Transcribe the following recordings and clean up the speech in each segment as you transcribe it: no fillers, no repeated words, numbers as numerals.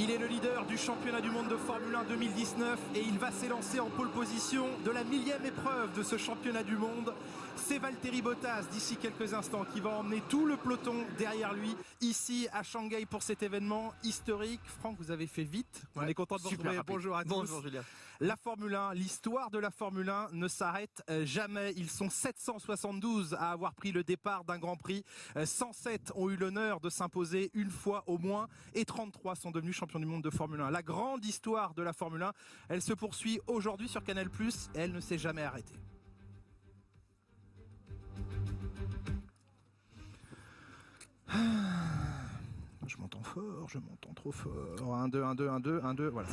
Il est le leader du championnat du monde de Formule 1 2019 et il va s'élancer en pole position de la 1000e épreuve de ce championnat du monde. C'est Valtteri Bottas d'ici quelques instants qui va emmener tout le peloton derrière lui ici à Shanghai pour cet événement historique. Franck, vous avez fait vite. On est content de vous retrouver. Bonjour à tous. Bonjour Julien. La Formule 1, l'histoire de la Formule 1 ne s'arrête jamais. Ils sont 772 à avoir pris le départ d'un Grand Prix. 107 ont eu l'honneur de s'imposer une fois au moins et 33 sont devenus champions du monde de Formule 1. La grande histoire de la Formule 1, elle se poursuit aujourd'hui sur Canal+, et elle ne s'est jamais arrêtée. Je m'entends fort, je m'entends trop fort. 1, 2, 1, 2, 1, 2, 1, 2, voilà.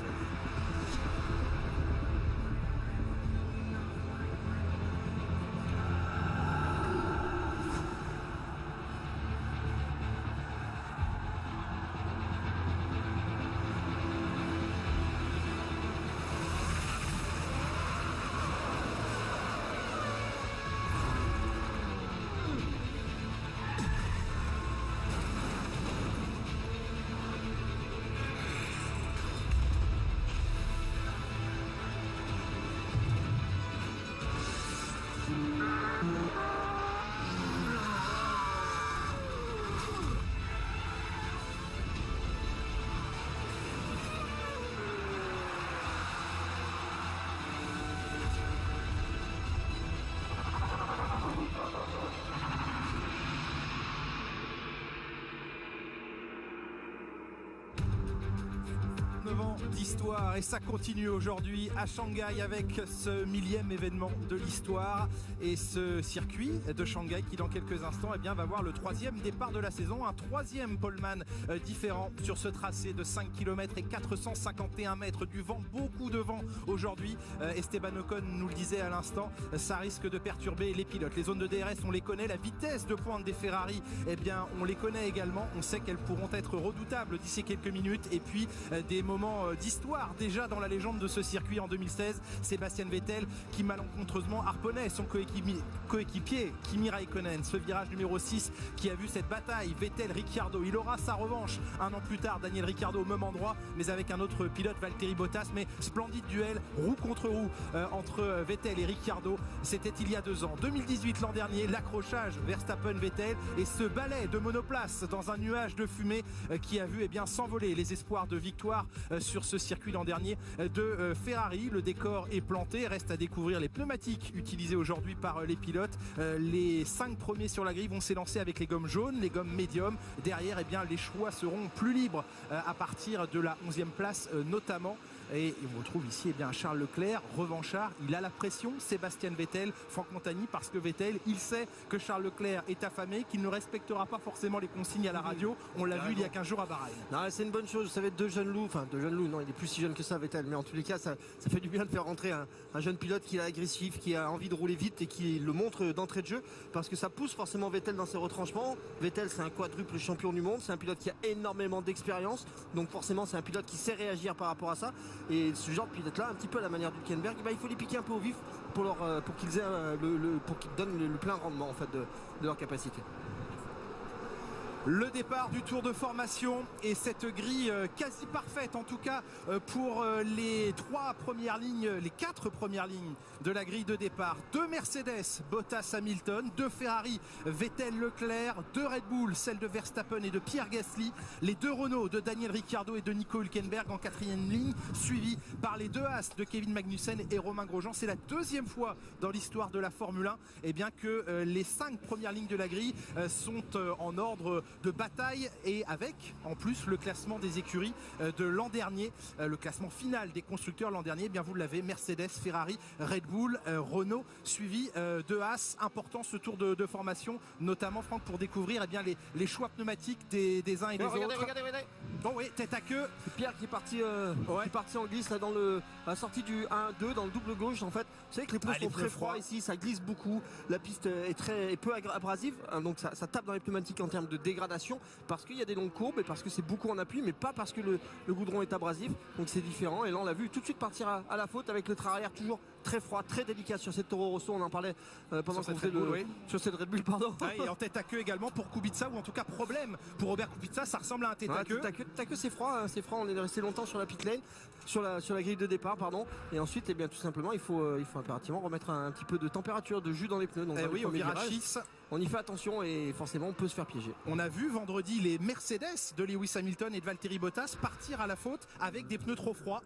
D'histoire et ça continue aujourd'hui à Shanghai avec ce 1000e événement de l'histoire et ce circuit de Shanghai qui dans quelques instants va voir le 3e départ de la saison, un 3e poleman différent sur ce tracé de 5 km et 451 mètres, du vent, beaucoup de vent aujourd'hui. Esteban Ocon nous le disait à l'instant, ça risque de perturber les pilotes. Les zones de DRS on les connaît, la vitesse de pointe des Ferrari on les connaît également, on sait qu'elles pourront être redoutables d'ici quelques minutes et puis des moments d'histoire déjà dans la légende de ce circuit en 2016, Sébastien Vettel qui malencontreusement harponnait son coéquipier Kimi Raikkonen. Ce virage numéro 6 qui a vu cette bataille Vettel-Ricciardo, il aura sa revanche un an plus tard, Daniel Ricciardo au même endroit mais avec un autre pilote, Valtteri Bottas, mais splendide duel roue contre roue entre Vettel et Ricciardo, c'était il y a 2 ans. 2018 l'an dernier, l'accrochage Verstappen-Vettel et ce balai de monoplace dans un nuage de fumée qui a vu s'envoler les espoirs de victoire sur ce circuit l'an dernier de Ferrari. Le décor est planté, reste à découvrir les pneumatiques utilisés aujourd'hui par les pilotes. Les 5 premiers sur la grille vont s'élancer avec les gommes jaunes, les gommes médium. Derrière les choix seront plus libres à partir de la 11e place notamment. Et on retrouve ici Charles Leclerc, revanchard, il a la pression, Sébastien Vettel, Franck Montagny, parce que Vettel, il sait que Charles Leclerc est affamé, qu'il ne respectera pas forcément les consignes à la radio, on l'a vu il y a 15 jours à Bahreïn. Non, c'est une bonne chose, vous savez, deux jeunes loups, non, il est plus si jeune que ça Vettel, mais en tous les cas ça fait du bien de faire rentrer un jeune pilote qui est agressif, qui a envie de rouler vite et qui le montre d'entrée de jeu, parce que ça pousse forcément Vettel dans ses retranchements. Vettel c'est un quadruple champion du monde, c'est un pilote qui a énormément d'expérience, donc forcément c'est un pilote qui sait réagir par rapport à ça. Et ce genre de pilote là, un petit peu à la manière du Hülkenberg, il faut les piquer un peu au vif pour qu'ils donnent le plein rendement en fait de leur capacité. Le départ du tour de formation et cette grille quasi parfaite en tout cas pour les 4 premières lignes de la grille de départ. 2 Mercedes, Bottas Hamilton, 2 Ferrari, Vettel Leclerc, 2 Red Bull, celle de Verstappen et de Pierre Gasly, les 2 Renault de Daniel Ricciardo et de Nico Hülkenberg en 4e ligne, suivi par les 2 As de Kevin Magnussen et Romain Grosjean. C'est la 2e fois dans l'histoire de la Formule 1 que les 5 premières lignes de la grille sont en ordre de bataille et avec en plus le classement des écuries de l'an dernier, le classement final des constructeurs l'an dernier, vous l'avez, Mercedes, Ferrari, Red Bull, Renault, suivi de Haas. Important ce tour de formation, notamment Franck, pour découvrir les choix pneumatiques des uns et des autres. Regardez. Bon oui, tête à queue. C'est Pierre qui est parti en glisse là, à la sortie du 1-2 dans le double gauche en fait. Vous savez que les pneus sont très froids ici, ça glisse beaucoup, la piste est peu abrasive, donc ça tape dans les pneumatiques en termes de dégradation parce qu'il y a des longues courbes et parce que c'est beaucoup en appui, mais pas parce que le goudron est abrasif, donc c'est différent. Et là on l'a vu tout de suite partir à la faute avec le train arrière toujours très froid, très délicat sur cette Toro Rosso. On en parlait pendant qu'on faisait sur cette Red Bull, pardon. Et en tête à queue également pour Kubica, ou en tout cas problème pour Robert Kubica, ça ressemble à un tête à queue. Tête à queue, c'est froid, hein, c'est froid. On est resté longtemps sur la pit lane, sur la grille de départ, pardon. Et ensuite, bien tout simplement, il faut impérativement remettre un petit peu de température, de jus dans les pneus. Donc, oui, au virage 6. On y fait attention et forcément on peut se faire piéger. On a vu vendredi les Mercedes de Lewis Hamilton et de Valtteri Bottas partir à la faute avec des pneus trop froids.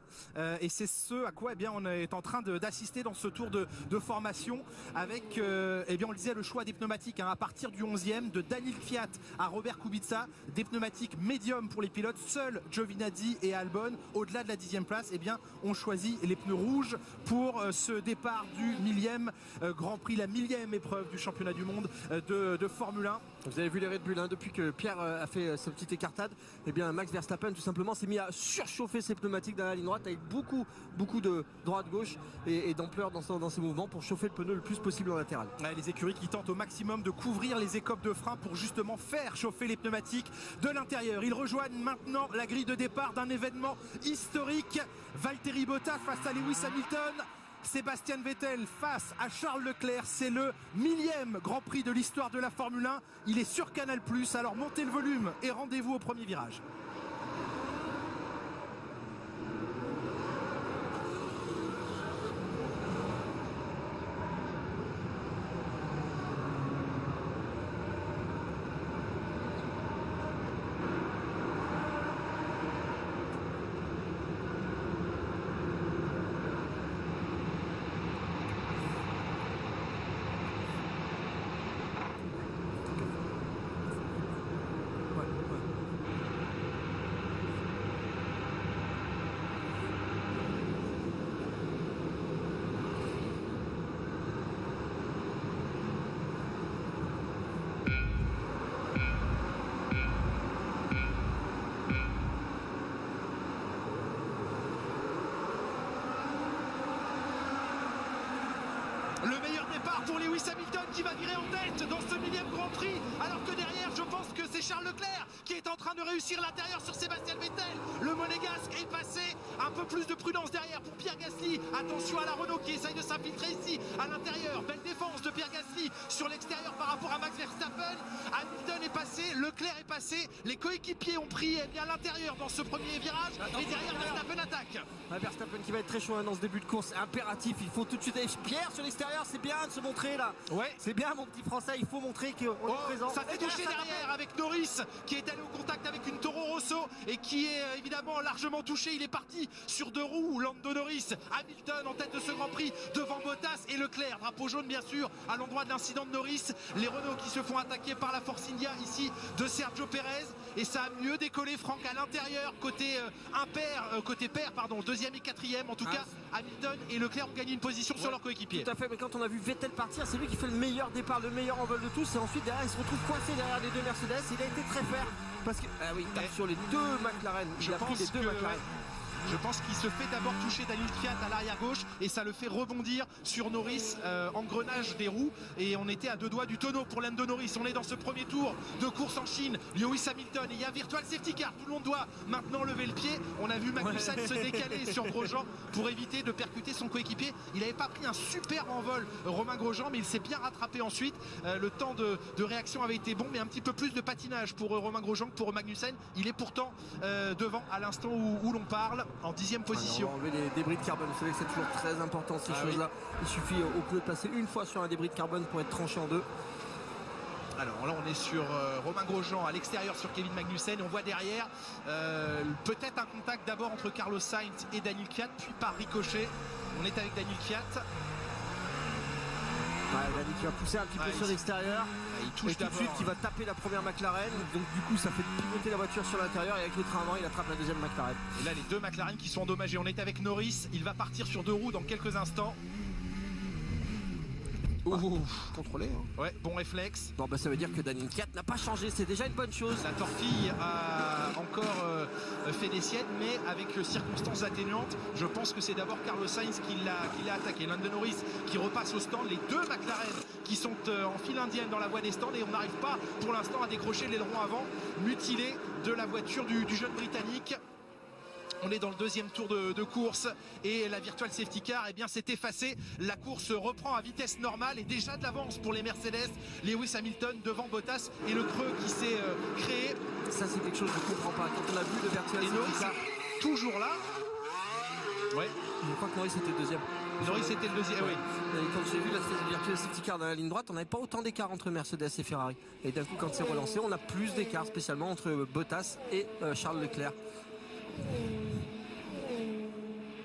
Et c'est ce à quoi on est en train d'assister dans ce tour de formation avec on le disait, le choix des pneumatiques à partir du 11e, de Daniil Kvyat à Robert Kubica, des pneumatiques médium pour les pilotes. Seuls Giovinazzi et Albon, au-delà de la 10e place, ont choisi les pneus rouges pour ce départ du 1000e Grand Prix, la 1000e épreuve du championnat du monde de Formule 1. Vous avez vu les Red Bull, depuis que Pierre a fait sa petite écartade, Max Verstappen tout simplement s'est mis à surchauffer ses pneumatiques dans la ligne droite avec beaucoup de droite-gauche et d'ampleur dans ses mouvements pour chauffer le pneu le plus possible en latéral. Les écuries qui tentent au maximum de couvrir les écopes de frein pour justement faire chauffer les pneumatiques de l'intérieur. Ils rejoignent maintenant la grille de départ d'un événement historique. Valtteri Bottas face à Lewis Hamilton. Sébastien Vettel face à Charles Leclerc, c'est le 1000e Grand Prix de l'histoire de la Formule 1. Il est sur Canal+, alors montez le volume et rendez-vous au premier virage. Le meilleur départ pour Lewis Hamilton qui va virer en tête dans ce 1000e Grand Prix, alors que derrière je pense que c'est Charles Leclerc qui est en train de réussir l'intérieur sur Sébastien Vettel. Le Monégasque est passé, un peu plus de prudence derrière pour Pierre Gasly. Attention à la Renault qui essaye de s'infiltrer ici à l'intérieur. Belle défense de Pierre Gasly sur l'extérieur par rapport à Max Verstappen. Hamilton est passé, Leclerc est passé, les coéquipiers ont pris l'intérieur dans ce premier virage et derrière Verstappen attaque. Verstappen qui va être très chaud dans ce début de course, impératif, il faut tout de suite. Pierre sur l'extérieur, c'est bien de se montrer là. Ouais. C'est bien mon petit français, il faut montrer qu'on est présent. Ça fait toucher derrière avec Norris qui est allé au contact avec une Toro Rosso et qui est évidemment largement touché. Il est parti sur deux roues, Lando Norris. Hamilton en tête de ce Grand Prix devant Bottas et Leclerc. Drapeau jaune bien sûr à l'endroit de l'incident de Norris. Les Renault qui se font attaquer par la Force India ici de Sergio Pérez. Et ça a mieux décollé, Franck, à l'intérieur côté pair, deuxième et quatrième. En tout cas, Hamilton et Leclerc ont gagné une position sur leur coéquipier. Tout à fait, mais quand on a vu Vettel partir, c'est lui qui fait le meilleur départ, le meilleur envol de tous. Et ensuite derrière il se retrouve coincé derrière les deux Mercedes. Il a été très fair parce que il tape sur les deux McLaren. Il a pris les deux McLaren. Je pense qu'il se fait d'abord toucher Daniil Kvyat à l'arrière gauche et ça le fait rebondir sur Norris, engrenage des roues, et on était à deux doigts du tonneau pour Lando Norris. On est dans ce premier tour de course en Chine. Lewis Hamilton, et il y a virtual safety car, tout le monde doit maintenant lever le pied. On a vu Magnussen se décaler sur Grosjean pour éviter de percuter son coéquipier. Il n'avait pas pris un super envol, Romain Grosjean, mais il s'est bien rattrapé ensuite. Le temps de réaction avait été bon, mais un petit peu plus de patinage pour Romain Grosjean que pour Magnussen. Il est pourtant devant à l'instant où l'on parle, en 10e position. On va enlever les débris de carbone, vous savez que c'est toujours très important ces choses-là. Il suffit au pneu de passer une fois sur un débris de carbone pour être tranché en deux. Alors là on est sur Romain Grosjean à l'extérieur sur Kevin Magnussen, et on voit derrière peut-être un contact d'abord entre Carlos Sainz et Daniil Kvyat, puis par ricochet. On est avec Daniil Kvyat. Daniil qui va pousser un petit peu sur l'extérieur. Il touche tout de suite, il va taper la première McLaren. Donc du coup ça fait pivoter la voiture sur l'intérieur, et avec le train avant il attrape la deuxième McLaren. Et là les deux McLaren qui sont endommagés. On est avec Norris, il va partir sur deux roues dans quelques instants. Contrôlé. Ouais, bon réflexe. Bon ça veut dire que Daniil Kvyat n'a pas changé, c'est déjà une bonne chose. La torpille a encore fait des siennes, mais avec circonstances atténuantes. Je pense que c'est d'abord Carlos Sainz qui l'a attaqué. Lando Norris qui repasse au stand. Les deux McLaren qui sont en file indienne dans la voie des stands, et on n'arrive pas pour l'instant à décrocher l'aileron avant mutilé de la voiture du jeune Britannique. On est dans le deuxième tour de course et la Virtual Safety Car s'est effacée. La course reprend à vitesse normale et déjà de l'avance pour les Mercedes. Lewis Hamilton devant Bottas et le creux qui s'est créé. Ça c'est quelque chose que je ne comprends pas. Quand on a vu le Virtual Safety Car toujours là. Ouais. Je crois que Norris était le deuxième. Norris était le deuxième, oui. Et quand j'ai vu la Virtual Safety Car dans la ligne droite, on n'avait pas autant d'écart entre Mercedes et Ferrari. Et d'un coup, quand c'est relancé, on a plus d'écart, spécialement entre Bottas et Charles Leclerc.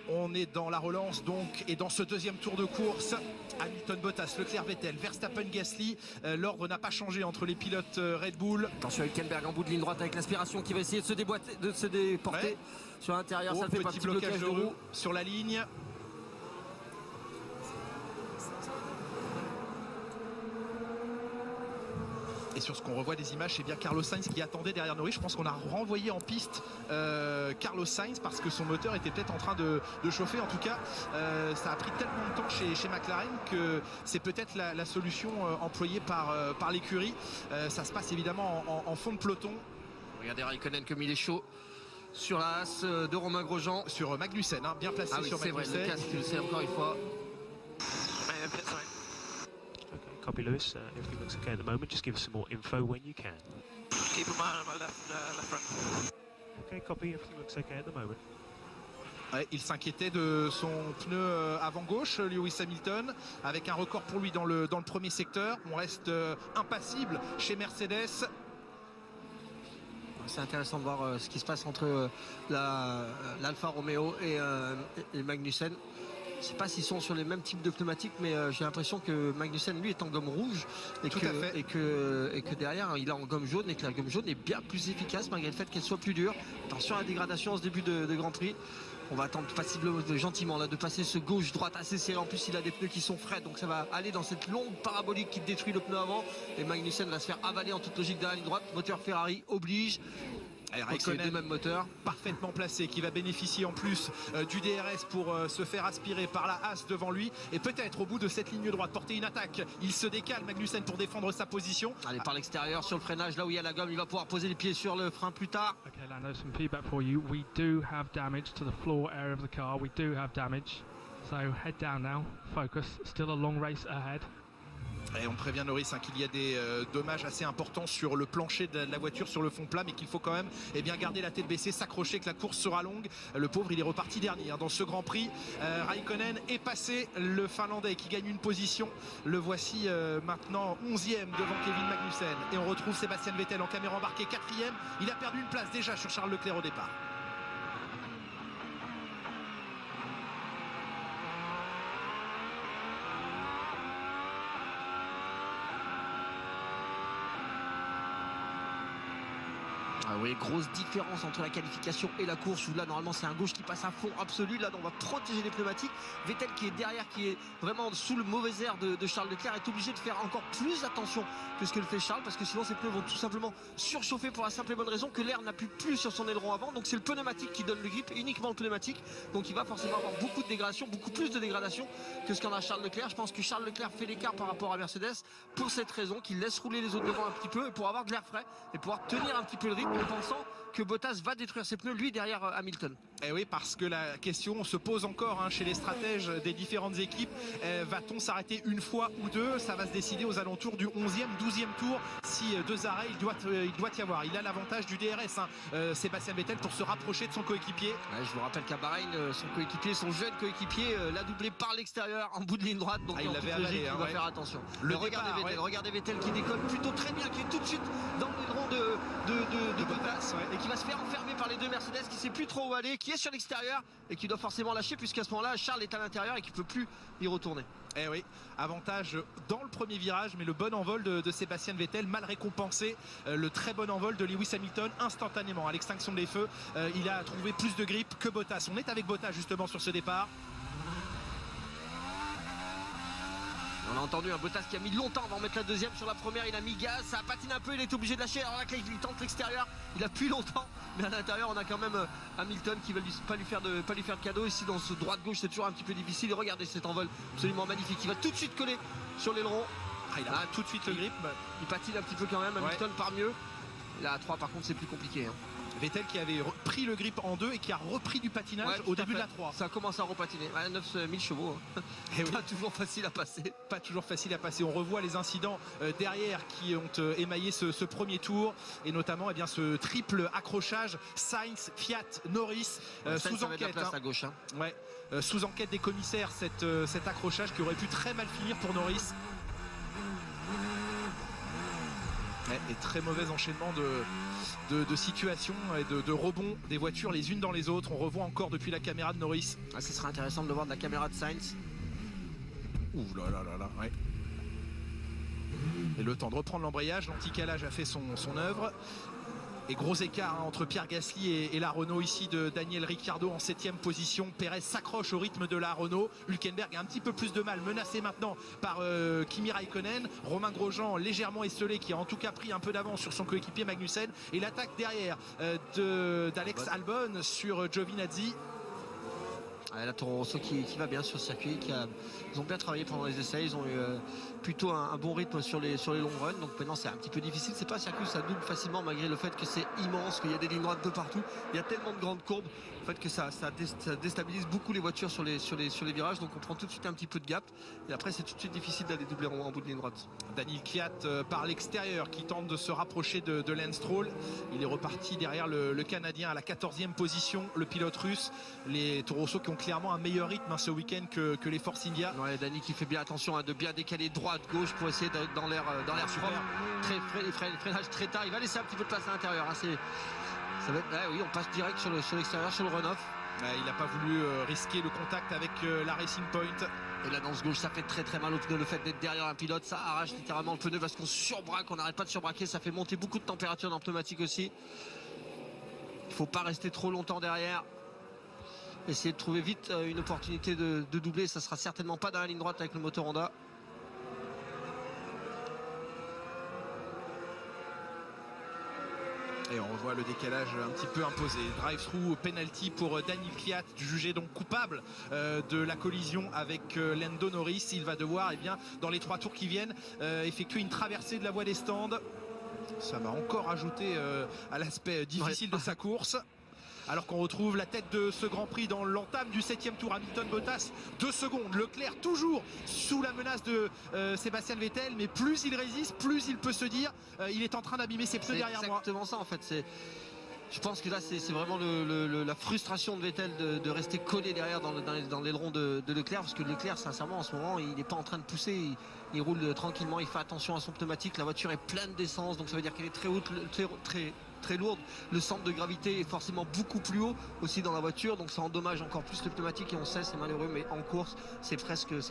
On est dans la relance donc et dans ce deuxième tour de course. Hamilton, Bottas, Leclerc, Vettel, Verstappen, Gasly. L'ordre n'a pas changé entre les pilotes Red Bull. Attention Hülkenberg en bout de ligne droite avec l'aspiration qui va essayer de se déporter sur l'intérieur. Ça le fait pas, petit blocage de roue sur la ligne. Et sur ce qu'on revoit des images, c'est bien Carlos Sainz qui attendait derrière Norris. Je pense qu'on a renvoyé en piste Carlos Sainz parce que son moteur était peut-être en train de chauffer. En tout cas, ça a pris tellement de temps chez McLaren que c'est peut-être la solution employée par l'écurie. Ça se passe évidemment en fond de peloton. Regardez Raikkonen comme il est chaud sur la Haas de Romain Grosjean. Sur Magnussen, bien placé sur Magnussen. C'est vrai, le casque, c'est encore une fois. Copy, Lewis. Everything looks okay at the moment. Just give us some more info when you can. Keep an eye on my left front. Okay, copy. Everything looks okay at the moment. Ouais, il s'inquiétait de son pneu avant gauche, Lewis Hamilton, avec un record pour lui dans le premier secteur. On reste impassible chez Mercedes. C'est intéressant de voir ce qui se passe entre l'Alfa Romeo et Magnussen. Je ne sais pas s'ils sont sur les mêmes types de pneumatiques, mais j'ai l'impression que Magnussen lui est en gomme rouge et que derrière il est en gomme jaune et que la gomme jaune est bien plus efficace malgré le fait qu'elle soit plus dure. Attention à la dégradation en ce début de Grand Prix. On va attendre gentiment là, de passer ce gauche-droite assez serré. En plus il a des pneus qui sont frais, donc ça va aller dans cette longue parabolique qui détruit le pneu avant. Et Magnussen va se faire avaler en toute logique dans la ligne droite. Moteur Ferrari oblige. Avec les deux mêmes moteurs. Parfaitement placé, qui va bénéficier en plus du DRS pour se faire aspirer par la Haas devant lui et peut-être au bout de cette ligne droite porter une attaque. Il se décale Magnussen pour défendre sa position. Allez, par l'extérieur sur le freinage, là où il y a la gomme, il va pouvoir poser les pieds sur le frein plus tard. Okay, Lando, some feedback for you. We do have damage to the floor area of the car. We do have damage. So head down now. Focus. Still a long race ahead. Et on prévient Norris qu'il y a des dommages assez importants sur le plancher de la voiture, sur le fond plat, mais qu'il faut quand même garder la tête baissée, s'accrocher, que la course sera longue. Le pauvre, il est reparti dernier dans ce Grand Prix. Raikkonen est passé, le Finlandais qui gagne une position. Le voici maintenant 11e devant Kevin Magnussen. Et on retrouve Sébastien Vettel en caméra embarquée 4e. Il a perdu une place déjà sur Charles Leclerc au départ. Ah oui, grosse différence entre la qualification et la course où là normalement c'est un gauche qui passe à fond absolu. Là on va protéger les pneumatiques. Vettel qui est derrière, qui est vraiment sous le mauvais air de Charles Leclerc, est obligé de faire encore plus attention que ce que le fait Charles, parce que sinon ses pneus vont tout simplement surchauffer pour la simple et bonne raison que l'air n'appuie plus sur son aileron avant. Donc c'est le pneumatique qui donne le grip, uniquement le pneumatique. Donc il va forcément avoir beaucoup de dégradation, beaucoup plus de dégradation que ce qu'en a Charles Leclerc. Je pense que Charles Leclerc fait l'écart par rapport à Mercedes pour cette raison, qu'il laisse rouler les autres devant un petit peu et pour avoir de l'air frais et pouvoir tenir un petit peu le rythme en pensant que Bottas va détruire ses pneus lui derrière Hamilton. Et oui, parce que la question se pose encore chez les stratèges des différentes équipes. Va-t-on s'arrêter une fois ou deux? Ça va se décider aux alentours du 11e, 12e tour. Si deux arrêts, il doit y avoir. Il a l'avantage du DRS, Sébastien Vettel, pour se rapprocher de son coéquipier. Ouais, je vous rappelle qu'à Bahreïn, son coéquipier, son jeune coéquipier, l'a doublé par l'extérieur en bout de ligne droite. Donc il l'avait avalé, il va faire attention. Regardez Vettel qui décolle plutôt très bien, qui est tout de suite dans l'aileron de Bottas et qui va se faire enfermer par les deux Mercedes, qui sait plus trop où aller, qui est sur l'extérieur et qui doit forcément lâcher, puisqu'à ce moment-là Charles est à l'intérieur et qui peut plus y retourner. Eh oui, avantage dans le premier virage, mais le bon envol de Sébastien Vettel, mal récompensé. Le très bon envol de Lewis Hamilton, instantanément à l'extinction des feux. Il a trouvé plus de grip que Bottas. On est avec Bottas justement sur ce départ. On a entendu un Bottas qui a mis longtemps avant de mettre la deuxième. Sur la première il a mis gaz, ça a patiné un peu, il est obligé de lâcher. Alors là il tente l'extérieur, il a plus longtemps, mais à l'intérieur on a quand même Hamilton qui va pas lui faire de cadeau. Ici dans ce droite-gauche c'est toujours un petit peu difficile. Et regardez cet envol absolument magnifique, il va tout de suite coller sur l'aileron. Il a tout de suite le grip. Il patine un petit peu quand même, Hamilton part mieux. Là à 3 par contre c'est plus compliqué. Vettel qui avait pris le grip en 2 et qui a repris du patinage Ouais, au début de la 3. Ça commence à repatiner. 9000 chevaux. Et oui. Pas toujours facile à passer. Pas toujours facile à passer. On revoit les incidents derrière qui ont émaillé ce premier tour et notamment eh bien, ce triple accrochage Sainz, Fiat, Norris sous enquête. À gauche, Ouais, sous enquête des commissaires cet accrochage qui aurait pu très mal finir pour Norris. Ouais, et très mauvais enchaînement de situations et de rebonds des voitures les unes dans les autres. On revoit encore depuis la caméra de Norris. Ah, ce sera intéressant de le voir de la caméra de Sainz. Ouh là là là là, ouais. Et le temps de reprendre l'embrayage, l'anticalage a fait son œuvre. Et gros écart entre Pierre Gasly et la Renault ici de Daniel Ricciardo en 7e position. Pérez s'accroche au rythme de la Renault. Hülkenberg a un petit peu plus de mal, menacé maintenant par Kimi Raikkonen. Romain Grosjean légèrement esselé qui a en tout cas pris un peu d'avance sur son coéquipier Magnussen. Et l'attaque derrière d'Alex Albon sur Giovinazzi. La Toro Rosso qui va bien sur le circuit, ils ont bien travaillé pendant les essais, ils ont eu plutôt un bon rythme sur les long runs, donc maintenant c'est un petit peu difficile, c'est pas un circuit où ça double facilement malgré le fait que c'est immense, qu'il y a des lignes droites de partout, il y a tellement de grandes courbes, le fait que ça déstabilise beaucoup les voitures sur les virages, donc on prend tout de suite un petit peu de gap, et après c'est tout de suite difficile d'aller doubler en bout de ligne droite. Daniel Kvyat par l'extérieur qui tente de se rapprocher de Lance Stroll, il est reparti derrière le Canadien à la 14e position, le pilote russe, les Toro Rosso qui ont clairement un meilleur rythme ce week-end que les Force India. Ouais, Dani qui fait bien attention de bien décaler droite-gauche pour essayer d'être dans l'air propre. Freinage très tard, il va laisser un petit peu de place à l'intérieur. Ça va être, oui, on passe direct sur l'extérieur, sur le run-off. Il n'a pas voulu risquer le contact avec la Racing Point. Et là dans ce gauche ça fait très très mal au pneu, le fait d'être derrière un pilote ça arrache littéralement le pneu parce qu'on surbraque, on n'arrête pas de surbraquer, ça fait monter beaucoup de température dans le pneumatique aussi. Il ne faut pas rester trop longtemps derrière. Essayer de trouver vite une opportunité de doubler, ça sera certainement pas dans la ligne droite avec le moteur Honda. Et on revoit le décalage un petit peu imposé. Drive-through penalty pour Daniel Kvyat, jugé donc coupable de la collision avec Lando Norris. Il va devoir, dans les 3 tours qui viennent, effectuer une traversée de la voie des stands. Ça va encore ajouter à l'aspect difficile de sa course. Alors qu'on retrouve la tête de ce Grand Prix dans l'entame du 7e tour. Hamilton, Bottas, 2 secondes. Leclerc toujours sous la menace de Sébastien Vettel, mais plus il résiste, plus il peut se dire il est en train d'abîmer ses pneus derrière moi. C'est exactement ça en fait. Je pense que là c'est vraiment la frustration de Vettel de rester collé derrière dans l'aileron de Leclerc, parce que Leclerc sincèrement en ce moment il n'est pas en train de pousser, il roule tranquillement, il fait attention à son pneumatique, la voiture est pleine d'essence, donc ça veut dire qu'elle est très haute, très lourde, le centre de gravité est forcément beaucoup plus haut aussi dans la voiture, donc ça endommage encore plus le pneumatique et on sait c'est malheureux, mais en course c'est presque 10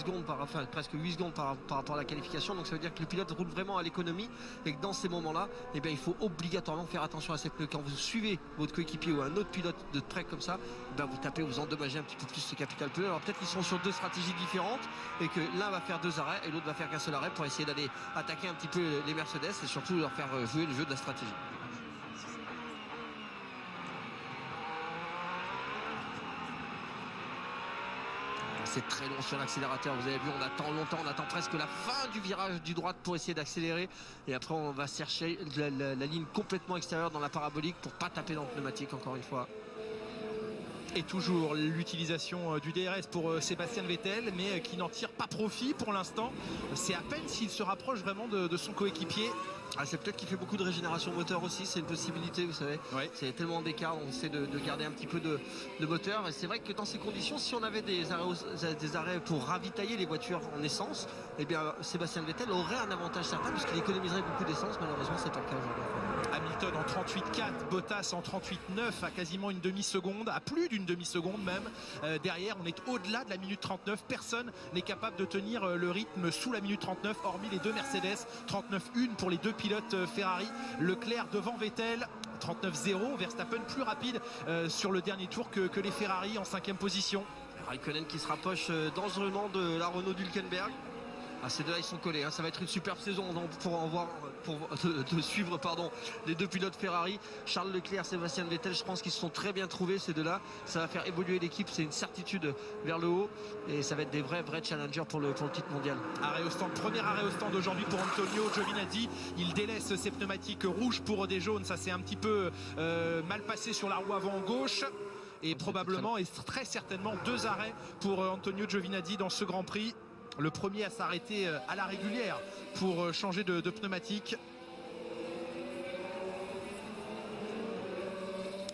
secondes presque 8 secondes par rapport à la qualification, donc ça veut dire que le pilote roule vraiment à l'économie et que dans ces moments là il faut obligatoirement faire attention à ses pneus. Quand vous suivez votre coéquipier ou un autre pilote de près comme ça, vous tapez, vous endommagez un petit peu plus ce capital pneu. Alors peut-être qu'ils sont sur 2 stratégies différentes et que l'un va faire 2 arrêts et l'autre va faire qu'un seul arrêt pour essayer d'aller attaquer un petit peu les Mercedes et surtout leur faire jouer le jeu de la stratégie. C'est très long sur l'accélérateur, vous avez vu, on attend longtemps, on attend presque la fin du virage du droite pour essayer d'accélérer et après on va chercher la ligne complètement extérieure dans la parabolique pour pas taper dans le pneumatique encore une fois. Et toujours l'utilisation du DRS pour Sébastien Vettel, mais qui n'en tire pas profit pour l'instant. C'est à peine s'il se rapproche vraiment de son coéquipier. C'est peut-être qu'il fait beaucoup de régénération moteur aussi, c'est une possibilité, vous savez. Ouais. C'est tellement d'écart, on essaie de garder un petit peu de moteur. Et c'est vrai que dans ces conditions, si on avait des arrêts pour ravitailler les voitures en essence, Sébastien Vettel aurait un avantage certain puisqu'il économiserait beaucoup d'essence. Malheureusement, c'est pas le cas aujourd'hui. Hamilton en 38,4, Bottas en 38,9 à quasiment une demi-seconde, à plus d'une demi-seconde même. Derrière, on est au-delà de la minute 39. Personne n'est capable de tenir le rythme sous la minute 39, hormis les 2 Mercedes. 39,1 pour les 2 pilotes Ferrari. Leclerc devant Vettel. 39,0. Verstappen plus rapide sur le dernier tour que les Ferrari en 5e position. Raikkonen qui se rapproche dangereusement de la Renault d'Hülkenberg. Ces deux-là ils sont collés, ça va être une superbe saison de suivre les deux pilotes Ferrari, Charles Leclerc, Sébastien Vettel. Je pense qu'ils se sont très bien trouvés ces deux-là. Ça va faire évoluer l'équipe, c'est une certitude vers le haut et ça va être des vrais challengers pour le titre mondial. Arrêt au stand, premier arrêt au stand aujourd'hui pour Antonio Giovinazzi. Il délaisse ses pneumatiques rouges pour des jaunes. Ça s'est un petit peu mal passé sur la roue avant gauche. Et probablement et très certainement 2 arrêts pour Antonio Giovinazzi dans ce Grand Prix. Le premier à s'arrêter à la régulière pour changer de pneumatique.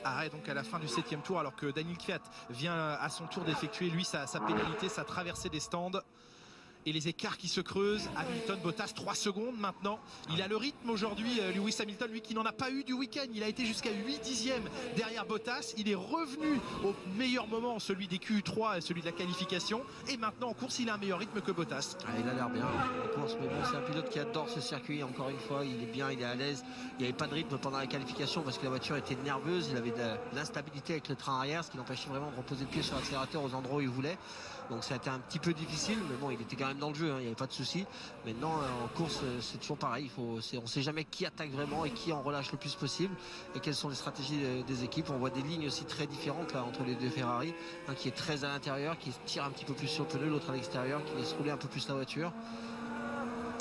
Arrêt donc à la fin du 7e tour alors que Daniil Kvyat vient à son tour d'effectuer lui sa pénalité, sa traversée des stands. Et les écarts qui se creusent. Hamilton, Bottas 3 secondes maintenant. Il a le rythme aujourd'hui, Lewis Hamilton, lui qui n'en a pas eu du week-end. Il a été jusqu'à 8 dixièmes derrière Bottas. Il est revenu au meilleur moment, celui des Q3 et celui de la qualification. Et maintenant en course, il a un meilleur rythme que Bottas. Il a l'air bien en course, mais bon, c'est un pilote qui adore ce circuit. Encore une fois, il est bien, il est à l'aise. Il n'y avait pas de rythme pendant la qualification parce que la voiture était nerveuse. Il avait de l'instabilité avec le train arrière, ce qui l'empêchait vraiment de reposer le pied sur l'accélérateur aux endroits où il voulait. Donc ça a été un petit peu difficile, mais bon, il était quand même dans le jeu, il n'y avait pas de souci. Maintenant, en course, c'est toujours pareil. On ne sait jamais qui attaque vraiment et qui en relâche le plus possible et quelles sont les stratégies des équipes. On voit des lignes aussi très différentes là, entre les deux Ferrari. Un qui est très à l'intérieur, qui tire un petit peu plus sur le pneu, l'autre à l'extérieur, qui laisse rouler un peu plus la voiture.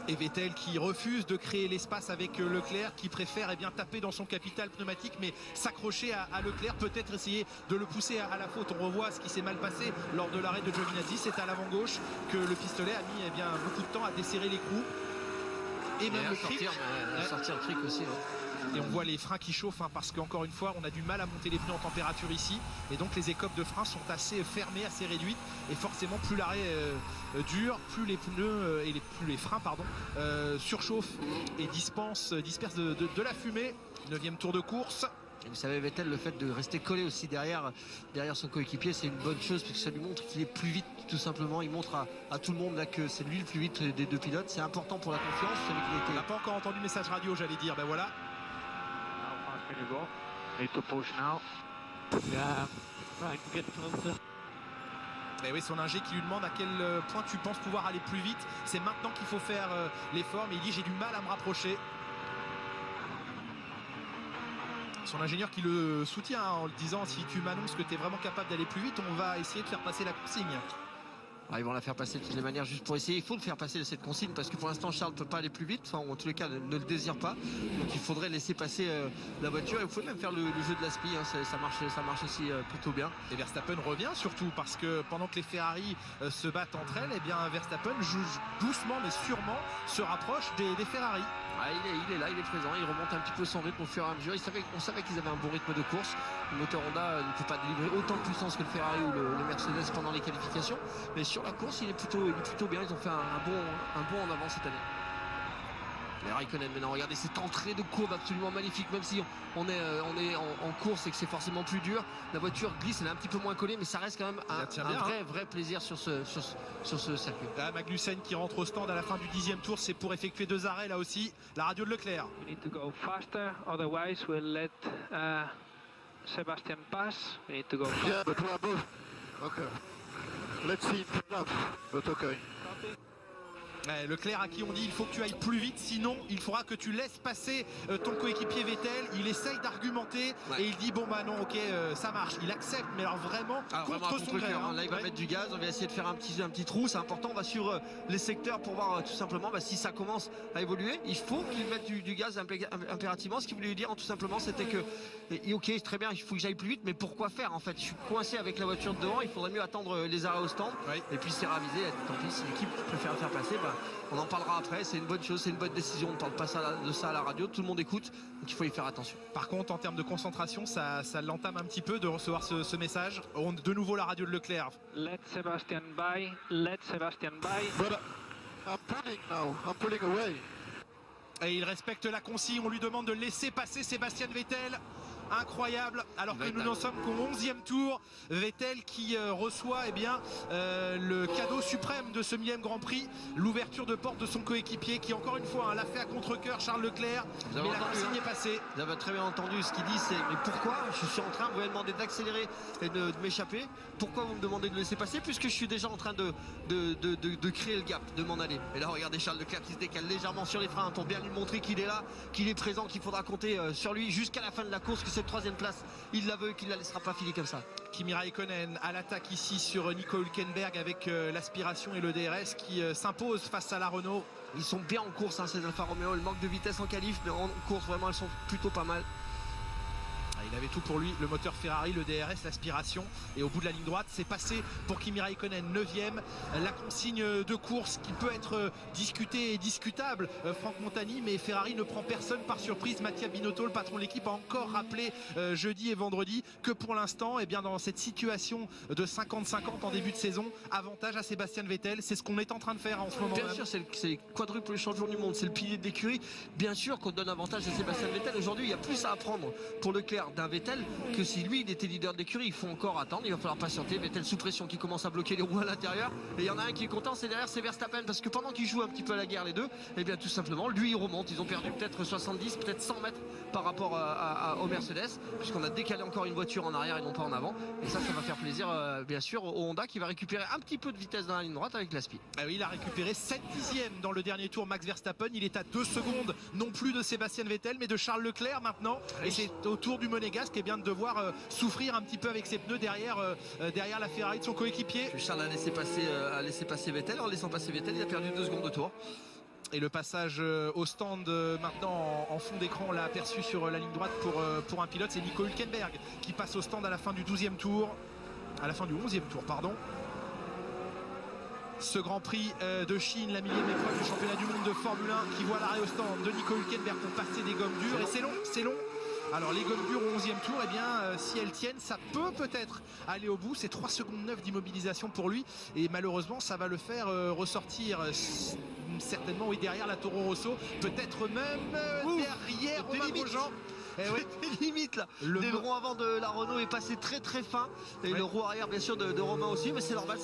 Et Vettel qui refuse de créer l'espace avec Leclerc, qui préfère taper dans son capital pneumatique mais s'accrocher à Leclerc, peut-être essayer de le pousser à la faute. On revoit ce qui s'est mal passé lors de l'arrêt de Giovinazzi. C'est à l'avant gauche que le pistolet a mis beaucoup de temps à desserrer l'écrou et même le cric. Sortir le cric aussi. Et on voit les freins qui chauffent parce qu'encore une fois on a du mal à monter les pneus en température ici et donc les écopes de frein sont assez fermées, assez réduites et forcément plus l'arrêt dure, plus les pneus plus les freins surchauffent et dispersent de la fumée. 9e tour de course. Et vous savez, Vettel, le fait de rester collé aussi derrière son coéquipier, c'est une bonne chose parce que ça lui montre qu'il est plus vite tout simplement. Il montre à tout le monde là que c'est lui le plus vite des deux pilotes. C'est important pour la confiance. On n'a pas encore entendu le message radio, j'allais dire. Ben voilà. Need to push now. Yeah, trying to get closer. Et oui, son ingé qui lui demande à quel point tu penses pouvoir aller plus vite. C'est maintenant qu'il faut faire l'effort, mais il dit j'ai du mal à me rapprocher. Son ingénieur qui le soutient en le disant si tu m'annonces que tu es vraiment capable d'aller plus vite, on va essayer de faire passer la consigne. Ils vont la faire passer de toutes les manières juste pour essayer. Il faut le faire passer cette consigne parce que pour l'instant Charles ne peut pas aller plus vite, ou en tous les cas ne le désire pas. Donc il faudrait laisser passer la voiture et vous pouvez même faire le jeu de la SPI, ça marche aussi plutôt bien. Et Verstappen revient surtout parce que pendant que les Ferrari se battent entre elles, Verstappen doucement mais sûrement se rapproche des Ferrari. Il est là, il est présent, il remonte un petit peu son rythme au fur et à mesure. On savait qu'ils avaient un bon rythme de course. Le moteur Honda ne peut pas délivrer autant de puissance que le Ferrari ou le Mercedes pendant les qualifications. Mais sur la course, il est plutôt bien. Ils ont fait un bon en avant cette année. Et Raikkonen maintenant, regardez cette entrée de courbe absolument magnifique. Même si on est en course et que c'est forcément plus dur, la voiture glisse, elle est un petit peu moins collée, mais ça reste quand même un vrai plaisir sur ce circuit. Magnussen qui rentre au stand à la fin du 10e tour, c'est pour effectuer 2 arrêts là aussi. La radio de Leclerc. We need to go faster, otherwise we'll let Sebastian pass. We need to go faster. Yeah, but we are both. Okay. Let's see in the lap, but okay. Leclerc à qui on dit il faut que tu ailles plus vite, sinon il faudra que tu laisses passer ton coéquipier Vettel. Il essaye d'argumenter et il dit bon bah non ok ça marche, il accepte mais alors vraiment contre son gré. Là il va mettre du gaz, on va essayer de faire un petit trou, c'est important, on va suivre les secteurs pour voir tout simplement si ça commence à évoluer. Il faut qu'il mette du gaz impérativement. Ce qu'il voulait lui dire tout simplement c'était que ok très bien, il faut que j'aille plus vite, mais pourquoi faire en fait, je suis coincé avec la voiture de devant, il faudrait mieux attendre les arrêts au stand. Et puis c'est ravisé, tant pis si l'équipe préfère faire passer, on en parlera après, c'est une bonne chose, c'est une bonne décision, on ne parle pas de ça à la radio, tout le monde écoute, donc il faut y faire attention. Par contre en termes de concentration, ça l'entame un petit peu de recevoir ce message. De nouveau la radio de Leclerc. Let Sebastian by. But I'm pulling now, I'm pulling away. Et il respecte la consigne, on lui demande de laisser passer Sébastien Vettel. incroyable, alors que nous n'en sommes qu'au 11e tour. Vettel qui reçoit le cadeau suprême de ce millième Grand Prix, l'ouverture de porte de son coéquipier qui encore une fois l'a fait à contre-cœur, Charles Leclerc, mais la consigne est passée. Vous avez très bien entendu ce qu'il dit, c'est mais pourquoi je suis en train, vous m'avez demandé d'accélérer et de m'échapper, pourquoi vous me demandez de laisser passer puisque je suis déjà en train de créer le gap, de m'en aller. Et là regardez Charles Leclerc qui se décale légèrement sur les freins pour bien lui montrer qu'il est là, qu'il est présent, qu'il faudra compter sur lui jusqu'à la fin de la course, que cette troisième place il la veut et qu'il ne la laissera pas filer comme ça. Kimi Raikkonen à l'attaque ici sur Nico Hülkenberg avec l'aspiration et le DRS qui s'impose face à la Renault. Ils sont bien en course ces Alfa Romeo, le manque de vitesse en qualif, mais en course vraiment elles sont plutôt pas mal. Il avait tout pour lui, le moteur Ferrari, le DRS, l'aspiration, et au bout de la ligne droite c'est passé pour Kimi Raikkonen, 9e. La consigne de course qui peut être discutée et discutable, Franck Montagny, mais Ferrari ne prend personne par surprise. Mattia Binotto, le patron de l'équipe, a encore rappelé jeudi et vendredi que pour l'instant, dans cette situation de 50-50 en début de saison, avantage à Sébastien Vettel. C'est ce qu'on est en train de faire en ce moment. Bien sûr, c'est le quadruple champion du monde, c'est le pilier de l'écurie. Bien sûr qu'on donne avantage à Sébastien Vettel. Aujourd'hui, il y a plus à apprendre pour Leclerc d'un Vettel que si lui il était leader de l'écurie. Il faut encore attendre, il va falloir patienter. Vettel sous pression qui commence à bloquer les roues à l'intérieur, et il y en a un qui est content, c'est derrière, c'est Verstappen, parce que pendant qu'ils jouent un petit peu à la guerre les deux, et bien tout simplement lui il remonte. Ils ont perdu peut-être 70, peut-être 100 mètres par rapport au Mercedes, puisqu'on a décalé encore une voiture en arrière et non pas en avant, et ça va faire plaisir bien sûr au Honda qui va récupérer un petit peu de vitesse dans la ligne droite avec l'aspi. Ah oui, il a récupéré 7 dixièmes dans le dernier tour, Max Verstappen. Il est à 2 secondes non plus de Sébastien Vettel mais de Charles Leclerc maintenant, et c'est au tour du Monégasque de devoir souffrir un petit peu avec ses pneus derrière la Ferrari de son coéquipier. Charles a laissé passer Vettel. En laissant passer Vettel, il a perdu 2 secondes de tour. Et le passage au stand maintenant en fond d'écran, on l'a aperçu sur la ligne droite pour un pilote, c'est Nico Hülkenberg qui passe au stand à la fin du 12e tour, à la fin du 11e tour pardon. Ce Grand Prix de Chine, la millième épreuve du championnat du monde de Formule 1 qui voit l'arrêt au stand de Nico Hülkenberg pour passer des gommes dures, et c'est long. Alors les gommes dures au 11e tour, si elles tiennent, ça peut-être aller au bout. C'est 3 secondes 9 d'immobilisation pour lui, et malheureusement ça va le faire ressortir certainement derrière la Toro Rosso, peut-être même derrière Romain Grosjean. Limite là, le rond avant de la Renault est passé très très fin, et le roue arrière bien sûr de Romain aussi, mais c'est normal,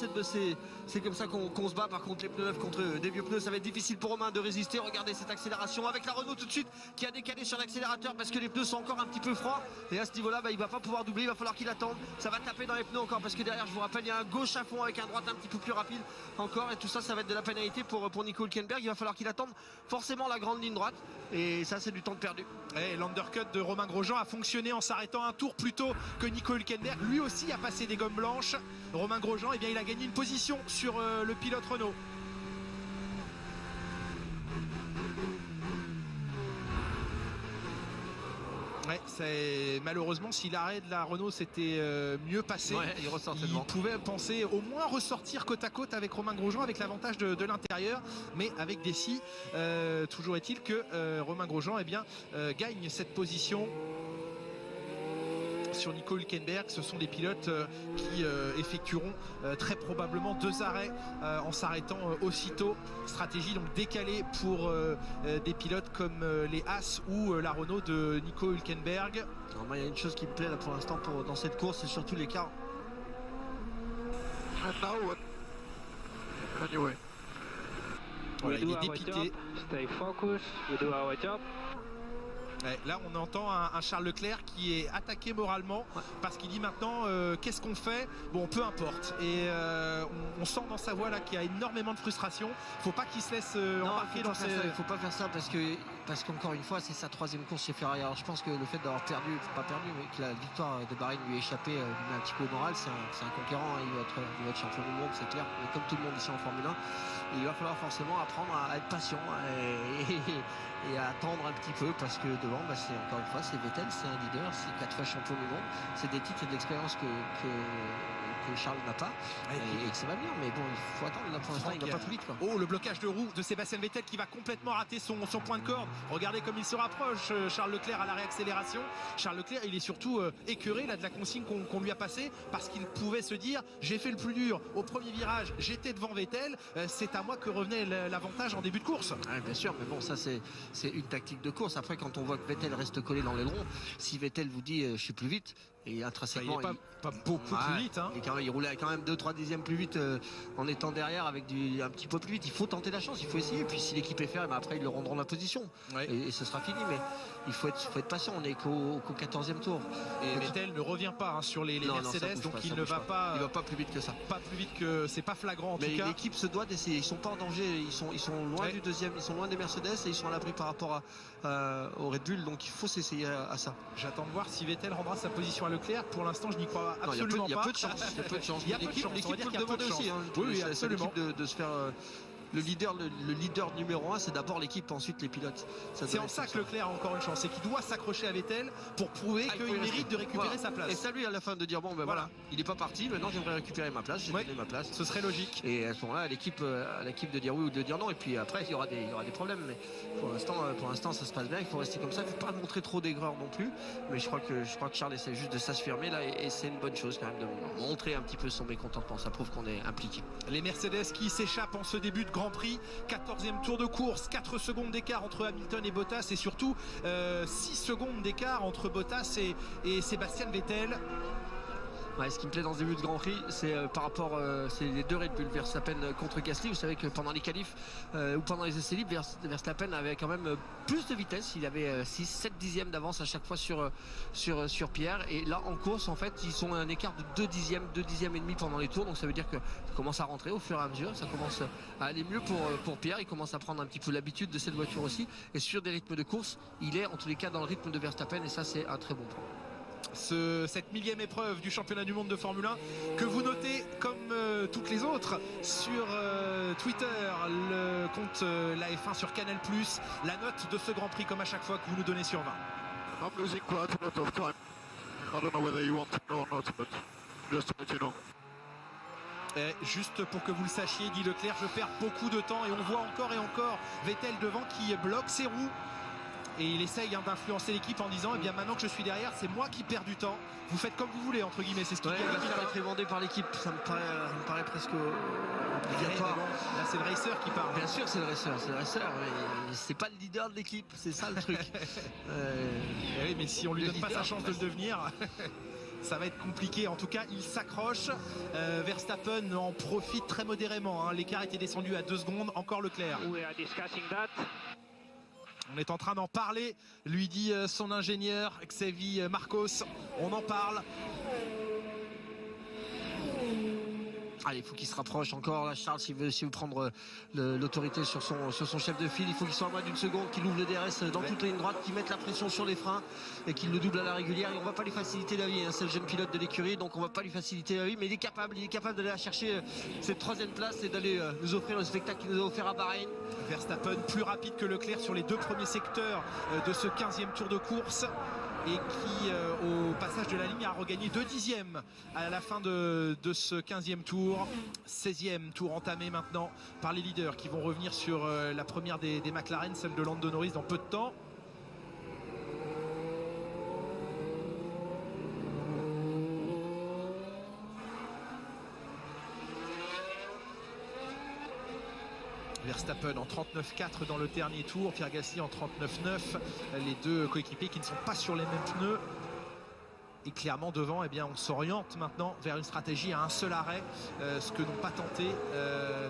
c'est comme ça qu'on se bat. Par contre les pneus neufs contre des vieux pneus, ça va être difficile pour Romain de résister. Regardez cette accélération avec la Renault tout de suite qui a décalé sur l'accélérateur parce que les pneus sont encore un petit peu froids, et à ce niveau là il va pas pouvoir doubler, il va falloir qu'il attende. Ça va taper dans les pneus encore parce que derrière, je vous rappelle, il y a un gauche à fond avec un droite un petit peu plus rapide encore, et tout ça va être de la pénalité pour Nico Hülkenberg. Il va falloir qu'il attende forcément la grande ligne droite, et ça c'est du temps de perdu. Et l'undercut de Romain Grosjean a fonctionné en s'arrêtant un tour plus tôt que Nico Hülkenberg. Lui aussi a passé des gommes blanches. Romain Grosjean, il a gagné une position sur le pilote Renault. Malheureusement, si l'arrêt de la Renault s'était mieux passé, il pouvait penser au moins ressortir côte à côte avec Romain Grosjean, avec l'avantage de l'intérieur, mais avec des scies. Toujours est-il que Romain Grosjean gagne cette position sur Nico Hülkenberg. Ce sont des pilotes qui effectueront très probablement 2 arrêts en s'arrêtant aussitôt. Stratégie donc décalée pour des pilotes comme les Haas ou la Renault de Nico Hülkenberg. Il y a une chose qui me plaît là pour l'instant dans cette course, c'est surtout l'écart. Anyway. Voilà, il est dépité. Stay focused, we do our job. Là on entend un Charles Leclerc qui est attaqué moralement parce qu'il dit maintenant qu'est-ce qu'on fait, bon peu importe, et on sent dans sa voix là qu'il y a énormément de frustration. Faut pas qu'il se laisse embarquer dans il faut pas faire ça parce qu'encore une fois c'est sa 3e course chez Ferrari. Alors je pense que le fait d'avoir perdu, pas perdu, mais que la victoire de Bahreïn lui ait échappé lui met un petit peu au moral. C'est un conquérant, il va être champion du monde, c'est clair, mais comme tout le monde ici en Formule 1, il va falloir forcément apprendre à être patient et à attendre un petit peu, parce que devant c'est encore une fois c'est Vettel, c'est un leader, c'est 4 fois champion du monde, c'est des titres et de l'expérience que Charles n'a pas et que ça va venir. Mais bon, il faut attendre. Là, pour l'instant, il va pas plus vite, quoi. Oh, le blocage de roue de Sébastien Vettel qui va complètement rater son point de corde. Regardez comme il se rapproche, Charles Leclerc à la réaccélération. Charles Leclerc, il est surtout écœuré là de la consigne qu'on lui a passée parce qu'il pouvait se dire j'ai fait le plus dur au premier virage, j'étais devant Vettel, c'est à moi que revenait l'avantage en début de course. Bien sûr, mais bon, ça c'est une tactique de course. Après, quand on voit que Vettel reste collé dans l'aileron, si Vettel vous dit je suis plus vite, et intrinsèquement, il n'est pas beaucoup plus vite. Hein. Il roulait quand même 2-3 dixièmes plus vite en étant derrière avec un petit peu plus vite. Il faut tenter la chance, il faut essayer. Et puis si l'équipe est ferme, après ils le rendront la position. Ouais. Et ce sera fini. Mais il faut être patient. On est qu'au 14e tour. Et Vettel ne revient pas hein, sur les Mercedes, donc il ne va pas. Il va pas plus vite que ça. Pas plus vite que. C'est pas flagrant en tout cas. L'équipe se doit d'essayer. Ils sont pas en danger. Ils sont loin du deuxième. Ils sont loin des Mercedes et ils sont à l'abri par rapport au Red Bull. Donc il faut s'essayer à ça. J'attends de voir si Vettel rendra sa position à Leclerc. Pour l'instant, je n'y crois absolument pas. Il y a peu de chance. Il y a l'équipe peut le demander aussi. Oui, absolument. De se faire le leader numéro 1, c'est d'abord l'équipe, ensuite les pilotes. C'est en ça que Leclerc a encore une chance, c'est qu'il doit s'accrocher à Vettel pour prouver qu'il mérite de récupérer sa place. Et ça lui à la fin de dire bon ben voilà, il n'est pas parti, maintenant j'aimerais récupérer ma place, j'ai donné ma place. Ce serait logique. Et à ce moment-là, à l'équipe de dire oui ou de dire non. Et puis après il y aura des problèmes, mais pour l'instant ça se passe bien. Il faut rester comme ça, il ne faut pas montrer trop d'aigreur non plus. Mais je crois que Charles essaie juste de s'affirmer là et c'est une bonne chose quand même de montrer un petit peu son mécontentement. Ça prouve qu'on est impliqué. Les Mercedes qui s'échappent en ce début de Grand Prix, 14e tour de course, 4 secondes d'écart entre Hamilton et Bottas et surtout 6 secondes d'écart entre Bottas et Sébastien Vettel. Ouais, ce qui me plaît dans ce début de Grand Prix, c'est par rapport c'est les deux Red Bull, Verstappen contre Gasly. Vous savez que pendant les qualifs ou pendant les essais libres, Verstappen avait quand même plus de vitesse. Il avait 6-7 dixièmes d'avance à chaque fois sur Pierre. Et là en course, en fait, ils sont à un écart de 2 dixièmes et demi pendant les tours. Donc ça veut dire que ça commence à rentrer au fur et à mesure. Ça commence à aller mieux pour Pierre. Il commence à prendre un petit peu l'habitude de cette voiture aussi. Et sur des rythmes de course, il est en tous les cas dans le rythme de Verstappen. Et ça, c'est un très bon point. Cette millième épreuve du championnat du monde de Formule 1 que vous notez comme toutes les autres sur Twitter, le compte la F1 sur Canal+, la note de ce Grand Prix comme à chaque fois que vous nous donnez sur 20. I'm losing quite a lot of time. I don't know whether you want to know or not, but just to let you know. Juste pour que vous le sachiez, dit Leclerc, je perds beaucoup de temps et on voit encore et encore Vettel devant qui bloque ses roues. Et il essaye d'influencer l'équipe en disant eh bien maintenant que je suis derrière, c'est moi qui perds du temps. Vous faites comme vous voulez entre guillemets, c'est ce qui va être demandé par l'équipe. Ça me paraît presque obligatoire. Bon, là c'est le racer qui parle. Bien sûr c'est le racer, mais c'est pas le leader de l'équipe, c'est ça le truc. Oui, mais si on lui donne pas sa chance de le devenir. Ça va être compliqué, en tout cas il s'accroche. Verstappen en profite très modérément, hein. L'écart était descendu à 2 secondes, encore Leclerc. On est en train d'en parler, lui dit son ingénieur Xavi Marcos. On en parle. Allez, il faut qu'il se rapproche encore là, Charles, s'il veut prendre l'autorité sur son chef de file. Il faut qu'il soit à moins d'une seconde, qu'il ouvre le DRS dans toute la ligne droite, qu'il mette la pression sur les freins et qu'il le double à la régulière. Et on va pas lui faciliter la vie, hein. C'est le jeune pilote de l'écurie, donc on va pas lui faciliter la vie, mais il est capable d'aller la chercher cette 3e place et d'aller nous offrir le spectacle qu'il nous a offert à Bahreïn. Verstappen plus rapide que Leclerc sur les 2 premiers secteurs de ce 15e tour de course et qui au passage de la ligne a regagné 2 dixièmes à la fin de ce 15e tour. 16e tour entamé maintenant par les leaders qui vont revenir sur la première des McLaren, celle de Lando Norris dans peu de temps. Verstappen en 39,4 dans le dernier tour, Pierre Gasly en 39,9, les deux coéquipiers qui ne sont pas sur les mêmes pneus. Et clairement devant, eh bien, on s'oriente maintenant vers une stratégie à un seul arrêt, ce que n'ont pas tenté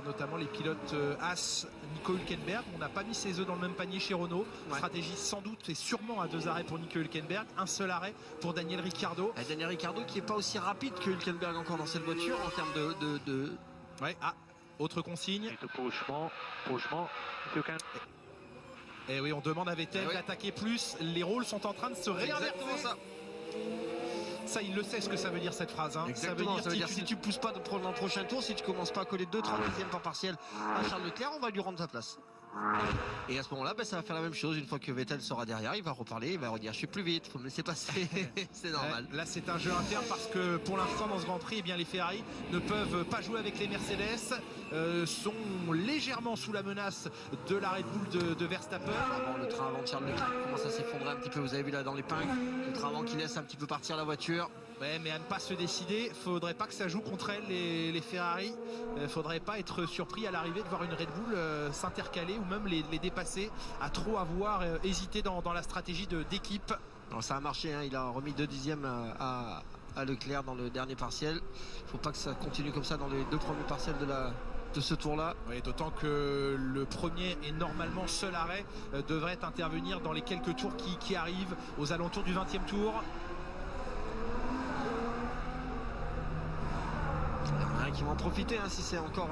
notamment les pilotes Haas, Nico Hülkenberg. On n'a pas mis ses œufs dans le même panier chez Renault. Ouais. Stratégie sans doute et sûrement à 2 arrêts pour Nico Hülkenberg, un seul arrêt pour Daniel Ricciardo. Et Daniel Ricciardo qui n'est pas aussi rapide que Hülkenberg encore dans cette voiture en termes de... Ouais, autre consigne. Et oui, on demande à Vettel d'attaquer plus. Les rôles sont en train de se réinverser. Ça, il le sait ce que ça veut dire cette phrase. Hein. Exactement, ça veut dire si tu pousses pas dans le prochain tour, si tu commences pas à coller 2-3 dixièmes par partiel à Charles Leclerc, on va lui rendre sa place. Et à ce moment-là, ça va faire la même chose. Une fois que Vettel sera derrière, il va reparler, il va redire je suis plus vite, faut me laisser passer. C'est normal. Là c'est un jeu interne parce que pour l'instant dans ce Grand Prix, les Ferrari ne peuvent pas jouer avec les Mercedes, sont légèrement sous la menace de la Red Bull de Verstappen. Le train avant de Charles Leclerc commence à s'effondrer un petit peu, vous avez vu là dans l'épingle, le train avant qui laisse un petit peu partir la voiture. Ouais, mais à ne pas se décider, faudrait pas que ça joue contre elle les Ferrari, faudrait pas être surpris à l'arrivée de voir une Red Bull s'intercaler ou même les dépasser, à trop avoir hésité dans la stratégie d'équipe. Ça a marché, il a remis 2 dixièmes à Leclerc dans le dernier partiel. Il ne faut pas que ça continue comme ça dans les 2 premiers partiels de ce tour-là. Oui, d'autant que le premier et normalement seul arrêt devrait intervenir dans les quelques tours qui arrivent aux alentours du 20e tour. Qui vont en profiter si c'est encore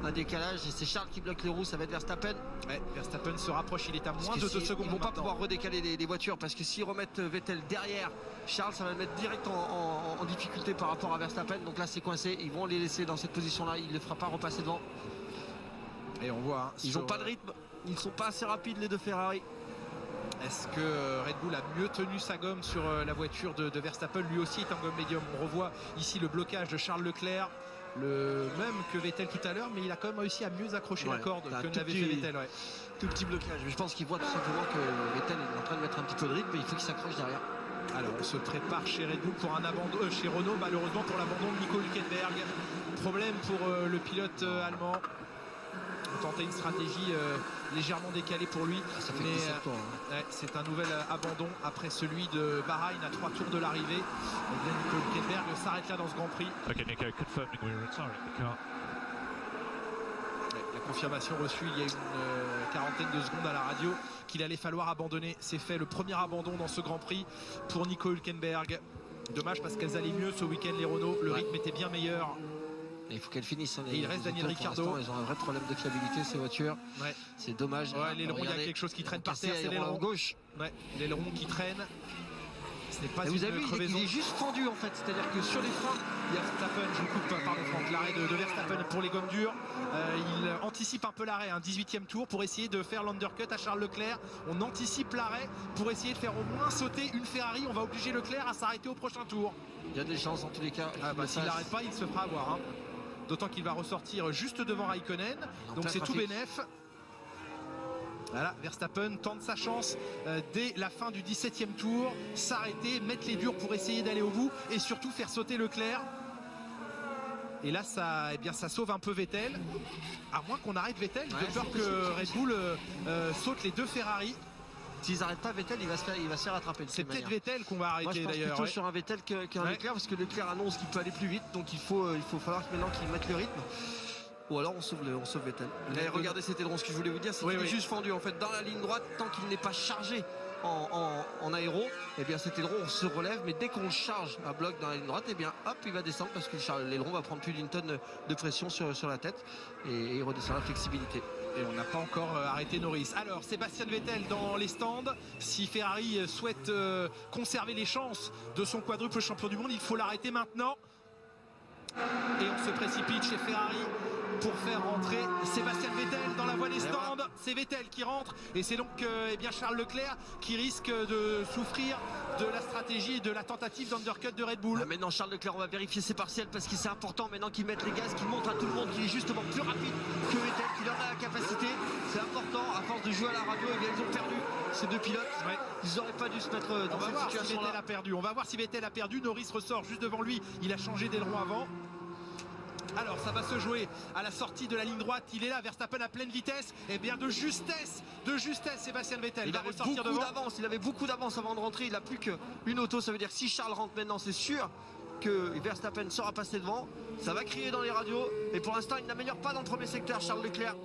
un décalage, et c'est Charles qui bloque les roues, ça va être Verstappen. Ouais, Verstappen se rapproche, il est à moins de 2 secondes. Ils vont pas pouvoir redécaler les voitures parce que s'ils remettent Vettel derrière Charles, ça va le mettre direct en difficulté par rapport à Verstappen. Donc là c'est coincé, ils vont les laisser dans cette position là, il ne les fera pas repasser devant. Et on voit ils n'ont pas de rythme, ils ne sont pas assez rapides les 2 Ferrari. Est-ce que Red Bull a mieux tenu sa gomme sur la voiture de Verstappen? Lui aussi est en gomme médium. On revoit ici le blocage de Charles Leclerc, le même que Vettel tout à l'heure, mais il a quand même réussi à mieux accrocher la corde que n'avait fait Vettel. Tout petit blocage, mais je pense qu'il voit tout simplement que Vettel est en train de mettre un petit peu de rythme, mais il faut qu'il s'accroche derrière. Alors on se prépare chez Red Bull pour un abandon, chez Renault malheureusement pour l'abandon de Nico Hülkenberg. Problème pour le pilote allemand. On tentait une stratégie légèrement décalée pour lui, mais c'est un nouvel abandon après celui de Bahreïn à 3 tours de l'arrivée. Nico Hülkenberg s'arrête là dans ce Grand Prix. Okay, Nico, confirming we're retiring the car. La confirmation reçue il y a une quarantaine de secondes à la radio qu'il allait falloir abandonner. C'est fait, le premier abandon dans ce Grand Prix pour Nico Hülkenberg. Dommage parce qu'elles allaient mieux ce week-end les Renault, le rythme était bien meilleur. Il faut qu'elles finissent. Et il reste Daniel Ricciardo. Ils ont un vrai problème de fiabilité ces voitures. Ouais. C'est dommage. Ouais, l'aileron, il y a quelque chose qui traîne par terre, c'est l'aileron gauche. Ouais, l'aileron qui traîne. Ce n'est pas une vous avez vu, crevaison. Il est juste fendu en fait. C'est-à-dire que sur les freins, il y a Verstappen, je vous coupe, pardon Franck, l'arrêt de Verstappen pour les gommes dures. Il anticipe un peu l'arrêt, un 18e tour pour essayer de faire l'undercut à Charles Leclerc. On anticipe l'arrêt pour essayer de faire au moins sauter une Ferrari. On va obliger Leclerc à s'arrêter au prochain tour. Il y a des chances en tous les cas. S'il n'arrête pas, il se fera avoir. D'autant qu'il va ressortir juste devant Raikkonen. Donc c'est tout bénef. Voilà, Verstappen tente sa chance dès la fin du 17e tour. S'arrêter, mettre les durs pour essayer d'aller au bout et surtout faire sauter Leclerc. Et là, ça sauve un peu Vettel. À moins qu'on arrête Vettel. J'ai peur que Red Bull saute les 2 Ferrari. S'ils n'arrêtent pas Vettel, il va se faire rattraper. C'est peut-être Vettel qu'on va arrêter d'ailleurs. Moi je pense plutôt sur un Vettel qu'un Leclerc, parce que Leclerc annonce qu'il peut aller plus vite, donc il faut falloir maintenant qu'il mette le rythme. Ou alors on sauve Vettel. Et regardez cet aileron, ce que je voulais vous dire, c'est qu'il est juste fendu en fait dans la ligne droite, tant qu'il n'est pas chargé en aéro, et bien cet aileron on se relève, mais dès qu'on le charge à bloc dans la ligne droite, et bien hop il va descendre parce que l'aileron va prendre plus d'une tonne de pression sur la tête et il redescend la flexibilité. Et on n'a pas encore arrêté Norris. Alors Sébastien Vettel dans les stands. Si Ferrari souhaite conserver les chances de son quadruple champion du monde, il faut l'arrêter maintenant. Et on se précipite chez Ferrari pour faire rentrer Sébastien Vettel dans la voie des stands. C'est Vettel qui rentre et c'est donc Charles Leclerc qui risque de souffrir de la stratégie et de la tentative d'undercut de Red Bull. Maintenant Charles Leclerc, on va vérifier ses partiels parce que c'est important maintenant qu'il mette les gaz, qu'il montre à tout le monde qu'il est justement plus rapide que Vettel, qu'il en a la capacité. C'est important, à force de jouer à la radio, ils ont perdu ces 2 pilotes. Ils n'auraient pas dû se mettre dans cette situation-là. On va voir si Vettel a perdu. Norris ressort juste devant lui, il a changé d'aileron avant. Alors ça va se jouer à la sortie de la ligne droite. Il est là, Verstappen à pleine vitesse. Et bien de justesse Sébastien Vettel. Il avait beaucoup d'avance avant de rentrer. Il n'a plus qu'une auto. Ça veut dire que si Charles rentre maintenant, c'est sûr que Verstappen sera passé devant. Ça va crier dans les radios. Et pour l'instant il n'améliore pas dans le premier secteur Charles Leclerc.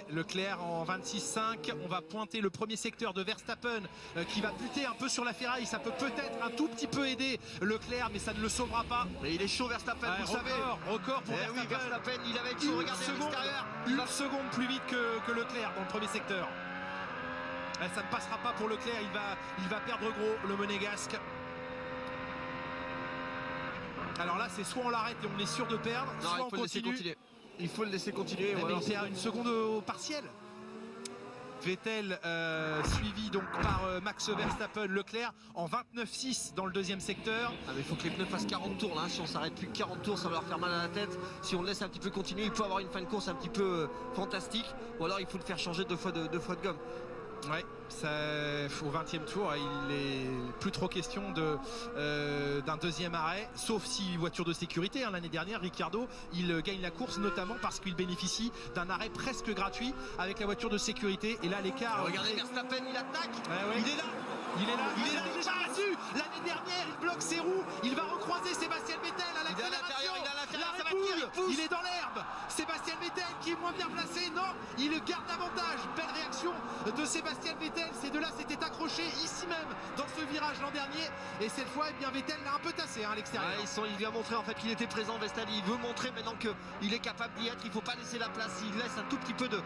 Leclerc en 26,5. On va pointer le premier secteur de Verstappen qui va buter un peu sur la Ferrari. Ça peut peut-être un tout petit peu aider Leclerc, mais ça ne le sauvera pas. Mais il est chaud Verstappen, vous savez. Record pour Verstappen. Oui, Verstappen, il avait chaud. Regardez à l'extérieur. Une seconde plus vite que Leclerc dans le premier secteur. Ça ne passera pas pour Leclerc. Il va perdre gros, le monégasque. Alors là, c'est soit on l'arrête et on est sûr de perdre, soit on continue. Il faut le laisser continuer. Il perd une seconde au partiel. Vettel suivi donc par Max Verstappen, Leclerc en 29,6 dans le deuxième secteur. Ah mais il faut que les pneus fassent 40 tours là, si on s'arrête plus que 40 tours ça va leur faire mal à la tête. Si on le laisse un petit peu continuer, il peut avoir une fin de course un petit peu fantastique, ou alors il faut le faire changer deux fois de gomme. Ouais, ça, au 20e tour, il est plus trop question d'un deuxième arrêt, sauf si voiture de sécurité. L'année dernière, Ricciardo, il gagne la course notamment parce qu'il bénéficie d'un arrêt presque gratuit avec la voiture de sécurité. Et là, l'écart. Regardez Verstappen, il attaque. Ouais. Il est là. Il est là, il est battu. L'année dernière, il bloque ses roues. Il va recroiser Sébastien Vettel à l'accélération. La Red Bull, il est dans l'herbe. Sébastien Vettel qui est moins bien placé. Non, il garde l'avantage. Belle réaction de Sébastien Vettel. Ces deux-là s'étaient accrochés ici même dans ce virage l'an dernier. Et cette fois, eh bien, Vettel l'a un peu tassé à l'extérieur. Ouais, il vient montrer en fait qu'il était présent. Vettel, il veut montrer maintenant qu'il est capable d'y être. Il ne faut pas laisser la place. Il laisse un tout petit peu de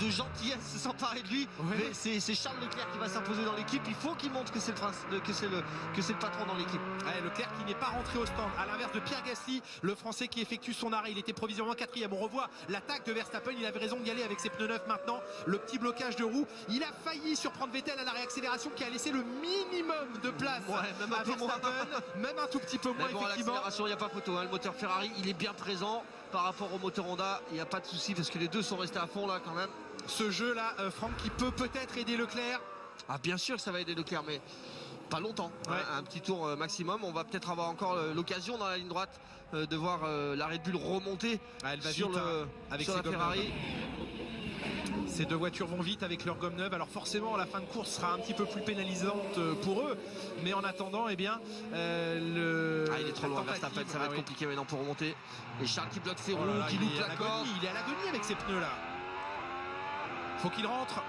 gentillesse s'emparer de lui. Ouais. Mais c'est Charles Leclerc qui va s'imposer dans l'équipe. Il faut qu'il montre que c'est le patron dans l'équipe. Ouais, Leclerc qui n'est pas rentré au stand, à l'inverse de Pierre Gasly, le français qui effectue son arrêt. Il était provisoirement 4e. On revoit l'attaque de Verstappen. Il avait raison d'y aller avec ses pneus neufs maintenant. Le petit blocage de roue. Il a failli surprendre Vettel à la réaccélération qui a laissé le minimum de place même à Verstappen. Même un tout petit peu moins, mais bon, effectivement. À l'accélération, il n'y a pas photo. Le moteur Ferrari, il est bien présent par rapport au moteur Honda. Il n'y a pas de souci parce que les deux sont restés à fond là quand même. Ce jeu là, Franck, qui peut peut-être aider Leclerc. Ah bien sûr que ça va aider Leclerc, mais pas longtemps. Ouais. Un petit tour maximum. On va peut-être avoir encore l'occasion dans la ligne droite de voir la Red Bull remonter Elle va sur, vite, avec sur ses la gommes Ferrari. Ces deux voitures vont vite avec leurs gommes neuves. Alors forcément, la fin de course sera un petit peu plus pénalisante pour eux. Mais en attendant, eh bien, il est trop loin, Verstappen, ça va être compliqué maintenant pour remonter. Et Charles qui bloque ses roues, qui loupe la corde. Il est à l'agonie avec ces pneus là. Faut qu'il rentre.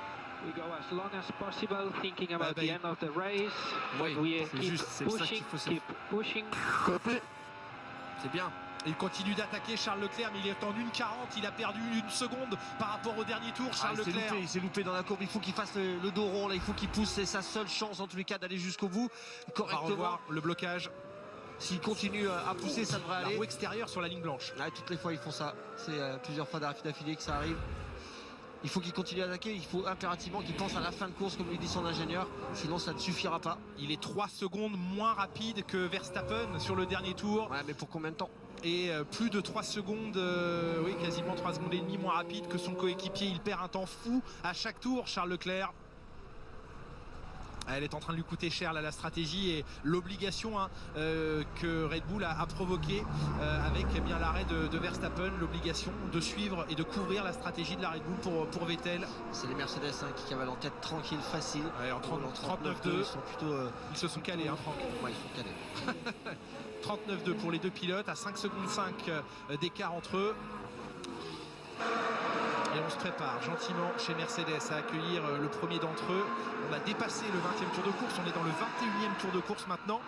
We go as long as possible, thinking about the end of the race. Oui, We c'est keep juste, c'est ça qu'il pushing, faut se keep pushing. C'est bien. Il continue d'attaquer Charles Leclerc, mais il est en 1,40. Il a perdu une seconde par rapport au dernier tour. Charles Leclerc. Il s'est loupé dans la courbe. Il faut qu'il fasse le dos rond. Là, il faut qu'il pousse. C'est sa seule chance en tous les cas d'aller jusqu'au bout correctement. On va revoir le blocage. S'il continue à pousser, ça devrait aller. La roue extérieure sur la ligne blanche. Ouais, toutes les fois, ils font ça. C'est plusieurs fois d'affilée que ça arrive. Il faut qu'il continue à attaquer. Il faut impérativement qu'il pense à la fin de course, comme lui dit son ingénieur. Sinon, ça ne suffira pas. Il est 3 secondes moins rapide que Verstappen sur le dernier tour. Ouais, mais pour combien de temps? Et plus de 3 secondes, oui, quasiment 3 secondes et demie moins rapide que son coéquipier. Il perd un temps fou à chaque tour, Charles Leclerc. Elle est en train de lui coûter cher là, la stratégie et l'obligation que Red Bull a provoqué avec eh bien l'arrêt de Verstappen, l'obligation de suivre et de couvrir la stratégie de la Red Bull pour Vettel. C'est les Mercedes qui cavalent en tête tranquille, facile. Ouais, en 39-2, ils se sont calés, Franck. Ouais, ils sont calés. 39-2 pour les deux pilotes, à 5 secondes 5 d'écart entre eux. Et on se prépare gentiment chez Mercedes à accueillir le premier d'entre eux. On a dépassé le 20e tour de course, on est dans le 21e tour de course maintenant.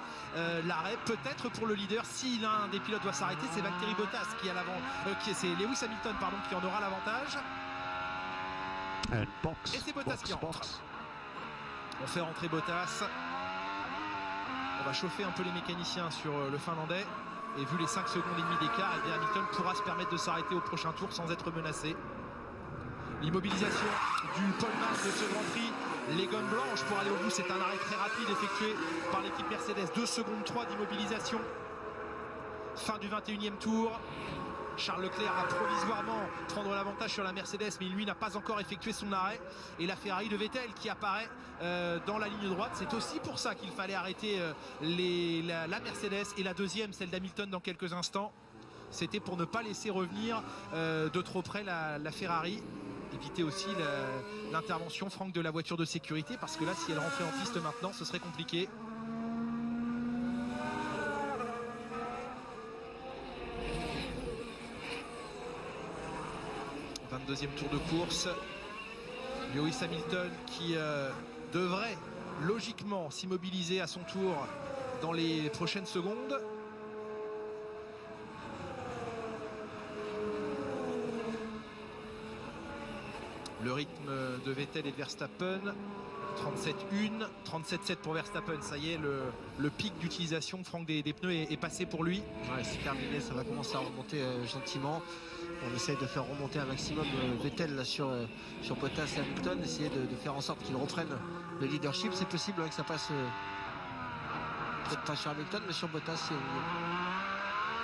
L'arrêt peut-être pour le leader, si l'un des pilotes doit s'arrêter, c'est Valtteri Bottas qui a l'avant, c'est Lewis Hamilton pardon, qui en aura l'avantage. Et c'est Bottas qui rentre. On fait rentrer Bottas. On va chauffer un peu les mécaniciens sur le Finlandais. Et vu les 5 secondes et demie d'écart, eh bien Hamilton pourra se permettre de s'arrêter au prochain tour sans être menacé. L'immobilisation du poleman de ce Grand Prix, les gommes blanches pour aller au bout, c'est un arrêt très rapide effectué par l'équipe Mercedes. 2 secondes 3 d'immobilisation. Fin du 21e tour. Charles Leclerc va provisoirement prendre l'avantage sur la Mercedes, mais lui n'a pas encore effectué son arrêt. Et la Ferrari de Vettel qui apparaît dans la ligne droite. C'est aussi pour ça qu'il fallait arrêter la Mercedes et la deuxième, celle d'Hamilton, dans quelques instants. C'était pour ne pas laisser revenir de trop près la Ferrari. Éviter aussi l'intervention, Franck, de la voiture de sécurité, parce que là, si elle rentrait en piste maintenant, ce serait compliqué. « 22e tour de course. Lewis Hamilton qui devrait logiquement s'immobiliser à son tour dans les prochaines secondes. Le rythme de Vettel et de Verstappen 37,1, 37,7 pour Verstappen. Ça y est, le pic d'utilisation, Franck, des pneus est passé pour lui. Ouais, c'est terminé, ça va commencer à remonter gentiment. On essaye de faire remonter un maximum Vettel là, sur Bottas et Hamilton, essayer de faire en sorte qu'ils reprennent le leadership. C'est possible que ça passe peut-être pas sur Hamilton, mais sur Bottas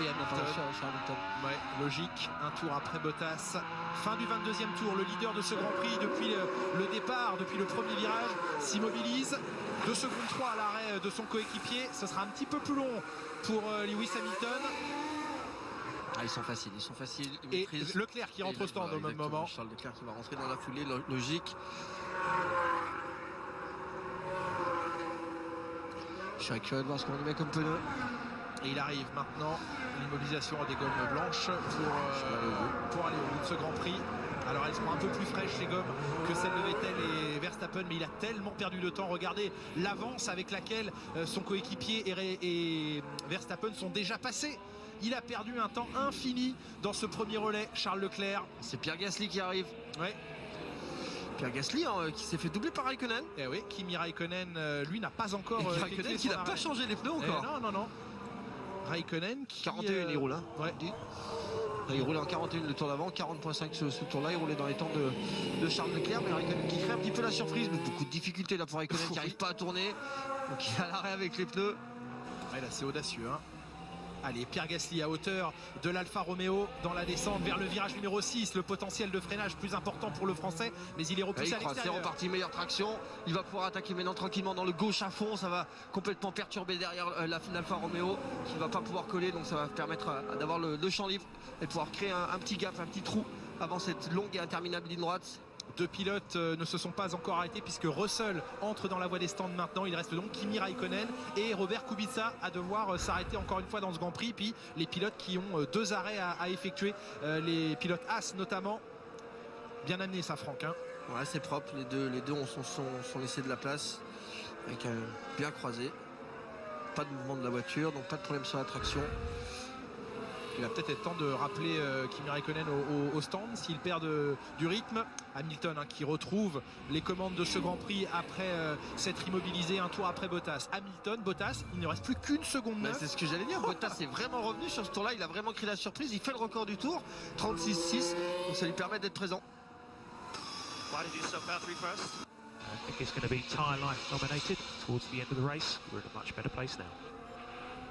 et Hamilton. Sur Hamilton. Ouais, logique, un tour après Bottas. Fin du 22e tour, le leader de ce Grand Prix depuis le départ, depuis le premier virage, s'immobilise. 2 secondes 3 à l'arrêt de son coéquipier. Ce sera un petit peu plus long pour Lewis Hamilton. Ah, ils sont faciles. Ils Et maîtrisent. Leclerc qui rentre au stand au même moment. Charles Leclerc qui va rentrer dans la foulée, logique. Je suis curieux de voir ce qu'on lui met comme pneu. Et il arrive maintenant, l'immobilisation à des gommes blanches pour aller au bout de ce Grand Prix. Alors elles seront un peu plus fraîches ces gommes que celles de Vettel et Verstappen, mais il a tellement perdu de temps. Regardez l'avance avec laquelle son coéquipier et Verstappen sont déjà passés. Il a perdu un temps infini dans ce premier relais, Charles Leclerc. C'est Pierre Gasly qui arrive. Ouais. Pierre Gasly qui s'est fait doubler par Raikkonen. Et oui, Kimi Raikkonen, lui n'a pas encore. Et Raikkonen qui n'a pas changé les pneus encore. Non. Raikkonen qui 41 il roule. Hein. Ouais. Il roulait en 41 le tour d'avant, 40.5 ce tour-là. Il roulait dans les temps de Charles Leclerc, mais Raikkonen qui crée un petit peu la surprise. Mais beaucoup de difficultés là pour Raikkonen qui n'arrive pas à tourner. Donc il est à l'arrêt avec les pneus. Ouais, là c'est audacieux. Hein. Allez, Pierre Gasly à hauteur de l'Alfa Romeo dans la descente vers le virage numéro 6. Le potentiel de freinage plus important pour le Français, mais il est repoussé à l'extérieur. C'est reparti, meilleure traction. Il va pouvoir attaquer maintenant tranquillement dans le gauche à fond. Ça va complètement perturber derrière la Alfa Romeo qui ne va pas pouvoir coller. Donc ça va permettre d'avoir le champ libre et pouvoir créer un petit gap, un petit trou avant cette longue et interminable ligne droite. 2 pilotes ne se sont pas encore arrêtés puisque Russell entre dans la voie des stands maintenant. Il reste donc Kimi Raikkonen et Robert Kubica à devoir s'arrêter encore une fois dans ce Grand Prix. Puis les pilotes qui ont 2 arrêts à effectuer, les pilotes As notamment. Bien amené ça, Franck. Hein. Ouais, c'est propre. Les deux sont laissés de la place avec bien croisé. Pas de mouvement de la voiture, donc pas de problème sur la traction. Il va peut-être être temps de rappeler Kimi Raikkonen au stand s'il perd du rythme. Hamilton qui retrouve les commandes de ce Grand Prix après s'être immobilisé un tour après Bottas. Bottas, il ne reste plus qu'une seconde 9. C'est ce que j'allais dire. Bottas est vraiment revenu sur ce tour-là. Il a vraiment créé la surprise. Il fait le record du tour, 36.6. Donc ça lui permet d'être présent. I think it's going to be tyre life nominated towards the end of the race. We're in a much better place now.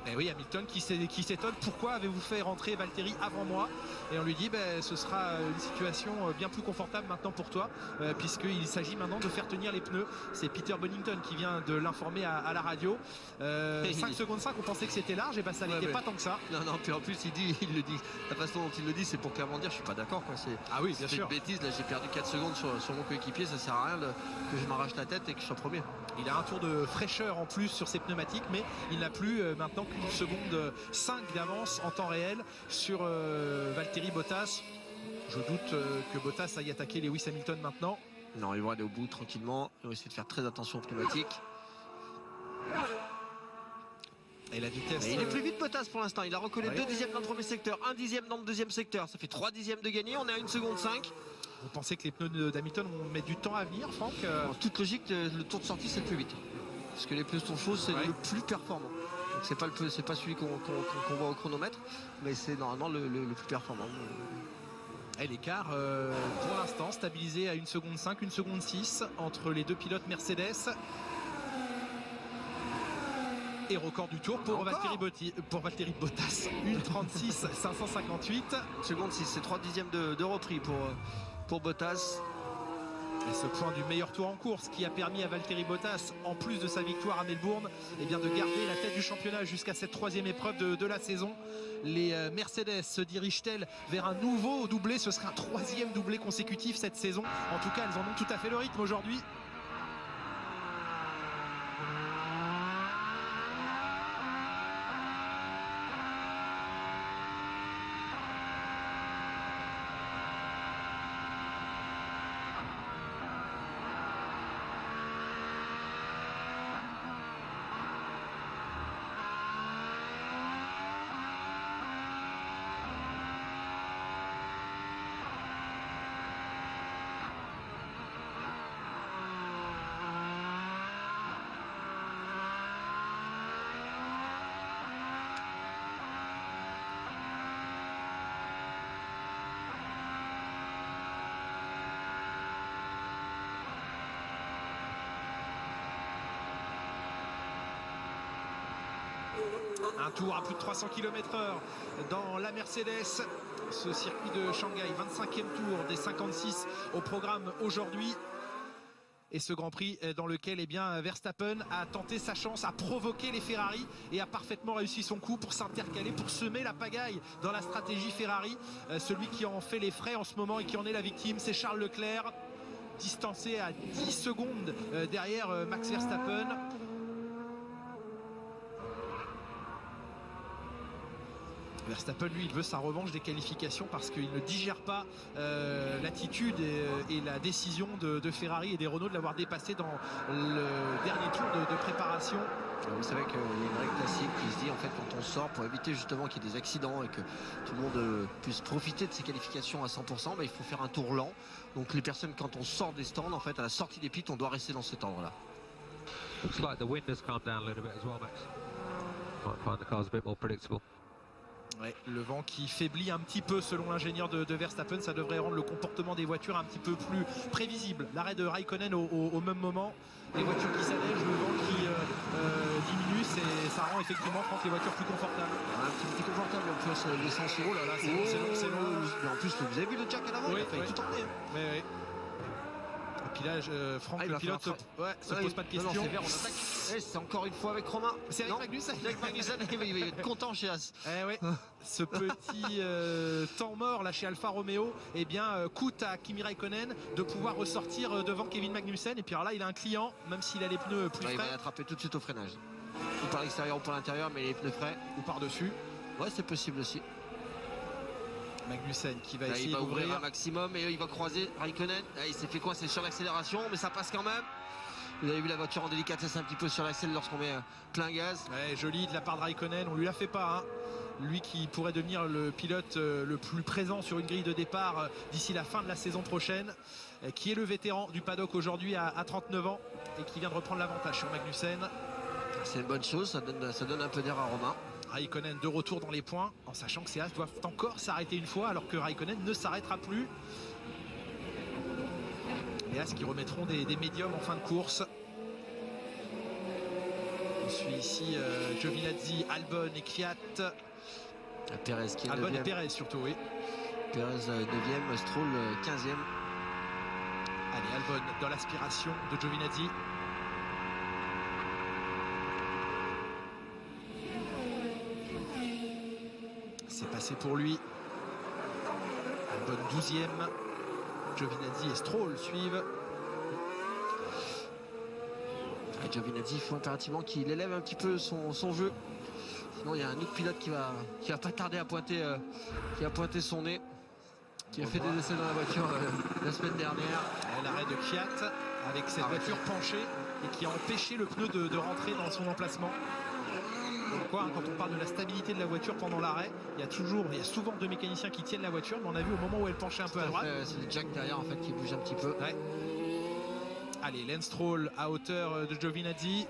Et oui, Hamilton qui s'étonne, pourquoi avez-vous fait rentrer Valtteri avant moi? Et on lui dit ce sera une situation bien plus confortable maintenant pour toi, puisqu'il s'agit maintenant de faire tenir les pneus. C'est Peter Bonington qui vient de l'informer à la radio. 5 secondes 5, on pensait que c'était large, et ça n'était pas tant que ça. Non, puis en plus il le dit, la façon dont il le dit, c'est pour clairement dire je suis pas d'accord. Ah oui, bien sûr. C'est une bêtise, là j'ai perdu 4 secondes sur mon coéquipier, ça sert à rien que je m'arrache la tête et que je sois premier. Il a un tour de fraîcheur en plus sur ses pneumatiques, mais il n'a plus maintenant qu'une seconde 5 d'avance en temps réel sur Valtteri Bottas. Je doute que Bottas aille attaquer Lewis Hamilton maintenant. Non, ils vont aller au bout tranquillement. Ils vont essayer de faire très attention aux pneumatiques. Et la vitesse. Et il est plus vite Bottas pour l'instant. Il a recollé 2 dixièmes dans le premier secteur, 1 dixième dans le deuxième secteur. Ça fait 3 dixièmes de gagné. On est à 1 seconde 5. Vous pensez que les pneus d'Hamilton vont mettre du temps à venir, Franck? En toute logique, le tour de sortie c'est le plus vite. Parce que les pneus sont chauds, c'est le plus performant. Donc c'est pas celui qu'on voit au chronomètre, mais c'est normalement le plus performant. Et l'écart pour l'instant stabilisé à 1 seconde 5, 1 seconde 6 entre les deux pilotes Mercedes. Et record du tour pour Valtteri Bottas. 1,36 558. 1 seconde 6, c'est 3 dixièmes de repris pour Bottas. Et ce point du meilleur tour en course qui a permis à Valtteri Bottas, en plus de sa victoire à Melbourne, de garder la tête du championnat jusqu'à cette 3e épreuve de la saison. Les Mercedes se dirigent-elles vers un nouveau doublé? Ce sera un 3e doublé consécutif cette saison. En tout cas, elles en ont tout à fait le rythme aujourd'hui. Un tour à plus de 300 km/h dans la Mercedes. Ce circuit de Shanghai, 25e tour des 56 au programme aujourd'hui. Et ce Grand Prix dans lequel Verstappen a tenté sa chance, a provoqué les Ferrari et a parfaitement réussi son coup pour s'intercaler, pour semer la pagaille dans la stratégie Ferrari. Celui qui en fait les frais en ce moment et qui en est la victime, c'est Charles Leclerc, distancé à 10 secondes derrière Max Verstappen. Verstappen, lui, il veut sa revanche des qualifications parce qu'il ne digère pas l'attitude et la décision de Ferrari et des Renault de l'avoir dépassé dans le dernier tour de préparation. Vous savez qu'il y a une règle classique qui se dit en fait quand on sort pour éviter justement qu'il y ait des accidents et que tout le monde puisse profiter de ses qualifications à 100%, il faut faire un tour lent. Donc les personnes, quand on sort des stands, en fait à la sortie des pits, on doit rester dans cet ordre-là. Looks like the wind has calmed down a little bit as well, Max. Might find the cars a bit more predictable. Ouais, le vent qui faiblit un petit peu selon l'ingénieur de Verstappen, ça devrait rendre le comportement des voitures un petit peu plus prévisible. L'arrêt de Raikkonen au même moment, les voitures qui s'allègent, le vent qui diminue, ça rend effectivement les voitures plus confortables. Un petit peu plus confortable en plus l'essence. Oh là là, c'est long. Mais en plus, vous avez vu le Jack à l'avant, il a failli tout emmener. Oui. Et puis là, Franck, le pilote, se pose pas de questions. C'est vert, on attaque. C'est encore une fois avec Romain. C'est avec Magnussen. Avec Magnussen, il va être content chez As. Ce petit temps mort là chez Alfa Romeo coûte à Kimi Raikkonen de pouvoir ressortir devant Kevin Magnussen. Et puis alors là, il a un client, même s'il a les pneus plus frais. Il va l'attraper tout de suite au freinage. Ou par l'extérieur ou par l'intérieur, mais les pneus frais. Ou par-dessus. Ouais, c'est possible aussi. Magnussen qui va essayer il va d'ouvrir un maximum et il va croiser Raikkonen. Il s'est fait coincer sur l'accélération, mais ça passe quand même. Vous avez vu la voiture en délicatesse un petit peu sur l'accel lorsqu'on met plein gaz. Joli de la part de Raikkonen, on lui la fait pas. Lui qui pourrait devenir le pilote le plus présent sur une grille de départ d'ici la fin de la saison prochaine, qui est le vétéran du paddock aujourd'hui à 39 ans et qui vient de reprendre l'avantage sur Magnussen. C'est une bonne chose, ça donne un peu d'air à Romain. Raikkonen de retour dans les points en sachant que ces As doivent encore s'arrêter une fois alors que Raikkonen ne s'arrêtera plus. Les As qui remettront des médiums en fin de course. On suit ici Giovinazzi, Albon et Kvyat. Perez qui est Albon 9e. et Perez surtout, oui. Perez 9e, Stroll 15e. Allez, Albon dans l'aspiration de Giovinazzi. C'est passé pour lui. Albon 12e. Giovinazzi et Stroll suivent. Giovinazzi, il faut impérativement qu'il élève un petit peu son jeu. Sinon, il y a un autre pilote qui va pas tarder à pointer, qui a pointé son nez, qui a fait des essais dans la voiture la semaine dernière. L'arrêt de Kvyat avec cette voiture penchée et qui a empêché le pneu de rentrer dans son emplacement. Donc quand on parle de la stabilité de la voiture pendant l'arrêt, il y a souvent deux mécaniciens qui tiennent la voiture, mais on a vu au moment où elle penchait un peu à droite. C'est le Jack derrière en fait qui bouge un petit peu. Ouais. Allez, Lance Stroll à hauteur de Giovinazzi.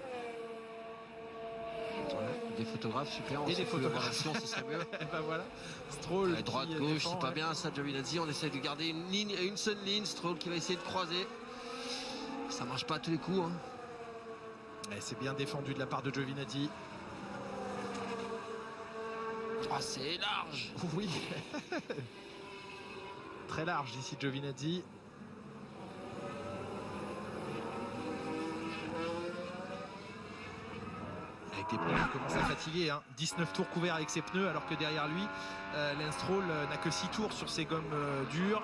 Des photographes suppléants. Et des photographes. Ce serait mieux. Voilà. Stroll. Droite, gauche, c'est pas bien ça, Giovinazzi. On essaie de garder une seule ligne. Stroll qui va essayer de croiser. Ça marche pas à tous les coups. C'est bien défendu de la part de Giovinazzi. Oh, c'est large. Oui. Très large ici Giovinazzi. Avec des pneus qui commencent à fatiguer. 19 tours couverts avec ses pneus alors que derrière lui, Lance Stroll n'a que 6 tours sur ses gommes dures.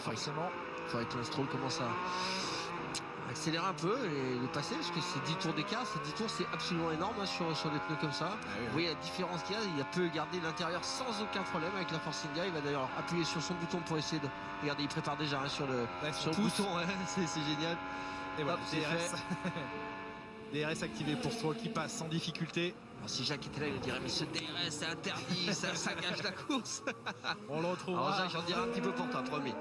Forcément. Il faudrait que Lance Stroll commence à accélérer un peu et le passer parce que c'est 10 tours d'écart. Ces 10 tours c'est absolument énorme sur des pneus comme ça. Vous voyez la différence qu'il y a. Il peut garder l'intérieur sans aucun problème avec la Force India. Il va d'ailleurs appuyer sur son bouton pour essayer de... Regardez, il prépare déjà sur le bouton. C'est génial. Et voilà, c'est fait. DRS activé pour Stroll qui passe sans difficulté. Alors, si Jacques était là, il lui dirait mais ce DRS c'est interdit, ça gâche la course. On le retrouvera. Alors Jacques, j'en dirai un petit peu pour toi, promis.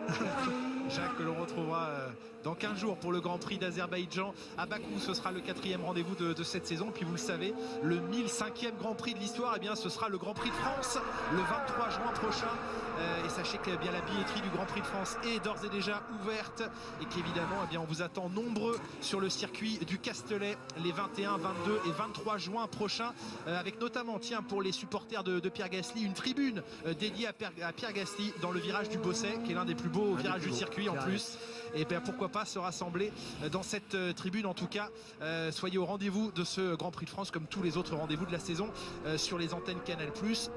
Jacques que l'on retrouvera dans 15 jours pour le Grand Prix d'Azerbaïdjan à Bakou. Ce sera le 4e rendez-vous de cette saison. Et puis vous le savez, le 1005e Grand Prix de l'histoire, eh bien ce sera le Grand Prix de France le 23 juin prochain. Et sachez que bien la billetterie du Grand Prix de France est d'ores et déjà ouverte et qu'évidemment on vous attend nombreux sur le circuit du Castellet les 21, 22 et 23 juin prochains, avec notamment, tiens, pour les supporters de Pierre Gasly, une tribune dédiée à Pierre Gasly dans le virage du Bosset, qui est l'un des plus beaux virages du circuit en plus. Et bien pourquoi pas se rassembler dans cette tribune. En tout cas, soyez au rendez-vous de ce Grand Prix de France comme tous les autres rendez-vous de la saison sur les antennes Canal+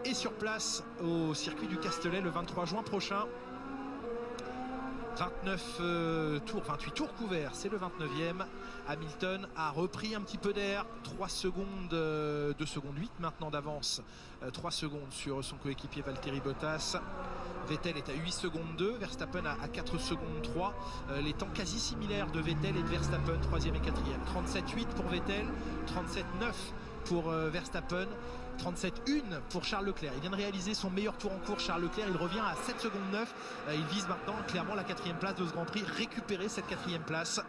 et sur place au circuit du Castellet le 23 juin prochain. 29 tours, 28 tours couverts, c'est le 29e. Hamilton a repris un petit peu d'air, 3 secondes, 2 secondes 8 maintenant d'avance, 3 secondes sur son coéquipier Valtteri Bottas. Vettel est à 8 secondes 2, Verstappen à 4 secondes 3, les temps quasi similaires de Vettel et de Verstappen, 3e et 4e. 37,8 pour Vettel, 37,9 pour Verstappen, 37,1 pour Charles Leclerc. Il vient de réaliser son meilleur tour en course, Charles Leclerc. Il revient à 7 secondes 9. Il vise maintenant clairement la 4e place de ce Grand Prix, récupérer cette 4e place.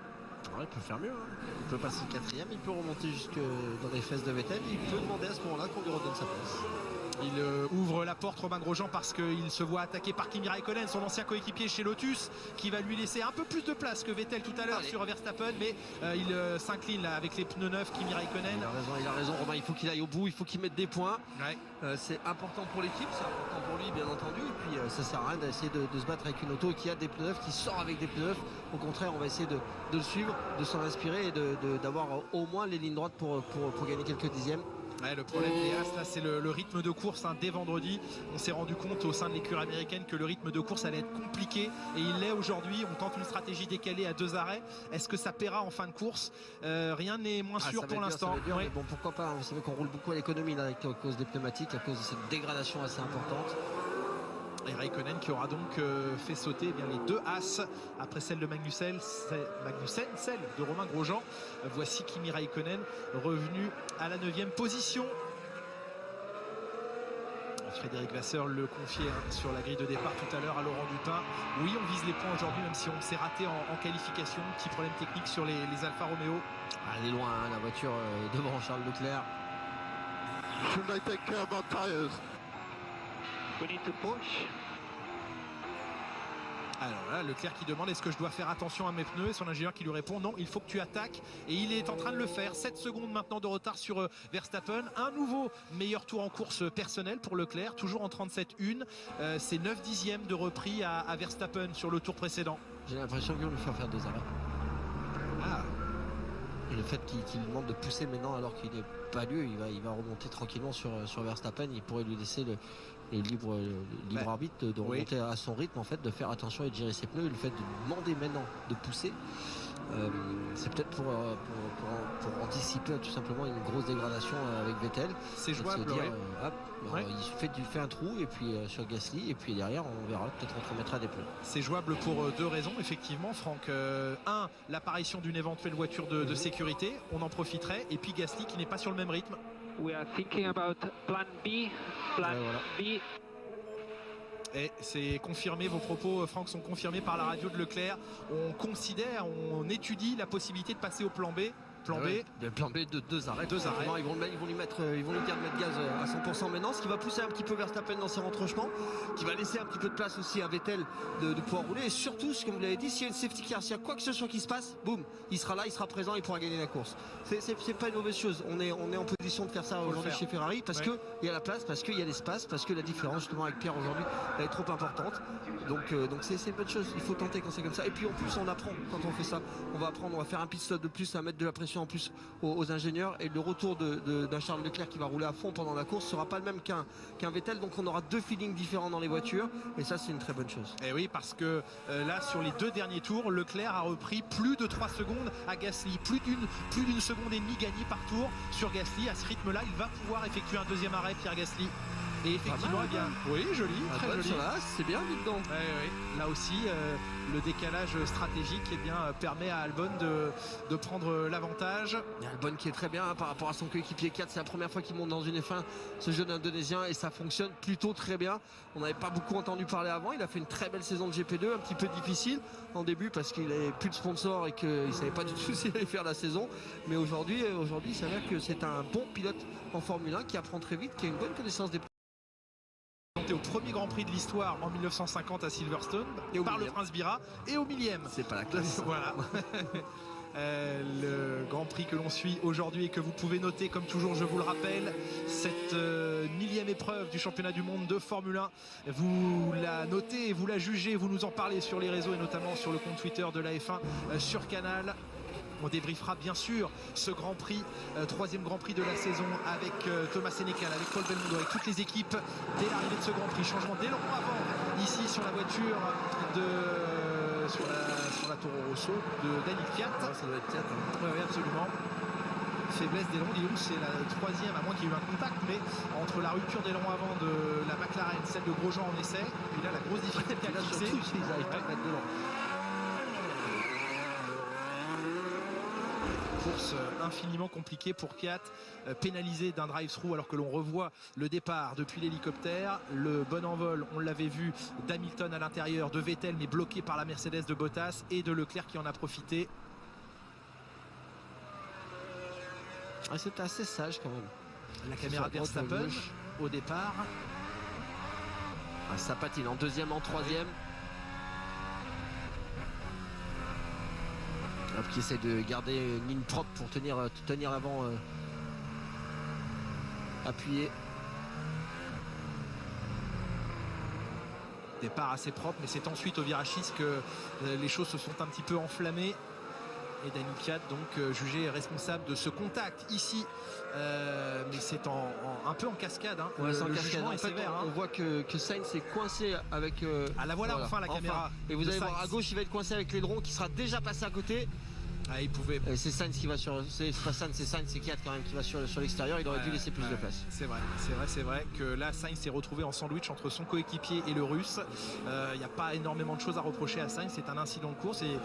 Ouais, il peut faire mieux, hein. Il peut passer le 4e, il peut remonter jusque dans les fesses de Vettel. Il peut demander à ce moment-là qu'on lui redonne sa place. Il ouvre la porte, Romain Grosjean, parce qu'il se voit attaqué par Kimi Raikkonen, son ancien coéquipier chez Lotus, qui va lui laisser un peu plus de place que Vettel tout à l'heure sur Verstappen, mais il s'incline là avec les pneus neufs. Kimi Raikkonen. Il a raison, Romain, il faut qu'il aille au bout, il faut qu'il mette des points. Ouais. C'est important pour l'équipe, c'est important pour lui bien entendu, et puis ça sert à rien d'essayer de se battre avec une auto qui a des pneus neufs, qui sort avec des pneus neufs. Au contraire, on va essayer de le suivre, de s'en inspirer et d'avoir au moins les lignes droites pour gagner quelques dixièmes. Ouais, le problème des As, là, c'est le rythme de course. Dès vendredi, on s'est rendu compte au sein de l'écurie américaine que le rythme de course allait être compliqué, et il l'est aujourd'hui. On tente une stratégie décalée à 2 arrêts. Est-ce que ça paiera en fin de course? Rien n'est moins sûr pour l'instant. Ouais. Bon, pourquoi pas, vous savez qu'on roule beaucoup à l'économie là, à cause des pneumatiques, à cause de cette dégradation assez importante. Et Raikkonen qui aura donc fait sauter les 2 As après celle de Magnussen, celle de Romain Grosjean. Voici Kimi Raikkonen revenu à la 9e position. Frédéric Vasseur le confiait sur la grille de départ tout à l'heure à Laurent Dupin. Oui, on vise les points aujourd'hui, même si on s'est raté en qualification. Petit problème technique sur les Alfa Romeo. Elle est loin, hein, la voiture devant Charles Leclerc. Should I take care about tires? We need to push. Alors là, Leclerc qui demande est-ce que je dois faire attention à mes pneus, et son ingénieur qui lui répond non, il faut que tu attaques, et il est en train de le faire. 7 secondes maintenant de retard sur Verstappen. Un nouveau meilleur tour en course personnel pour Leclerc, toujours en 37,1. C'est 9 dixièmes de repris à Verstappen sur le tour précédent. J'ai l'impression qu'ils vont lui faire 2 arrêts. Ah. Et le fait qu'il demande de pousser maintenant alors qu'il n'est pas lieu, il va remonter tranquillement sur Verstappen. Il pourrait lui laisser le libre arbitre de remonter à son rythme, en fait, de faire attention et de gérer ses pneus. Et le fait de demander maintenant de pousser, c'est peut-être pour anticiper tout simplement une grosse dégradation avec Vettel. C'est jouable, il fait un trou, et puis sur Gasly, et puis derrière on verra, peut-être on te remettra des pneus. C'est jouable pour 2 raisons, effectivement, Franck. L'apparition d'une éventuelle voiture de sécurité, on en profiterait, et puis Gasly qui n'est pas sur le même rythme. We are thinking about plan B. B. Et c'est confirmé, vos propos, Franck, sont confirmés par la radio de Leclerc. On étudie la possibilité de passer au plan B. Plan B de 2 arrêts. 2 arrêts. Ils vont lui dire de mettre gaz à 100% maintenant, ce qui va pousser un petit peu Verstappen dans ses retranchements, qui va laisser un petit peu de place aussi à Vettel de pouvoir rouler. Et surtout, comme vous l'avez dit, s'il y a une safety car, s'il y a quoi que ce soit qui se passe, boum, il sera là, il sera présent, il pourra gagner la course. C'est pas une mauvaise chose. On est en position de faire ça aujourd'hui chez Ferrari, parce qu'il y a la place, parce qu'il y a l'espace, parce que la différence justement avec Pierre aujourd'hui, elle est trop importante. Donc c'est une bonne chose. Il faut tenter quand c'est comme ça. Et puis en plus, on apprend quand on fait ça. On va apprendre, on va faire un pit stop de plus, à mettre de la pression en plus aux ingénieurs, et le retour d'un Charles Leclerc qui va rouler à fond pendant la course sera pas le même qu'un Vettel. Donc on aura 2 feelings différents dans les voitures, et ça c'est une très bonne chose. Et oui, parce que là sur les 2 derniers tours, Leclerc a repris plus de 3 secondes à Gasly, plus d'une seconde et demie gagnée par tour sur Gasly. À ce rythme là, il va pouvoir effectuer un 2e arrêt, Pierre Gasly. Et effectivement, mal, eh bien, oui, joli, très Albon joli. sur la As, c'est bien, vite dedans. Là aussi, le décalage stratégique eh bien, permet à Albon de prendre l'avantage. Il y a Albon qui est très bien hein, par rapport à son coéquipier 4. C'est la première fois qu'il monte dans une F1, ce jeune indonésien, et ça fonctionne plutôt très bien. On n'avait pas beaucoup entendu parler avant. Il a fait une très belle saison de GP2, un petit peu difficile en début parce qu'il n'avait plus de sponsors et qu'il ne savait pas du tout s'il allait faire la saison. Mais aujourd'hui, il s'avère que c'est un bon pilote en Formule 1 qui apprend très vite, qui a une bonne connaissance des Au premier Grand Prix de l'histoire en 1950 à Silverstone et par le Prince Bira et au millième. C'est pas la classe. Voilà. Le Grand Prix que l'on suit aujourd'hui et que vous pouvez noter comme toujours, je vous le rappelle, cette millième épreuve du championnat du monde de Formule 1, vous la notez, vous la jugez, vous nous en parlez sur les réseaux et notamment sur le compte Twitter de la F1 sur Canal. On débriefera bien sûr ce Grand Prix, troisième Grand Prix de la saison avec Thomas Sénécal, avec Paul Belmondo, avec toutes les équipes dès l'arrivée de ce Grand Prix. Changement d'aileron avant ici sur la voiture sur la Toro Rosso de Daniel Fiat. Ça doit être 4. Oui, absolument. Faiblesse d'aileron, disons que c'est la troisième, à moins qu'il y ait eu un contact, mais entre la rupture d'aileron avant de la McLaren, celle de Grosjean en essai, et puis là la grosse difficulté à fixer. Ils n'arrivent pas à mettre dedans. Course infiniment compliquée pour Kiat, pénalisé d'un drive-through alors que l'on revoit le départ depuis l'hélicoptère, le bon envol, on l'avait vu, d'Hamilton à l'intérieur, de Vettel mais bloqué par la Mercedes de Bottas et de Leclerc qui en a profité. C'était assez sage quand même. La caméra de Verstappen au départ. Ça patine en deuxième, en troisième. Qui essaie de garder une ligne propre pour tenir l'avant appuyé. Départ assez propre, mais c'est ensuite au virage 6 que les choses se sont un petit peu enflammées. Et Daniel Fiat donc jugé responsable de ce contact ici, mais c'est un peu en cascade. Hein. Ouais, le cascade. jugement en est fait, sévère. on voit que Sainz est coincé avec. La voilà enfin la caméra. Et vous allez voir à gauche, il va être coincé avec l'aileron qui sera déjà passé à côté. Ah, il pouvait. C'est Sainz qui va sur. C'est pas Sainz, c'est Sainz, c'est Kiat quand même qui va sur l'extérieur. Il aurait dû laisser plus de place. C'est vrai que là Sainz s'est retrouvé en sandwich entre son coéquipier et le russe. Il n'y a pas énormément de choses à reprocher à Sainz. C'est un incident de course et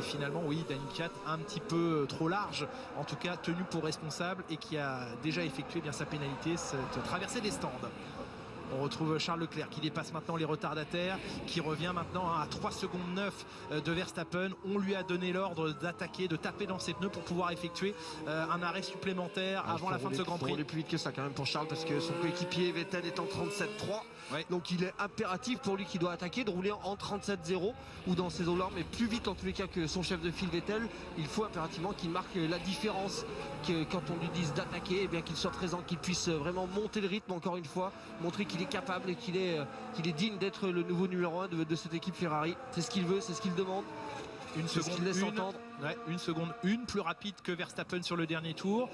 finalement oui, Daniel Kiat un petit peu trop large, en tout cas tenu pour responsable et qui a déjà effectué bien sa pénalité, cette traversée des stands. On retrouve Charles Leclerc qui dépasse maintenant les retardataires, qui revient maintenant à 3 secondes 9 de Verstappen. On lui a donné l'ordre d'attaquer, de taper dans ses pneus pour pouvoir effectuer un arrêt supplémentaire avant la fin de ce Grand Prix. Il faut rouler plus vite que ça quand même pour Charles parce que son coéquipier Vettel est en 37.3. Ouais. Donc il est impératif pour lui qui doit attaquer de rouler en 37.0 ou dans ces eaux-là, mais plus vite en tous les cas que son chef de file Vettel. Il faut impérativement qu'il marque la différence, que quand on lui dise d'attaquer, eh bien qu'il soit présent, qu'il puisse vraiment monter le rythme encore une fois, montrer qu'il est capable et qu'il est digne d'être le nouveau numéro 1 de cette équipe Ferrari. C'est ce qu'il veut, c'est ce qu'il demande. Une seconde plus rapide que Verstappen sur le dernier tour.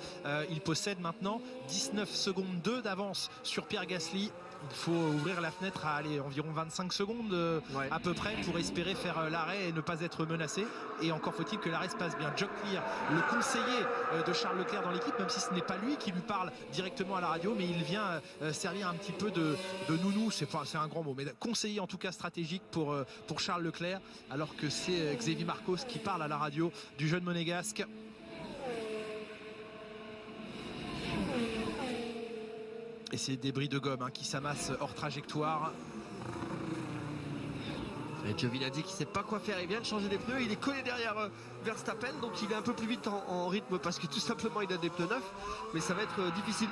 Il possède maintenant 19 secondes 2 d'avance sur Pierre Gasly. Il faut ouvrir la fenêtre à environ 25 secondes à peu près pour espérer faire l'arrêt et ne pas être menacé. Et encore faut-il que l'arrêt se passe bien. Jock Clear, le conseiller de Charles Leclerc dans l'équipe, même si ce n'est pas lui qui lui parle directement à la radio, mais il vient servir un petit peu de nounou, c'est un grand mot, mais conseiller en tout cas stratégique pour Charles Leclerc, alors que c'est Xavier Marcos qui parle à la radio du jeune monégasque. Et ces débris de gomme qui s'amassent hors trajectoire. Et Giovinazzi qui ne sait pas quoi faire, il vient de changer des pneus, il est collé derrière Verstappen, donc il est un peu plus vite en rythme parce que tout simplement il a des pneus neufs, mais ça va être difficile.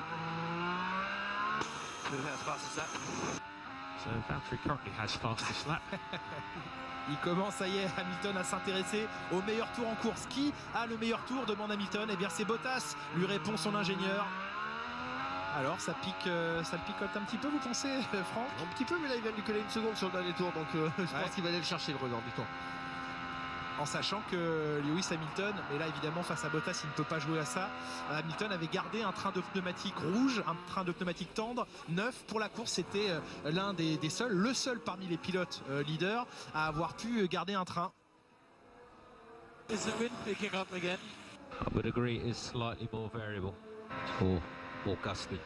So Valtteri currently has fastest lap. Il commence, ça y est, Hamilton à s'intéresser au meilleur tour en course. Qui a le meilleur tour, demande Hamilton. Eh bien c'est Bottas, lui répond son ingénieur. Alors ça le picote un petit peu, vous pensez, Franck? Un petit peu, mais là il vient de lui coller une seconde sur le dernier tour, donc je pense qu'il va aller le chercher le record du temps. En sachant que Lewis Hamilton, mais là évidemment face à Bottas il ne peut pas jouer à ça, Hamilton avait gardé un train de pneumatique rouge, un train de pneumatique tendre, neuf pour la course. C'était l'un des seuls, le seul parmi les pilotes leaders à avoir pu garder un train. Is the wind picking up again? I would agree it is slightly more variable or more gusty.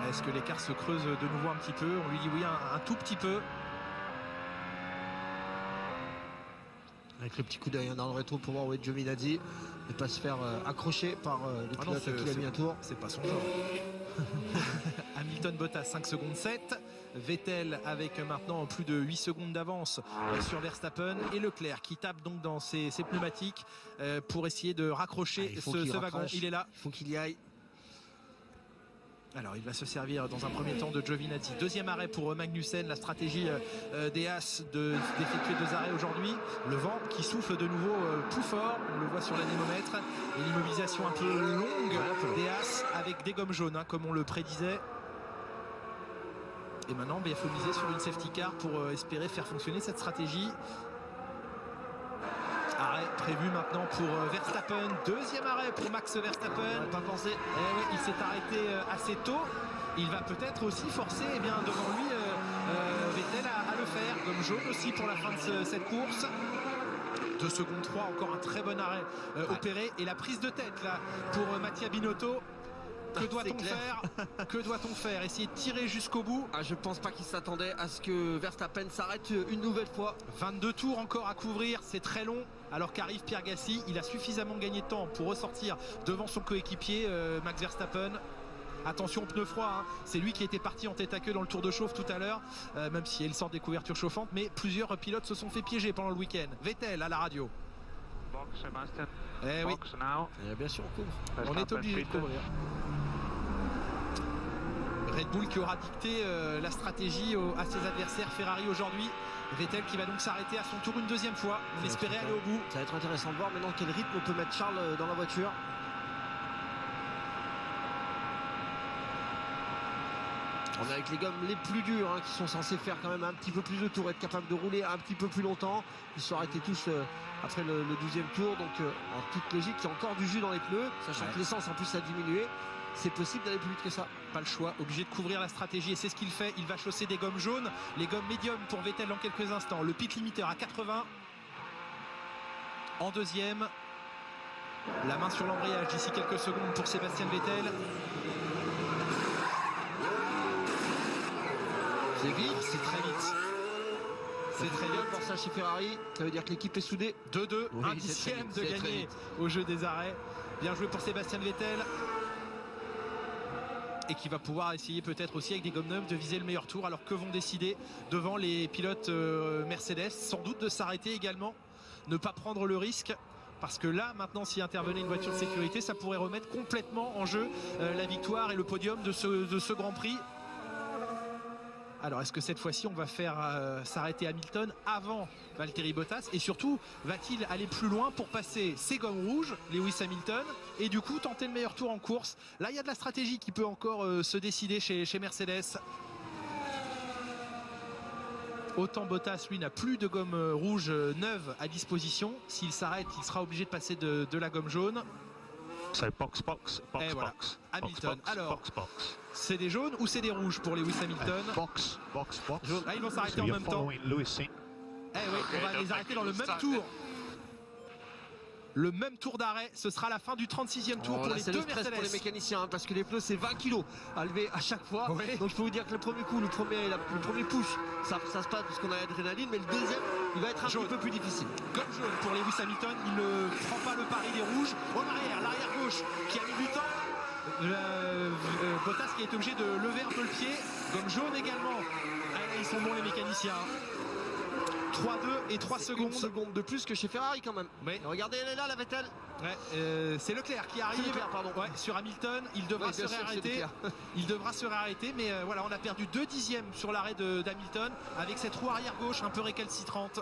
Est-ce que l'écart se creuse de nouveau un petit peu? On lui dit oui, un tout petit peu. Avec le petit coup d'œil dans le rétro pour voir où est Giovinazzi, ne pas se faire accrocher par les pilotes qui a mis un tour. C'est pas son genre. Hamilton, Bottas 5 secondes 7. Vettel avec maintenant plus de 8 secondes d'avance sur Verstappen, et Leclerc qui tape donc dans ses pneumatiques pour essayer de raccrocher ce wagon. Il est là. Il faut qu'il y aille. Alors il va se servir dans un premier temps de Giovinazzi. Deuxième arrêt pour Magnussen. La stratégie des As d'effectuer 2 arrêts aujourd'hui. Le vent qui souffle de nouveau plus fort, on le voit sur l'anémomètre, et l'immobilisation un peu longue des As avec des gommes jaunes, comme on le prédisait. Et maintenant il faut miser sur une safety car pour espérer faire fonctionner cette stratégie. Arrêt prévu maintenant pour Verstappen. Deuxième arrêt pour Max Verstappen. Pas pensé. Il s'est arrêté assez tôt. Il va peut-être aussi forcer devant lui Vettel à le faire. Gomme jaune aussi pour la fin de cette course. 2 secondes 3, encore un très bon arrêt opéré. Et la prise de tête là pour Mattia Binotto. Que doit-on faire? Que doit-on faire? Essayer de tirer jusqu'au bout? Je pense pas qu'il s'attendait à ce que Verstappen s'arrête une nouvelle fois. 22 tours encore à couvrir, c'est très long. Alors qu'arrive Pierre Gasly, il a suffisamment gagné de temps pour ressortir devant son coéquipier Max Verstappen. Attention, pneu froid, c'est lui qui était parti en tête à queue dans le tour de chauffe tout à l'heure, même si il sort des couvertures chauffantes, mais plusieurs pilotes se sont fait piéger pendant le week-end. Vettel à la radio. Box, Sebastian. Oui. Box now. Bien sûr, on couvre. On est obligé de couvrir. Red Bull qui aura dicté la stratégie à ses adversaires Ferrari aujourd'hui. Vettel qui va donc s'arrêter à son tour une deuxième fois. On espérait aller au bout. Ça va être intéressant de voir maintenant quel rythme on peut mettre Charles dans la voiture. On est avec les gommes les plus dures qui sont censés faire quand même un petit peu plus de tours, être capable de rouler un petit peu plus longtemps. Ils sont arrêtés tous après le 12e tour, donc en toute logique il y a encore du jus dans les pneus, sachant que l'essence en plus a diminué. C'est possible d'aller plus vite que ça. Pas le choix, obligé de couvrir la stratégie, et c'est ce qu'il fait. Il va chausser des gommes jaunes, les gommes médium pour Vettel dans quelques instants. Le pit limiter à 80. En deuxième, la main sur l'embrayage d'ici quelques secondes pour Sébastien Vettel. C'est très vite. C'est très vite pour ça chez Ferrari. Ça veut dire que l'équipe est soudée. 2-2, un dixième de gagner au jeu des arrêts. Bien joué pour Sébastien Vettel. Et qui va pouvoir essayer peut-être aussi avec des gommes neuves de viser le meilleur tour. Alors que vont décider devant les pilotes Mercedes? Sans doute de s'arrêter également, ne pas prendre le risque. Parce que là, maintenant, s'il intervenait une voiture de sécurité, ça pourrait remettre complètement en jeu la victoire et le podium de ce Grand Prix. Alors, est-ce que cette fois-ci, on va faire s'arrêter Hamilton avant Valtteri Bottas? Et surtout, va-t-il aller plus loin pour passer ses gommes rouges, Lewis Hamilton, et du coup tenter le meilleur tour en course? Là, il y a de la stratégie qui peut encore se décider chez Mercedes. Autant Bottas, lui, n'a plus de gomme rouge neuve à disposition. S'il s'arrête, il sera obligé de passer de la gomme jaune. So box, Et voilà. box. Hamilton. Box, Alors, box. c'est des jaunes ou c'est des rouges pour Lewis Hamilton? Box. Là, ils vont s'arrêter en même temps. Lewis in. On va les arrêter dans le même tour. Le même tour d'arrêt, ce sera la fin du 36e tour pour les deux Mercedes. Pour les mécaniciens, parce que les pneus c'est 20 kg à lever à chaque fois. Donc je peux vous dire que le premier coup, le premier push, ça se passe parce qu'on a l'adrénaline, mais le deuxième, il va être un petit peu plus difficile. Gomme jaune pour Lewis Hamilton, il ne prend pas le pari des rouges. En arrière, l'arrière gauche qui a mis du temps. Bottas qui est obligé de lever un peu le pied. Gomme jaune également. Ils sont bons les mécaniciens. 3-2 et 3 secondes. Une seconde de plus que chez Ferrari quand même. Oui. Regardez, elle est là, la Vettel. C'est Leclerc qui arrive. Sur Hamilton, il devra se réarrêter. Il devra se réarrêter, mais voilà, on a perdu 2 dixièmes sur l'arrêt d'Hamilton avec cette roue arrière gauche un peu récalcitrante.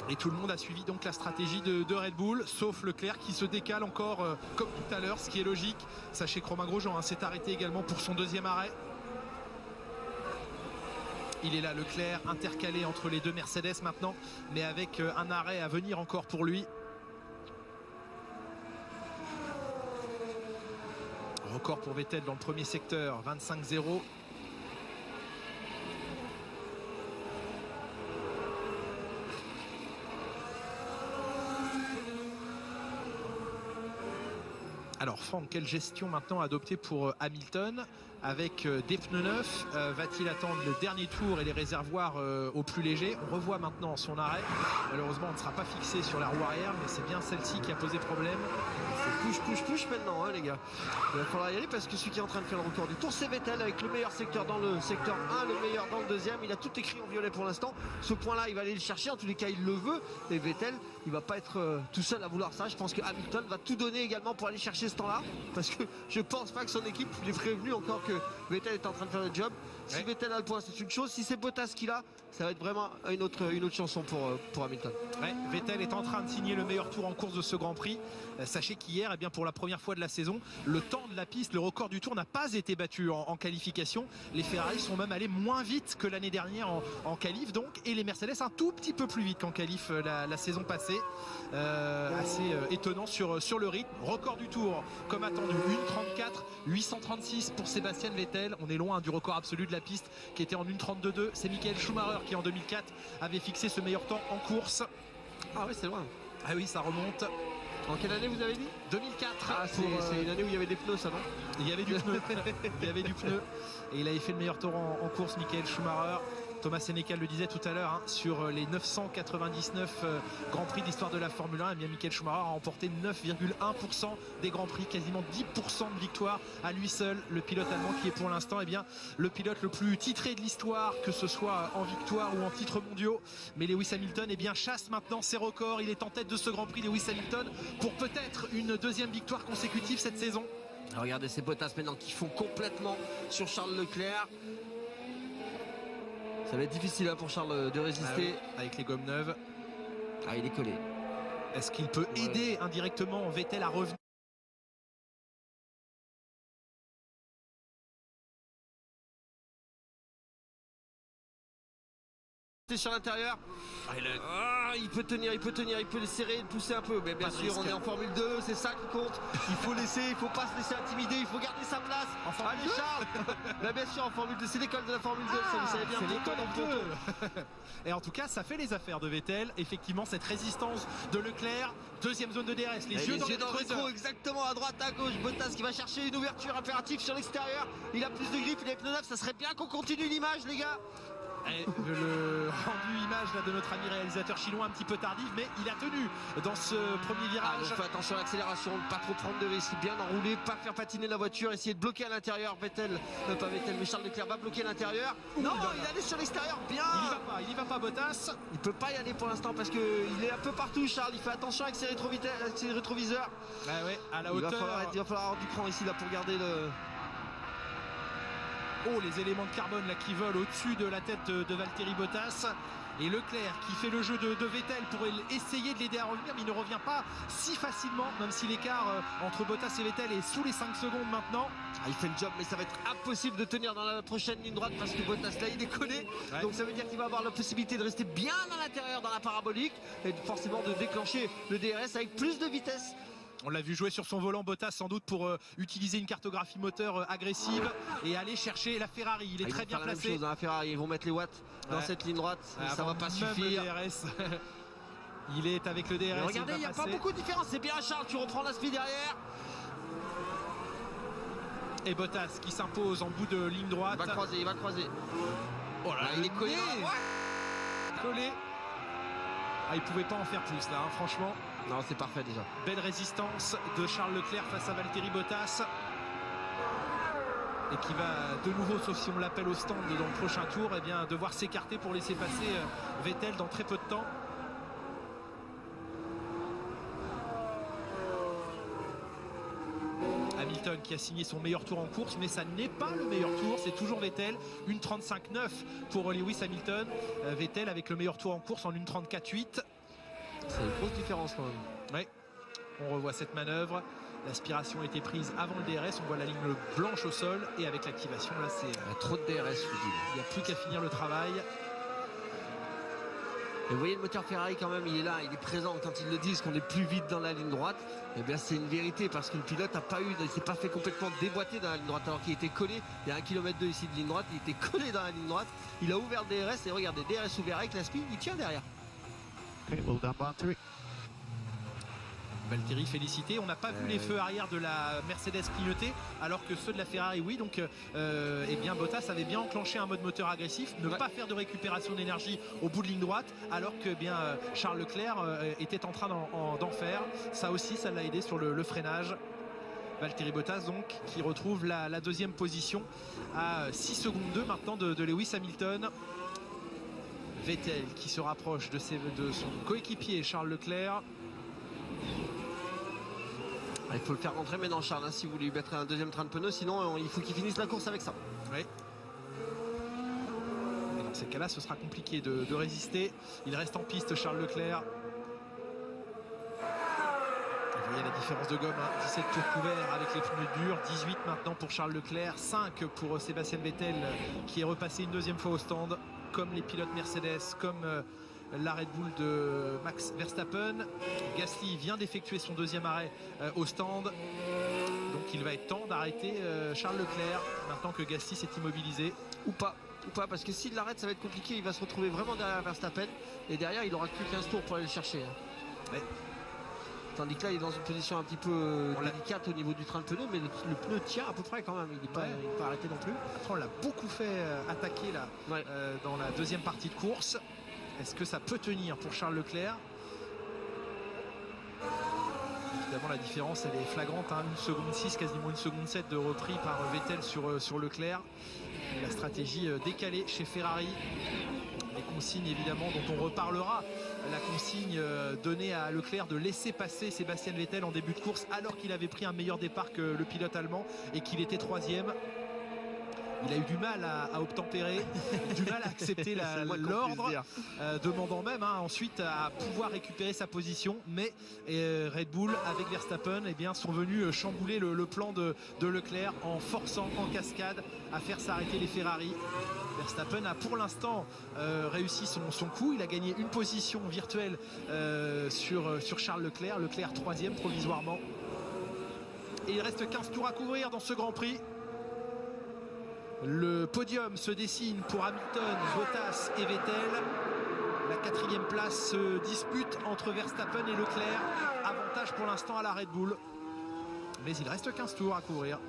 Et tout le monde a suivi donc la stratégie de Red Bull, sauf Leclerc qui se décale encore comme tout à l'heure, ce qui est logique. Sachez que Romain Grosjean s'est arrêté également pour son deuxième arrêt. Il est là, Leclerc, intercalé entre les deux Mercedes maintenant, mais avec un arrêt à venir encore pour lui. Record pour Vettel dans le premier secteur, 25-0. Alors Franck, quelle gestion maintenant adopter pour Hamilton avec des pneus neufs? Va-t-il attendre le dernier tour et les réservoirs au plus léger? On revoit maintenant son arrêt. Malheureusement on ne sera pas fixé sur la roue arrière, mais c'est bien celle-ci qui a posé problème. C'est push maintenant hein, les gars. Il va falloir y aller parce que celui qui est en train de faire le record du tour c'est Vettel avec le meilleur secteur dans le secteur 1, le meilleur dans le deuxième. Il a tout écrit en violet pour l'instant. Ce point là il va aller le chercher, en tous les cas il le veut. Et Vettel il va pas être tout seul à vouloir ça. Je pense que Hamilton va tout donner également pour aller chercher ce temps là. Parce que je pense pas que son équipe lui ait prévenu encore que Vettel est en train de faire le job. Si Vettel a le point c'est une chose, si c'est Bottas qui l'a, ça va être vraiment une autre chanson pour Hamilton. Ouais, Vettel est en train de signer le meilleur tour en course de ce Grand Prix. Sachez qu'hier, eh bien, pour la première fois de la saison, le temps de la piste, le record du tour n'a pas été battu en qualification. Les Ferrari sont même allés moins vite que l'année dernière en qualif donc, et les Mercedes un tout petit peu plus vite qu'en qualif la saison passée. Assez étonnant sur le rythme. Record du tour comme attendu, 1:34, 836 pour Sébastien Vettel. On est loin du record absolu de la piste qui était en 1:32.2. C'est Michael Schumacher qui en 2004 avait fixé ce meilleur temps en course. Ah oui c'est loin. Ah oui ça remonte. En quelle année vous avez dit? 2004. Ah c'est une année où il y avait des pneus ça non? Il y avait du pneu. Il y avait du pneu. Et il avait fait le meilleur tour en course, Michael Schumacher. Thomas Sénécal le disait tout à l'heure, hein, sur les 999 Grands Prix d'histoire de la Formule 1, et bien Michael Schumacher a remporté 9,1% des Grands Prix, quasiment 10% de victoire à lui seul, le pilote allemand qui est pour l'instant le pilote le plus titré de l'histoire, que ce soit en victoire ou en titres mondiaux. Mais Lewis Hamilton chasse maintenant ses records, il est en tête de ce Grand Prix, Lewis Hamilton, pour peut-être une deuxième victoire consécutive cette saison. Alors regardez ces Bottas maintenant qui font complètement sur Charles Leclerc. Ça va être difficile hein, pour Charles de résister. Avec les gommes neuves. Ah il est collé. Est-ce qu'il peut aider indirectement Vettel à revenir? Sur l'intérieur. Il peut tenir, il peut le serrer, le pousser un peu. Mais bien sûr, on est en Formule 2, c'est ça qui compte. Il faut pas se laisser intimider, il faut garder sa place. Allez Charles. Bah, bien sûr, en Formule 2, c'est l'école de la Formule 2, ça vous savez bien. C'est l'école en 2. Et en tout cas, ça fait les affaires de Vettel. Effectivement, cette résistance de Leclerc, deuxième zone de DRS, les yeux dans le rétro, exactement à droite, à gauche. Bottas qui va chercher une ouverture impérative sur l'extérieur. Il a plus de grippe, il a pneus neufs. Ça serait bien qu'on continue l'image, les gars. Et le rendu image là, de notre ami réalisateur chinois un petit peu tardif, mais il a tenu dans ce premier virage. Donc, fais attention à l'accélération, ne pas trop prendre de risques, bien enrouler, pas faire patiner la voiture, essayer de bloquer à l'intérieur. Vettel, pas Vettel, mais Charles Leclerc va bloquer à l'intérieur. Non, il allait sur l'extérieur, bien. Il y va pas Bottas. Il peut pas y aller pour l'instant parce qu'il est un peu partout Charles, il fait attention avec ses rétroviseurs. Ouais, à la hauteur. Il va falloir avoir du cran ici là pour garder le... Oh, les éléments de carbone là qui volent au-dessus de la tête de Valtteri Bottas. Et Leclerc qui fait le jeu de Vettel pour essayer de l'aider à revenir, mais il ne revient pas si facilement, même si l'écart entre Bottas et Vettel est sous les 5 secondes maintenant. Il fait le job, mais ça va être impossible de tenir dans la prochaine ligne droite parce que Bottas là il est collé. Ouais. Donc ça veut dire qu'il va avoir la possibilité de rester bien à l'intérieur dans la parabolique et forcément de déclencher le DRS avec plus de vitesse. On l'a vu jouer sur son volant, Bottas sans doute pour utiliser une cartographie moteur agressive et aller chercher la Ferrari. Il est très bien placé. La même chose, la Ferrari, ils vont mettre les watts dans cette ligne droite, ça va pas suffire. Il est avec le DRS. Mais regardez, il n'y a pas beaucoup de différence. C'est bien Charles, tu reprends l'aspi derrière. Et Bottas qui s'impose en bout de ligne droite. Il va croiser. Oh là, il est collé. Collé. Il pouvait pas en faire plus là, hein, franchement. Non, c'est parfait déjà. Belle résistance de Charles Leclerc face à Valtteri Bottas. Et qui va de nouveau, sauf si on l'appelle au stand dans le prochain tour, eh bien, devoir s'écarter pour laisser passer Vettel dans très peu de temps. Hamilton qui a signé son meilleur tour en course, mais ça n'est pas le meilleur tour, c'est toujours Vettel. 1:35.9 pour Lewis Hamilton. Vettel avec le meilleur tour en course en 1:34.8. C'est une grosse différence quand même. Oui, on revoit cette manœuvre. L'aspiration a été prise avant le DRS. On voit la ligne blanche au sol. Et avec l'activation, là, c'est... Il y a trop de DRS, je vous dis. Il n'y a plus qu'à finir le travail. Et vous voyez le moteur Ferrari quand même, il est là, il est présent. Quand ils le disent qu'on est plus vite dans la ligne droite, eh bien c'est une vérité parce que le pilote ne s'est pas fait complètement déboîter dans la ligne droite alors qu'il était collé. Il y a 1,2 km ici de ligne droite, il était collé dans la ligne droite. Il a ouvert le DRS et regardez, DRS ouvert avec la speed, il tient derrière. Okay, well done, Valtteri. Valtteri félicité, on n'a pas vu les feux arrière de la Mercedes clignoter alors que ceux de la Ferrari oui, donc eh bien Bottas avait bien enclenché un mode moteur agressif, ne pas faire de récupération d'énergie au bout de ligne droite alors que Charles Leclerc était en train d'en faire. Ça aussi ça l'a aidé sur le freinage. Valtteri Bottas donc qui retrouve la deuxième position à 6 secondes 2 maintenant de Lewis Hamilton. Vettel qui se rapproche de son coéquipier Charles Leclerc. Il faut le faire rentrer maintenant Charles, hein, si vous voulez lui mettre un deuxième train de pneus, sinon il faut qu'il finisse la course avec ça. Oui. Et dans ces cas-là, ce sera compliqué de résister. Il reste en piste Charles Leclerc. Vous voyez la différence de gomme, hein. 17 tours couverts avec les pneus durs, 18 maintenant pour Charles Leclerc, 5 pour Sébastien Vettel qui est repassé une deuxième fois au stand, comme les pilotes Mercedes, comme la Red Bull de Max Verstappen. Gasly vient d'effectuer son deuxième arrêt au stand, donc il va être temps d'arrêter Charles Leclerc maintenant que Gasly s'est immobilisé. Ou pas, parce que s'il l'arrête ça va être compliqué, il va se retrouver vraiment derrière Verstappen et derrière il aura plus 15 tours pour aller le chercher. Ouais. Tandis que là il est dans une position un petit peu délicate au niveau du train de pneus, mais le pneu tient à peu près quand même, il n'est pas arrêté non plus. Après on l'a beaucoup fait attaquer là, dans la deuxième partie de course. Est-ce que ça peut tenir pour Charles Leclerc? Évidemment la différence elle est flagrante, hein. 1 seconde 6, quasiment 1 seconde 7 de repris par Vettel sur Leclerc. Et la stratégie décalée chez Ferrari. Les consignes évidemment dont on reparlera. La consigne donnée à Leclerc de laisser passer Sébastien Vettel en début de course alors qu'il avait pris un meilleur départ que le pilote allemand et qu'il était 3e. Il a eu du mal à obtempérer, du mal à accepter l'ordre, demandant même ensuite à pouvoir récupérer sa position. Mais Red Bull avec Verstappen sont venus chambouler le plan de Leclerc en forçant en cascade à faire s'arrêter les Ferrari. Verstappen a pour l'instant réussi son coup. Il a gagné une position virtuelle sur Charles Leclerc. Leclerc 3e provisoirement. Et il reste 15 tours à couvrir dans ce Grand Prix. Le podium se dessine pour Hamilton, Bottas et Vettel. La 4e place se dispute entre Verstappen et Leclerc. Avantage pour l'instant à la Red Bull. Mais il reste 15 tours à couvrir.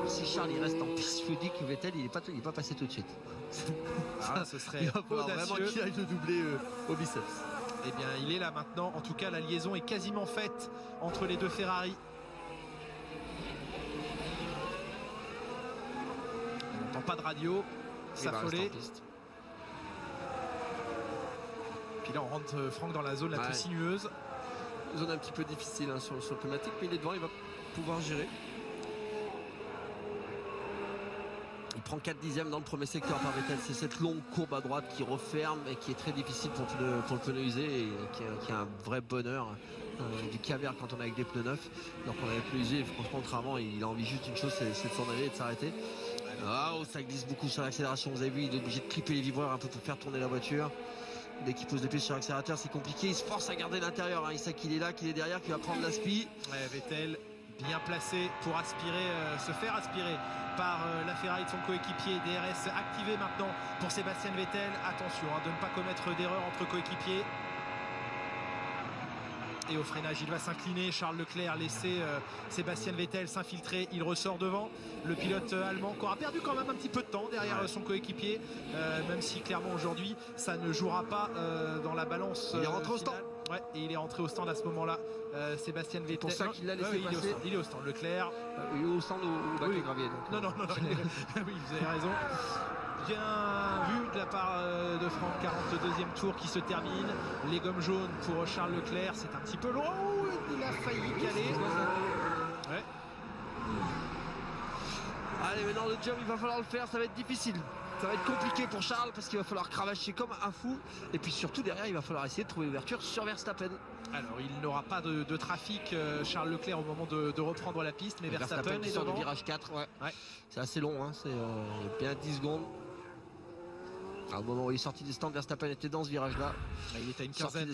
Si Charles il reste en piste, je vous dis que Vettel il n'est pas passé tout de suite. Ce serait il va falloir vraiment qu'il aille le doubler au biceps. Eh bien il est là maintenant. En tout cas la liaison est quasiment faite entre les deux Ferrari. Pas de radio, s'affoler. Puis là on rentre Franck dans la zone la plus sinueuse. Zone un petit peu difficile sur le pneumatique, mais il est devant, il va pouvoir gérer. Il prend 4 dixièmes dans le premier secteur par Vettel. C'est cette longue courbe à droite qui referme et qui est très difficile pour le pneu usé et qui est un vrai bonheur. Du caviar quand on est avec des pneus neufs. Donc on a les pneus usés, franchement contrairement il a envie juste d'une chose, c'est de s'en aller et de s'arrêter. Ça glisse beaucoup sur l'accélération, vous avez vu, il est obligé de clipper les vibreurs un peu pour faire tourner la voiture. Dès qu'il pose les pieds sur l'accélérateur c'est compliqué, il se force à garder l'intérieur, il sait qu'il est là, qu'il est derrière, qu'il va prendre l'aspi. Vettel bien placé pour se faire aspirer par la Ferrari de son coéquipier. DRS activé maintenant pour Sébastien Vettel. Attention de ne pas commettre d'erreur entre coéquipiers. Et au freinage il va s'incliner. Charles Leclerc laisser Sébastien Vettel s'infiltrer, il ressort devant. Le pilote allemand qui aura perdu quand même un petit peu de temps derrière son coéquipier, même si clairement aujourd'hui ça ne jouera pas dans la balance. Il est rentré au stand. Et il est rentré au stand à ce moment là. Sébastien Vettel, pour ça qu'il l'a laissé passer. Il est au stand Leclerc. Il est au stand au bac de gravier donc. Non. Oui vous avez raison. Bien vu de la part de Franck, 42e tour qui se termine. Les gommes jaunes pour Charles Leclerc, c'est un petit peu loin. Il a failli caler. Allez, maintenant le job il va falloir le faire, ça va être difficile. Ça va être compliqué pour Charles parce qu'il va falloir cravacher comme un fou. Et puis surtout derrière il va falloir essayer de trouver l'ouverture sur Verstappen. Alors il n'aura pas de trafic Charles Leclerc au moment de reprendre la piste, mais Verstappen est sur devant. Le virage 4, c'est assez long, c'est bien 10 secondes. Au moment où il est sorti du stand, Verstappen était dans ce virage-là. Il était à une quinzaine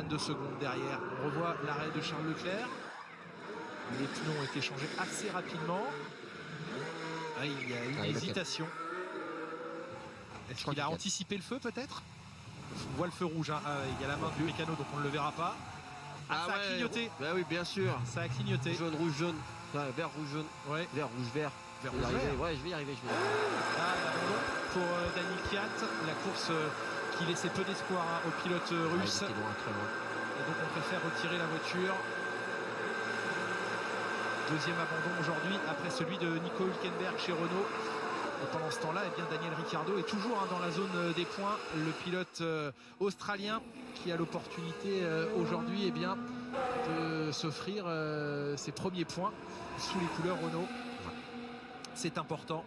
de secondes derrière. On revoit l'arrêt de Charles Leclerc. Les pneus ont été changés assez rapidement. Il y a une hésitation. Est-ce qu'il a anticipé le feu peut-être? On voit le feu rouge. Il y a la main du mécano donc on ne le verra pas. ça a clignoté. Bah oui, bien sûr. Ça a clignoté. Jaune, rouge, jaune. Ouais, vert, rouge, jaune. Ouais. Vert, rouge, vert. Vert, Je vais y rouge, arriver. vert. Ouais, je vais y arriver. Ah, l'abandon pour Daniil Kvyat, la course qui laissait peu d'espoir aux pilotes russes. Ouais, loin, très loin. Et donc on préfère retirer la voiture. Deuxième abandon aujourd'hui après celui de Nico Hülkenberg chez Renault. Et pendant ce temps-là, eh bien, Daniel Ricciardo est toujours dans la zone des points. Le pilote australien qui a l'opportunité aujourd'hui, eh bien, de s'offrir ses premiers points sous les couleurs Renault. C'est important.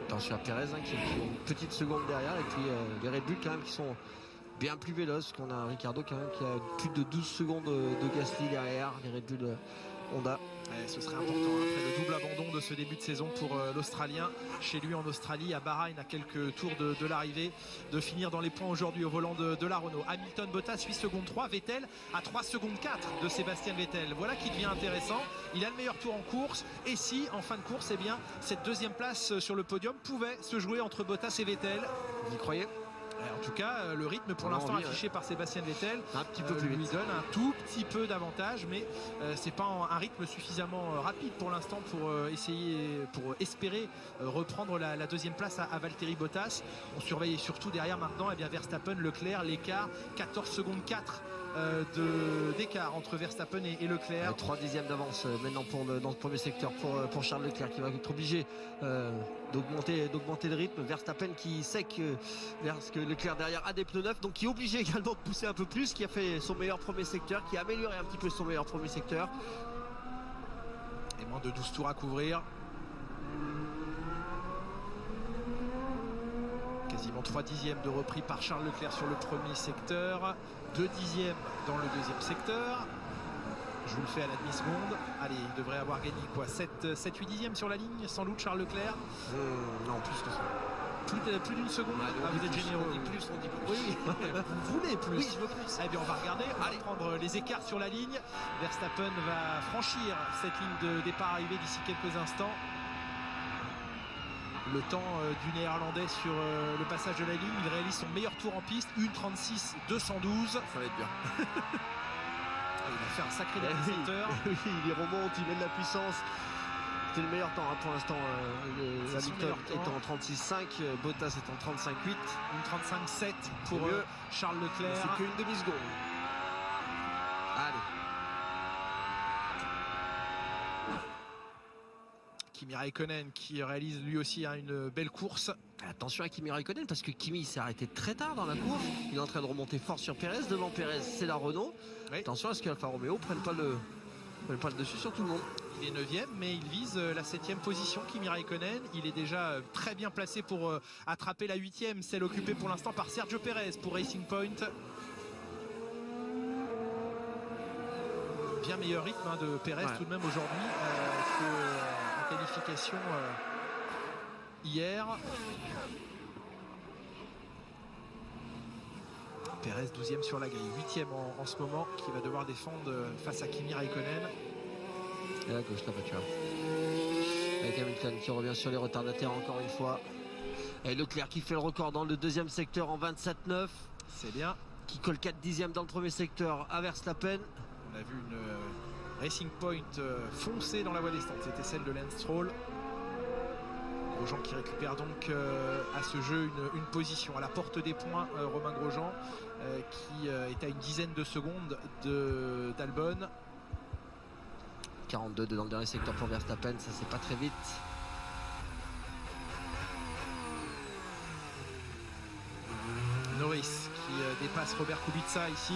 Attention à Perez qui est une petite seconde derrière. Et puis les Red Bull quand même qui sont bien plus véloces. Qu'on a un Ricciardo quand même qui a plus de 12 secondes de Gasly derrière. Les Red Bull Honda. Et ce serait important après le double abandon de ce début de saison pour l'Australien. Chez lui en Australie, à Bahreïn, à quelques tours de l'arrivée, de finir dans les points aujourd'hui au volant de la Renault. Hamilton, Bottas, 8 secondes 3. Vettel à 3 secondes 4 de Sébastien Vettel. Voilà qui devient intéressant. Il a le meilleur tour en course. Et si, en fin de course, eh bien, cette deuxième place sur le podium pouvait se jouer entre Bottas et Vettel. Vous y croyez ? En tout cas, le rythme pour l'instant affiché par Sébastien Vettel un petit peu plus lui vite. donne un tout petit peu d'avantage, mais c'est pas un rythme suffisamment rapide pour l'instant pour espérer reprendre la deuxième place à Valtteri Bottas. On surveille surtout derrière maintenant Verstappen, Leclerc, l'écart 14 secondes 4 d'écart entre Verstappen et Leclerc. 3 dixièmes d'avance maintenant dans le premier secteur pour Charles Leclerc qui va être obligé d'augmenter le rythme. Verstappen qui sait que Leclerc derrière a des pneus neufs, donc qui est obligé également de pousser un peu plus, qui a fait son meilleur premier secteur, qui a amélioré un petit peu son meilleur premier secteur. Et moins de 12 tours à couvrir. Quasiment 3 dixièmes de repris par Charles Leclerc sur le premier secteur, 2 dixièmes dans le deuxième secteur. Je vous le fais à la demi-seconde. Allez, il devrait avoir gagné quoi, 7-8 dixièmes sur la ligne, sans doute, Charles Leclerc. Non, plus que ça. Plus d'une seconde. Vous êtes généreux. On dit plus. Oui, vous voulez plus. Oui, je veux plus. Eh bien, on va regarder. On va prendre les écarts sur la ligne. Verstappen va franchir cette ligne de départ-arrivée d'ici quelques instants. Le temps du Néerlandais sur le passage de la ligne. Il réalise son meilleur tour en piste. 1:36.212. Ça va être bien. Il a fait un sacré dernier secteur. Oui, il remonte, il met de la puissance. C'était le meilleur temps pour l'instant. Hamilton est en 36.5, Bottas est en 35.8. 1:35.7 pour Charles Leclerc. C'est qu'une demi-seconde. Allez. Kimi Raikkonen qui réalise lui aussi une belle course. Attention à Kimi Raikkonen parce que Kimi s'est arrêté très tard dans la course. Il est en train de remonter fort sur Perez. Devant Perez, c'est la Renault. Oui. Attention à ce qu'Alfa Romeo prenne pas le dessus sur tout le monde. Il est 9e, mais il vise la 7e position. Kimi Raikkonen, il est déjà très bien placé pour attraper la 8e, celle occupée pour l'instant par Sergio Perez pour Racing Point. Bien meilleur rythme de Perez tout de même aujourd'hui qu'en qualification hier. Perez 12e sur la grille, 8e en ce moment, qui va devoir défendre face à Kimi Raikkonen. Et à gauche la voiture. Avec Hamilton qui revient sur les retardataires encore une fois. Et Leclerc qui fait le record dans le deuxième secteur en 27.9. C'est bien. Qui colle 4 dixièmes dans le premier secteur à Verstappen. On a vu une Racing Point foncée dans la voie des stands. C'était celle de Lance Stroll. Grosjean qui récupère donc à ce jeu une position à la porte des points. Romain Grosjean qui est à une dizaine de secondes d'Albon. 42 dans le dernier secteur pour Verstappen, ça c'est pas très vite. Norris qui dépasse Robert Kubica ici.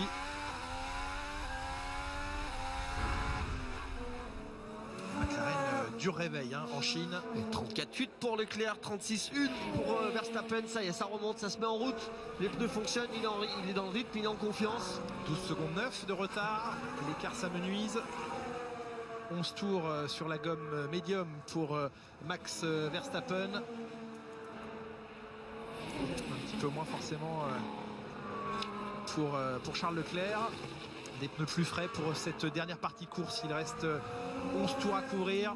McLaren dur réveil en Chine. 34.8 pour Leclerc, 36.1 pour Verstappen. Ça y est, ça remonte, ça se met en route. Les pneus fonctionnent, il est dans le rythme, il est en confiance. 12 secondes 9 de retard, l'écart s'amenuise. 11 tours sur la gomme médium pour Max Verstappen. Un petit peu moins forcément pour Charles Leclerc. Des pneus plus frais pour cette dernière partie course. Il reste 11 tours à courir.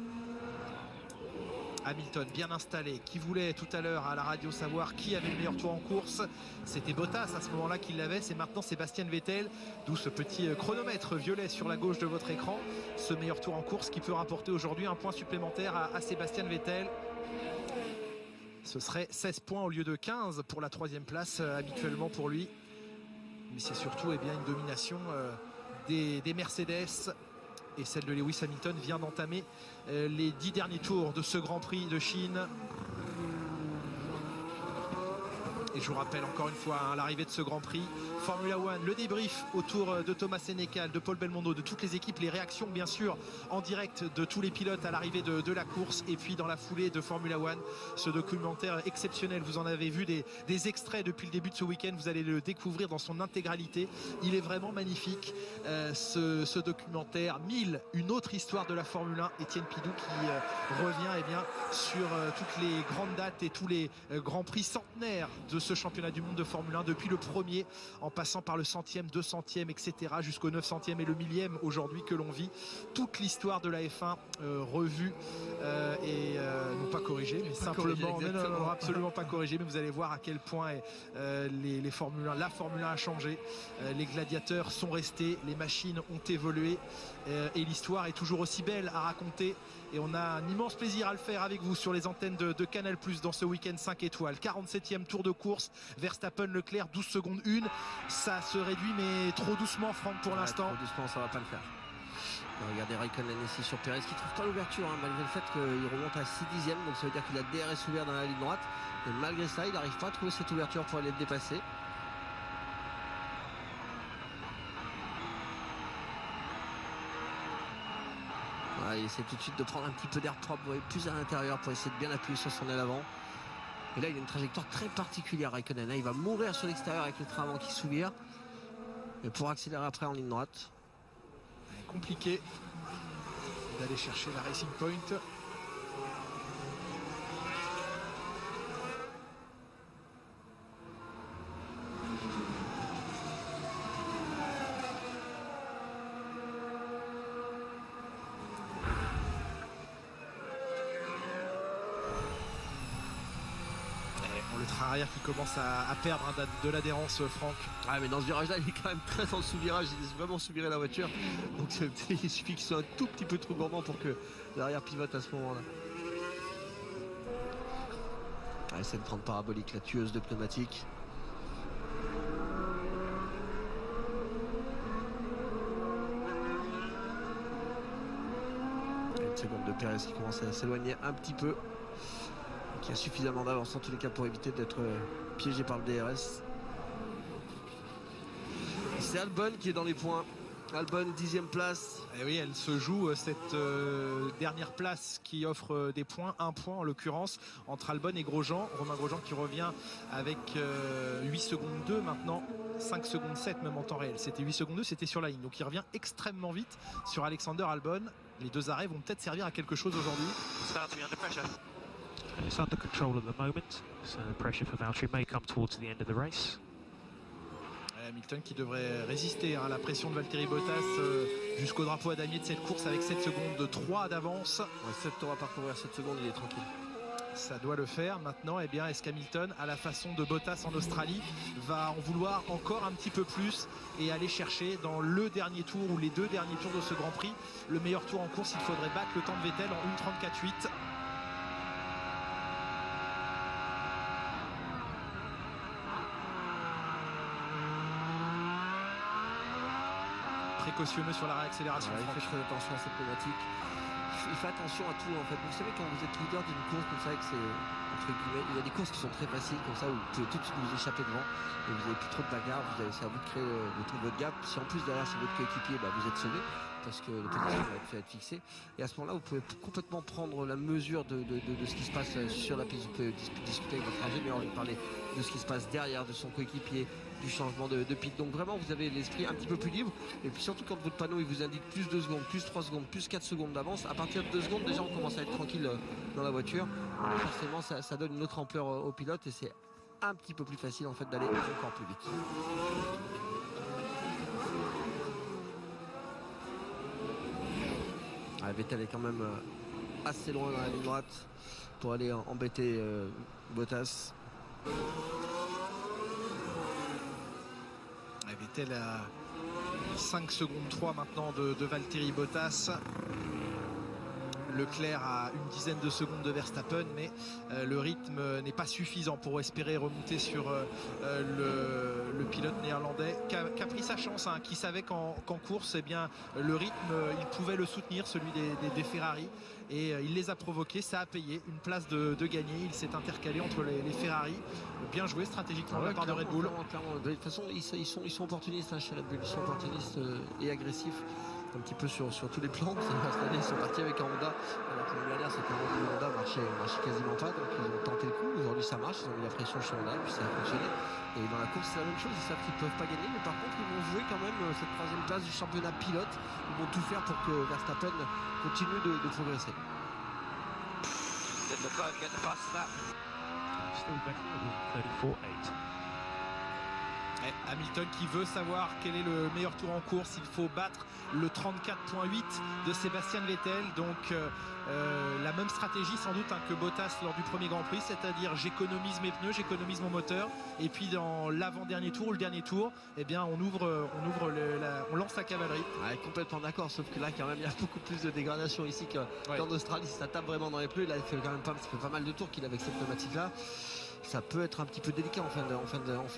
Hamilton bien installé, qui voulait tout à l'heure à la radio savoir qui avait le meilleur tour en course. C'était Bottas à ce moment-là qui l'avait, c'est maintenant Sébastien Vettel, d'où ce petit chronomètre violet sur la gauche de votre écran. Ce meilleur tour en course qui peut rapporter aujourd'hui un point supplémentaire à Sébastien Vettel. Ce serait 16 points au lieu de 15 pour la 3e place habituellement pour lui. Mais c'est surtout une domination des Mercedes. Et celle de Lewis Hamilton vient d'entamer les 10 derniers tours de ce Grand Prix de Chine. Et je vous rappelle encore une fois l'arrivée de ce Grand Prix. Formula One, le débrief autour de Thomas Sénécal, de Paul Belmondo, de toutes les équipes, les réactions bien sûr en direct de tous les pilotes à l'arrivée de la course, et puis dans la foulée de Formula One, ce documentaire exceptionnel. Vous en avez vu des extraits depuis le début de ce week-end, vous allez le découvrir dans son intégralité. Il est vraiment magnifique ce documentaire. 1000, une autre histoire de la Formule 1, Étienne Pidou qui revient sur toutes les grandes dates et tous les grands prix centenaires de ce championnat du monde de Formule 1 depuis le premier, en passant par le 100e, 200e, etc. jusqu'au 900e et le 1000e aujourd'hui que l'on vit. Toute l'histoire de la F1 revue et non pas corrigée, mais pas simplement non, absolument pas corrigée, mais vous allez voir à quel point les Formule 1, la Formule 1 a changé. Les gladiateurs sont restés, les machines ont évolué et l'histoire est toujours aussi belle à raconter. Et on a un immense plaisir à le faire avec vous sur les antennes de Canal+ dans ce week-end 5 étoiles. 47e tour de course, Verstappen, Leclerc, 12 secondes 1. Ça se réduit, mais trop doucement, Franck, pour l'instant. Trop doucement, ça va pas le faire. Regardez Raikkonen ici sur Perez qui trouve pas l'ouverture, malgré le fait qu'il remonte à 6 dixièmes. Donc ça veut dire qu'il a DRS ouvert dans la ligne droite. Et malgré ça, il n'arrive pas à trouver cette ouverture pour aller le dépasser. Voilà, il essaie tout de suite de prendre un petit peu d'air propre, plus à l'intérieur pour essayer de bien appuyer sur son aile avant. Et là, il a une trajectoire très particulière, Raikkonen. Là, il va mourir sur l'extérieur avec le train avant qui s'ouvre. Et pour accélérer après en ligne droite. Compliqué d'aller chercher la Racing Point. Le train arrière qui commence à perdre de l'adhérence, Franck. Ah, mais dans ce virage là il est quand même très en sous-virage, il laisse vraiment sous-virer la voiture, donc il suffit qu'il soit un tout petit peu trop gourmand pour que l'arrière pivote à ce moment là. Essaie de prendre parabolique, la tueuse de pneumatique. Une seconde de Perez qui commence à s'éloigner un petit peu, qui a suffisamment d'avance en tous les cas pour éviter d'être piégé par le DRS. C'est Albon qui est dans les points. Albon 10e place. Et oui, elle se joue cette dernière place qui offre des points, un point en l'occurrence, entre Albon et Grosjean. Romain Grosjean qui revient avec 8 secondes 2 maintenant, 5 secondes 7 même en temps réel. C'était 8 secondes 2, c'était sur la ligne. Donc il revient extrêmement vite sur Alexander Albon. Les deux arrêts vont peut-être servir à quelque chose aujourd'hui. It's under control at the moment, so the pressure for Valtteri may come towards the end of the race. Hamilton qui devrait résister à la pression de Valtteri Bottas jusqu'au drapeau à damier de cette course avec 7 secondes de 3 d'avance. 7 tours à parcourir, 7 secondes, il est tranquille. Ça doit le faire. Maintenant, est-ce qu'Hamilton, à la façon de Bottas en Australie, va en vouloir encore un petit peu plus et aller chercher dans le dernier tour ou les deux derniers tours de ce Grand Prix le meilleur tour en course? Il faudrait battre le temps de Vettel en 1:34.8. Précautionneux sur la réaccélération. Il fait très attention à cette pneumatique. Il fait attention à tout en fait. Vous savez, quand vous êtes leader d'une course comme ça, que c'est entre guillemets, il y a des courses qui sont très faciles comme ça où vous pouvez tout de suite vous échapper devant et vous n'avez plus trop de bagarre. C'est à vous de créer votre gap. Si en plus derrière c'est votre coéquipier, vous êtes sauvé parce que le position va être fixé. Et à ce moment-là, vous pouvez complètement prendre la mesure de ce qui se passe sur la piste. Vous pouvez discuter avec votre ingénieur, lui parler de ce qui se passe derrière, de son coéquipier, du changement de pit. Donc vraiment, vous avez l'esprit un petit peu plus libre. Et puis surtout quand votre panneau il vous indique plus 2 secondes, plus 3 secondes, plus 4 secondes d'avance, à partir de 2 secondes, déjà on commence à être tranquille dans la voiture. Forcément, ça donne une autre ampleur au pilote et c'est un petit peu plus facile en fait d'aller encore plus vite. Vettel est quand même assez loin dans la ligne droite pour aller embêter Bottas. Vettel à 5 secondes 3 maintenant de Valtteri Bottas. Leclerc a une dizaine de secondes de Verstappen, mais le rythme n'est pas suffisant pour espérer remonter sur le pilote néerlandais qui a pris sa chance, hein, qui savait qu'en course, eh bien, le rythme, il pouvait le soutenir, celui des Ferrari, et il les a provoqués, ça a payé, une place de gagner. Il s'est intercalé entre les Ferrari, bien joué stratégiquement de la part de Red Bull. Clairement. De toute façon, ils sont opportunistes, hein, chez Red Bull, ils sont opportunistes et agressifs un petit peu sur tous les plans. Cette année, ils sont partis avec un Honda. Alors que l'année dernière, c'était le Honda marchait quasiment pas, donc ils ont tenté le coup. Aujourd'hui, ça marche, ils ont mis la pression sur Honda, puis ça a fonctionné. Et dans la course, c'est la même chose, ils savent qu'ils ne peuvent pas gagner, mais par contre, ils vont jouer quand même cette troisième place du championnat pilote. Ils vont tout faire pour que Verstappen continue de progresser. Still better than 34.8. Hamilton qui veut savoir quel est le meilleur tour en course. Il faut battre le 34.8 de Sébastien Vettel, donc la même stratégie sans doute, hein, que Bottas lors du premier Grand Prix, c'est-à-dire j'économise mes pneus, j'économise mon moteur, et puis dans l'avant-dernier tour ou le dernier tour, eh bien on lance la cavalerie. Ouais, complètement d'accord, sauf que là quand même il y a beaucoup plus de dégradation ici qu'en Australie. Ça tape vraiment dans les pneus. Là il fait quand même pas mal de tours qu'il a avec cette pneumatique là. Ça peut être un petit peu délicat en fin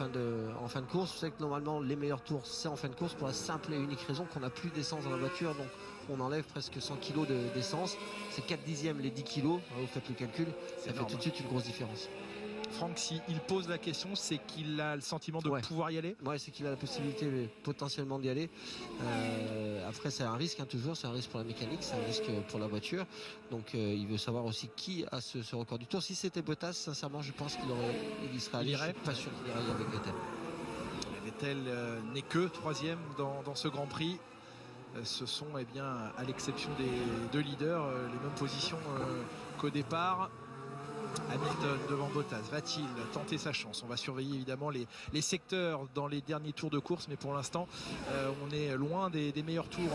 de course. Vous savez que normalement les meilleurs tours c'est en fin de course, pour la simple et unique raison qu'on n'a plus d'essence dans la voiture, donc on enlève presque 100 kg d'essence. C'est 4 dixièmes les 10 kg, vous faites le calcul, ça fait tout de suite une grosse différence. Franck, s'il pose la question, c'est qu'il a le sentiment de pouvoir y aller. Ouais, c'est qu'il a la possibilité potentiellement d'y aller. Après, c'est un risque, hein, toujours, c'est un risque pour la mécanique, c'est un risque pour la voiture. Donc, il veut savoir aussi qui a ce record du tour. Si c'était Bottas, sincèrement, je pense qu'il y serait allé. Je suis pas sûr qu'il irait avec Vettel. Vettel n'est que troisième dans ce Grand Prix. Ce sont, eh bien, à l'exception des deux leaders, les mêmes positions qu'au départ. Hamilton devant Bottas, va-t-il tenter sa chance? On va surveiller évidemment les secteurs dans les derniers tours de course, mais pour l'instant on est loin des meilleurs tours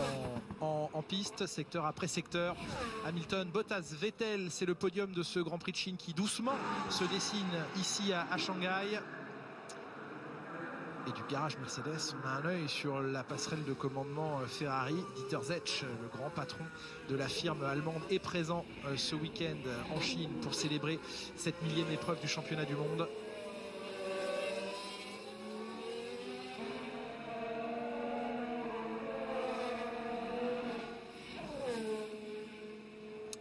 en piste, secteur après secteur. Hamilton, Bottas, Vettel, c'est le podium de ce Grand Prix de Chine qui doucement se dessine ici à Shanghai. Et du garage Mercedes, on a un œil sur la passerelle de commandement Ferrari. Dieter Zetsche, le grand patron de la firme allemande, est présent ce week-end en Chine pour célébrer cette 1000e épreuve du championnat du monde.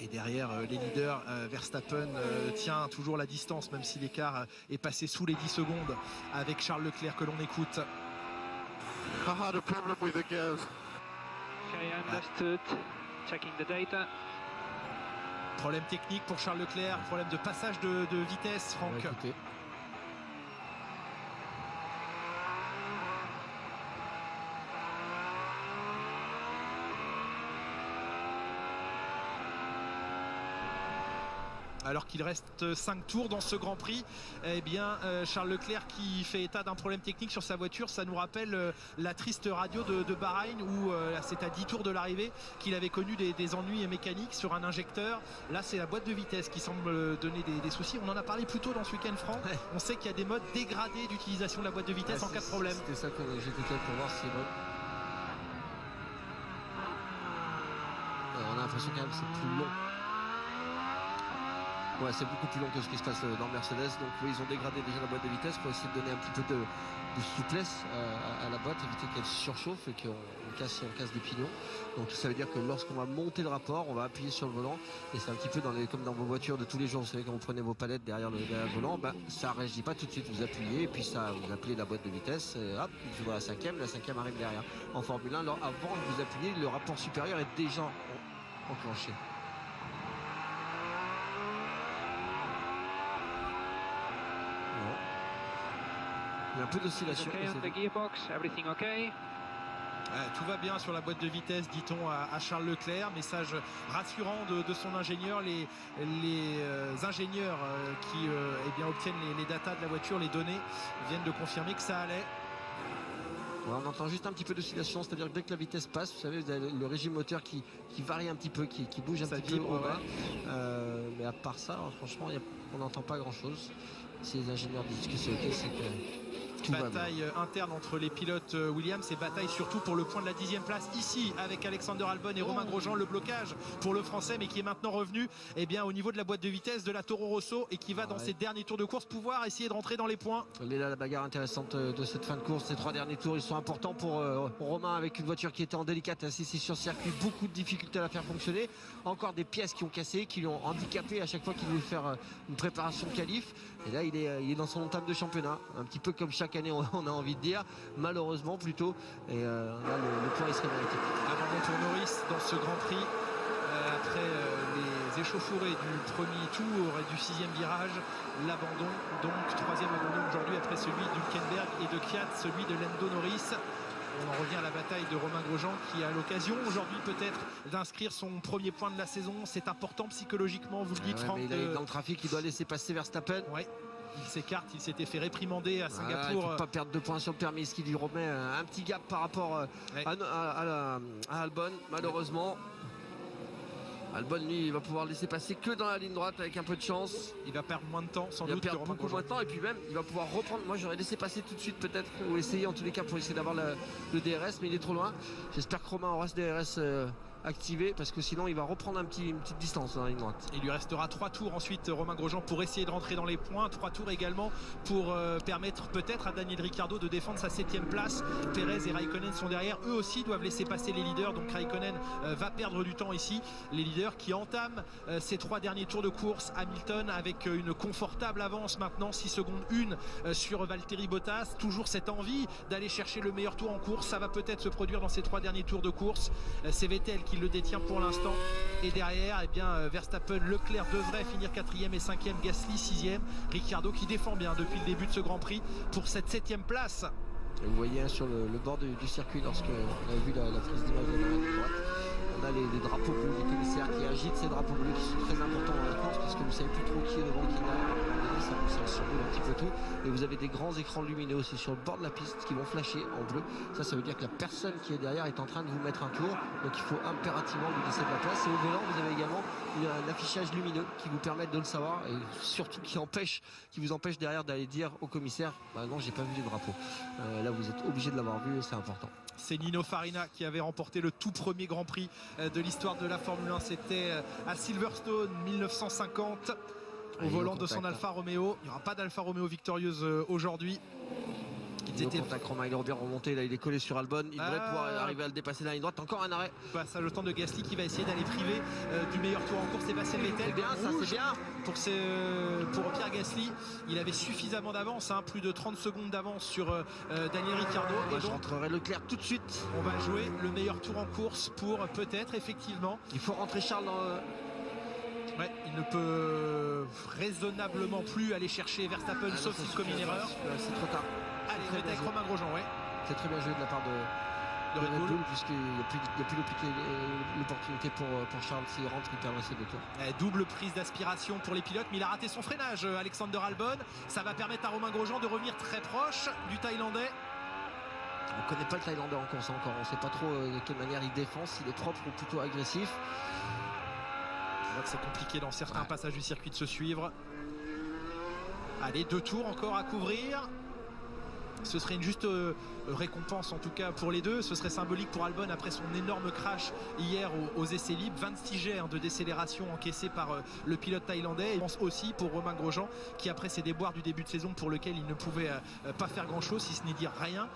Et derrière les leaders, Verstappen tient toujours la distance, même si l'écart est passé sous les 10 secondes avec Charles Leclerc que l'on écoute. I had a problem with the gears. Okay, understood. Checking the data. Problème technique pour Charles Leclerc, problème de passage de vitesse, Franck. Ouais, Alors qu'il reste 5 tours dans ce Grand Prix, eh bien Charles Leclerc qui fait état d'un problème technique sur sa voiture. Ça nous rappelle la triste radio de Bahreïn où c'est à 10 tours de l'arrivée qu'il avait connu des ennuis mécaniques sur un injecteur. Là c'est la boîte de vitesse qui semble donner des soucis. On en a parlé plus tôt dans ce week-end, Franck. Ouais. On sait qu'il y a des modes dégradés d'utilisation de la boîte de vitesse en cas de problème. C'était ça que j'écoutais pour voir si on a l'impression quand même que c'est plus long. Ouais, c'est beaucoup plus long que ce qui se passe dans Mercedes. Donc oui, ils ont dégradé déjà la boîte de vitesse pour essayer de donner un petit peu de souplesse à la boîte, éviter qu'elle surchauffe et qu'on casse des pignons. Donc ça veut dire que lorsqu'on va monter le rapport, on va appuyer sur le volant. Et c'est un petit peu comme dans vos voitures de tous les jours. Vous savez, quand vous prenez vos palettes derrière le volant, ça ne réagit pas tout de suite. Vous appuyez et puis vous appuyez la boîte de vitesse. Et hop, vous voyez la cinquième arrive derrière. En Formule 1, alors, avant que vous appuyez, le rapport supérieur est déjà enclenché. Il y a un peu d'oscillation. Okay, on the gearbox, everything okay? Tout va bien sur la boîte de vitesse, dit-on à Charles Leclerc. Message rassurant de son ingénieur. Les ingénieurs qui obtiennent les datas de la voiture, les données, viennent de confirmer que ça allait. On entend juste un petit peu d'oscillation, c'est-à-dire que dès que la vitesse passe, vous savez, vous avez le régime moteur qui varie un petit peu, qui bouge un petit peu au bas. Mais à part ça, alors, franchement, on n'entend pas grand-chose. Si les ingénieurs disent que c'est ok, c'est que tout va bien. Bataille interne entre les pilotes Williams et bataille surtout pour le point de la 10e place ici avec Alexander Albon et Romain Grosjean. Le blocage pour le français mais qui est maintenant revenu au niveau de la boîte de vitesse de la Toro Rosso et qui va dans ses derniers tours de course pouvoir essayer de rentrer dans les points. Elle est là la bagarre intéressante de cette fin de course. Ces 3 derniers tours ils sont importants pour Romain avec une voiture qui était en délicatesse ici sur circuit, beaucoup de difficultés à la faire fonctionner, encore des pièces qui ont cassé, qui l'ont handicapé à chaque fois qu'il voulait faire une préparation qualif. Et là il est dans son entame de championnat, un petit peu comme chaque année on a envie de dire, malheureusement plutôt, et là le point il serait mérité. Abandon pour Norris dans ce Grand Prix après les échauffourées du premier tour et du 6e virage, l'abandon, donc 3e abandon aujourd'hui après celui d'Hülkenberg et de Kvyat, celui de Lando Norris. On en revient à la bataille de Romain Grosjean qui a l'occasion aujourd'hui peut-être d'inscrire son premier point de la saison. C'est important psychologiquement, vous le dites Franck. Il est dans le trafic, il doit laisser passer Verstappen. Ouais. Il s'écarte, il s'était fait réprimander à Singapour. Il ne faut pas perdre 2 points sur le permis, ce qui lui remet un petit gap par rapport à Albon, malheureusement. Albon, lui, il va pouvoir laisser passer que dans la ligne droite avec un peu de chance. Il va perdre moins de temps, sans doute. Il va perdre beaucoup moins de temps et puis même, il va pouvoir reprendre. Moi, j'aurais laissé passer tout de suite peut-être, ou essayer en tous les cas pour essayer d'avoir le DRS, mais il est trop loin. J'espère que Romain aura ce DRS activé parce que sinon il va reprendre une petite distance dans la ligne droite. Il lui restera 3 tours ensuite Romain Grosjean pour essayer de rentrer dans les points, 3 tours également pour permettre peut-être à Daniel Ricciardo de défendre sa 7e place. Perez et Raikkonen sont derrière, eux aussi doivent laisser passer les leaders, donc Raikkonen va perdre du temps ici. Les leaders qui entament ces 3 derniers tours de course. Hamilton avec une confortable avance maintenant, 6 secondes 1 sur Valtteri Bottas, toujours cette envie d'aller chercher le meilleur tour en course, ça va peut-être se produire dans ces 3 derniers tours de course. C'est Vettel qui le détient pour l'instant et derrière Verstappen, Leclerc devrait finir 4e et 5e, Gasly 6e, Ricciardo qui défend bien depuis le début de ce Grand Prix pour cette 7e place. Et vous voyez sur le bord du circuit, lorsque on a vu la prise d'image de la droite, on a les drapeaux bleus, les commissaires qui agitent ces drapeaux bleus qui sont très importants dans la course parce que vous savez plus trop qui est devant, qui est derrière. Ça surboule un petit peu tout. Et vous avez des grands écrans lumineux aussi sur le bord de la piste qui vont flasher en bleu. Ça veut dire que la personne qui est derrière est en train de vous mettre un tour. Donc il faut impérativement lui laisser de la place. Et au volant, vous avez également un affichage lumineux qui vous permet de le savoir et surtout qui vous empêche derrière d'aller dire au commissaire non, j'ai pas vu les drapeaux. Là, vous êtes obligé de l'avoir vu et c'est important. C'est Nino Farina qui avait remporté le tout premier Grand Prix de l'histoire de la Formule 1. C'était à Silverstone 1950. Au volant de son Alfa Romeo. Il n'y aura pas d'Alfa Romeo victorieuse aujourd'hui. Contact, Romain, il est bien remonté, là il est collé sur Albon, il devrait pouvoir arriver à le dépasser dans la ligne droite, encore un arrêt. Passage au temps de Gasly qui va essayer d'aller priver du meilleur tour en course, Sébastien Vettel. C'est bien, ça c'est bien. Pour Pierre Gasly, il avait suffisamment d'avance, plus de 30 secondes d'avance sur Daniel Ricciardo. Moi je rentrerai Leclerc tout de suite. On va jouer le meilleur tour en course pour peut-être effectivement. Il faut rentrer Charles dans... Ouais, il ne peut raisonnablement plus aller chercher Verstappen sauf s'il commet une erreur. C'est trop tard. Allez, on est avec Romain Grosjean, ouais. C'est très bien joué de la part de Red Bull puisqu'il n'y a plus l'opportunité pour Charles. S'il rentre, il perdra ses 2 tours. Double prise d'aspiration pour les pilotes, mais il a raté son freinage, Alexander Albon. Ça va permettre à Romain Grosjean de revenir très proche du Thaïlandais. On ne connaît pas le Thaïlandais en course encore. On ne sait pas trop de quelle manière il défend, s'il est propre ou plutôt agressif. On voit que c'est compliqué dans certains passages du circuit de se suivre. Allez, 2 tours encore à couvrir. Ce serait une juste récompense en tout cas pour les deux. Ce serait symbolique pour Albon après son énorme crash hier aux essais libres. 26 jets de décélération encaissés par le pilote thaïlandais. Et je pense aussi pour Romain Grosjean qui après ses déboires du début de saison pour lequel il ne pouvait pas faire grand chose si ce n'est dire rien,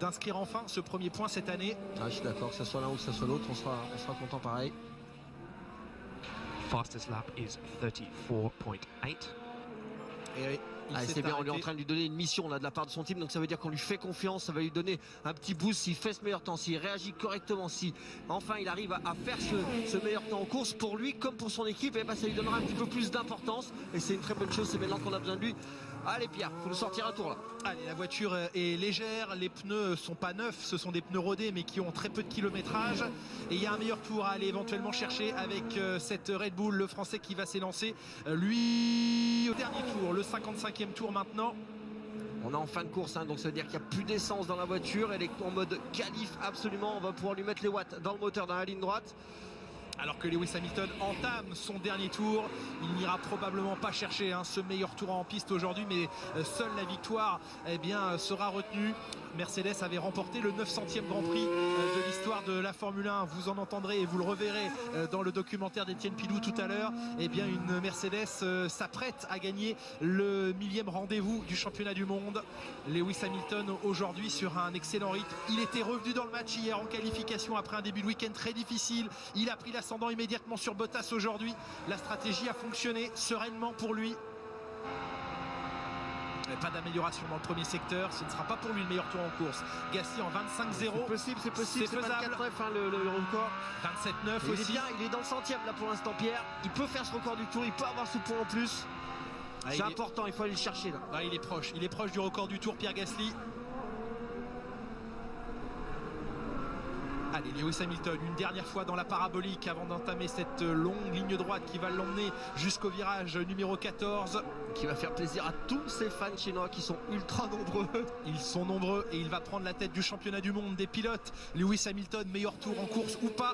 d'inscrire enfin ce premier point cette année. Je suis d'accord, que ce soit l'un ou que ce soit l'autre, on sera content pareil. Fastest lap is 34.8. C'est bien, on est en train de lui donner une mission là de la part de son team, donc ça veut dire qu'on lui fait confiance, ça va lui donner un petit boost s'il fait ce meilleur temps, s'il réagit correctement, si enfin il arrive à faire ce meilleur temps en course pour lui comme pour son équipe, et ça lui donnera un petit peu plus d'importance et c'est une très bonne chose, c'est maintenant qu'on a besoin de lui. Allez Pierre, faut nous sortir un tour là. Allez, la voiture est légère, les pneus sont pas neufs, ce sont des pneus rodés mais qui ont très peu de kilométrage et il y a un meilleur tour à aller éventuellement chercher avec cette Red Bull, le français qui va s'élancer lui au dernier tour, le 55e tour maintenant. On est en fin de course, donc ça veut dire qu'il n'y a plus d'essence dans la voiture. Elle est en mode qualif absolument. On va pouvoir lui mettre les watts dans le moteur, dans la ligne droite. Alors que Lewis Hamilton entame son dernier tour, il n'ira probablement pas chercher ce meilleur tour en piste aujourd'hui, mais seule la victoire sera retenue. Mercedes avait remporté le 900e Grand Prix de l'histoire de la Formule 1. Vous en entendrez et vous le reverrez dans le documentaire d'Étienne Pilou tout à l'heure. Une Mercedes s'apprête à gagner le 1000e rendez-vous du championnat du monde. Lewis Hamilton aujourd'hui sur un excellent rythme. Il était revenu dans le match hier en qualification après un début de week-end très difficile. Il a pris l'ascendant immédiatement sur Bottas aujourd'hui. La stratégie a fonctionné sereinement pour lui. Pas d'amélioration dans le premier secteur, ce ne sera pas pour lui le meilleur tour en course. Gasly en 25-0. C'est possible, c'est faisable. 24F le record. 27-9 aussi. Il est dans le centième là pour l'instant, Pierre. Il peut faire ce record du tour, il peut avoir ce point en plus. C'est important, il faut aller le chercher là. Il est proche du record du tour, Pierre Gasly. Allez, Lewis Hamilton, une dernière fois dans la parabolique avant d'entamer cette longue ligne droite qui va l'emmener jusqu'au virage numéro 14. Qui va faire plaisir à tous ces fans chinois qui sont ultra nombreux. Ils sont nombreux et il va prendre la tête du championnat du monde des pilotes. Lewis Hamilton, meilleur tour en course ou pas.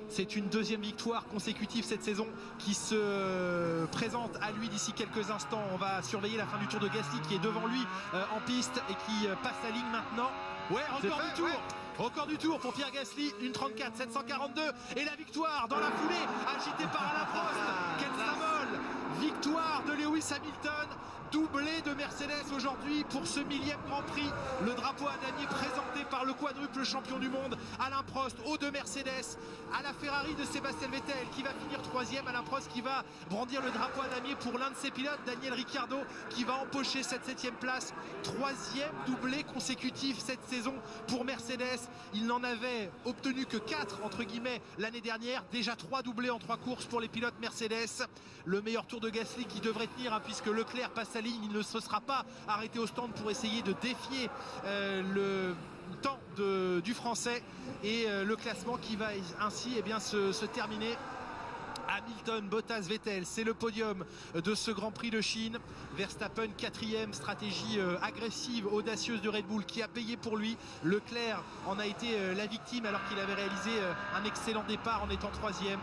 C'est une deuxième victoire consécutive cette saison qui se présente à lui d'ici quelques instants. On va surveiller la fin du tour de Gasly qui est devant lui en piste et qui passe la ligne maintenant. Ouais, record du tour. Ouais. Record du tour pour Pierre Gasly, une 34 742 et la victoire dans la foulée agitée par Alain Prost. Quel symbole! Victoire de Lewis Hamilton, doublé de Mercedes aujourd'hui pour ce 1000e Grand Prix. Le drapeau à damier présenté par le quadruple champion du monde Alain Prost aux deux Mercedes, à la Ferrari de Sébastien Vettel qui va finir 3e, Alain Prost qui va brandir le drapeau à damier pour l'un de ses pilotes, Daniel Ricciardo, qui va empocher cette 7e place. 3e doublé consécutif cette saison pour Mercedes. Il n'en avait obtenu que 4 entre guillemets l'année dernière, déjà 3 doublés en 3 courses pour les pilotes Mercedes. Le meilleur tour de Gasly qui devrait tenir puisque Leclerc passe à ligne, il ne se sera pas arrêté au stand pour essayer de défier le temps du français et le classement qui va ainsi se terminer. Hamilton, Bottas, Vettel, c'est le podium de ce Grand Prix de Chine. Verstappen 4e, stratégie agressive, audacieuse de Red Bull qui a payé pour lui. Leclerc en a été la victime alors qu'il avait réalisé un excellent départ en étant 3e.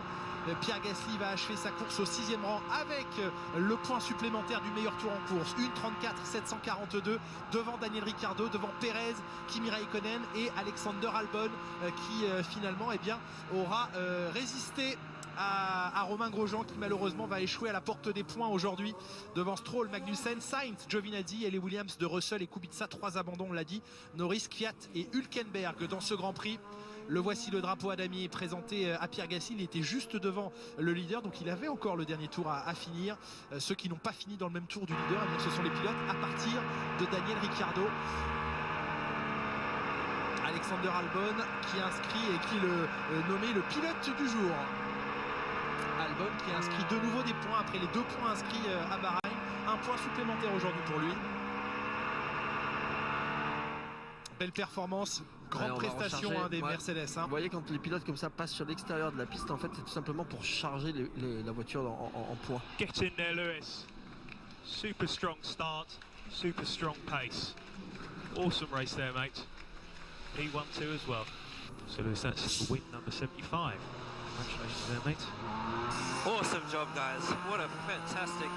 Pierre Gasly va achever sa course au 6e rang avec le point supplémentaire du meilleur tour en course, une 34 742 devant Daniel Ricciardo, devant Perez, Kimi Raikkonen et Alexander Albon qui finalement aura résisté à Romain Grosjean qui malheureusement va échouer à la porte des points aujourd'hui devant Stroll, Magnussen, Sainz, Giovinazzi et les Williams de Russell et Kubica. 3 abandons, on l'a dit, Norris, Kvyat et Hülkenberg dans ce Grand Prix. Le voici, le drapeau à damier présenté à Pierre Gasly. Il était juste devant le leader, donc il avait encore le dernier tour à finir. Ceux qui n'ont pas fini dans le même tour du leader, ce sont les pilotes à partir de Daniel Ricciardo. Alexander Albon qui inscrit et qui le nommé le pilote du jour. Albon qui inscrit de nouveau des points après les 2 points inscrits à Bahreïn. Un point supplémentaire aujourd'hui pour lui. Belle performance, grande prestation des Mercedes. Vous voyez, quand les pilotes comme ça passent sur l'extérieur de la piste, en fait c'est tout simplement pour charger la voiture en poids. Get in there, Lewis. Super strong start, super strong pace. Awesome race there, mate. P1-2 as well. So Lewis, that's win number 75. Congratulations there, mate. Awesome job, guys. What a fantastic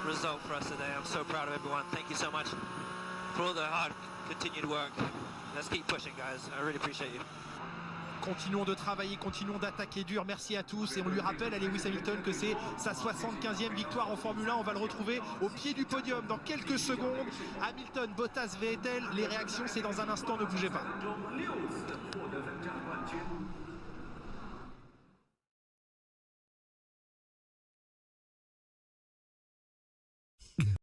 result for us today. I'm so proud of everyone. Thank you so much for all the hard continued work. Let's keep pushing, guys. I really appreciate you. Continuons de travailler, continuons d'attaquer dur. Merci à tous et on lui rappelle à Lewis Hamilton que c'est sa 75e victoire en Formule 1. On va le retrouver au pied du podium dans quelques secondes. Hamilton, Bottas, Vettel, les réactions c'est dans un instant, ne bougez pas.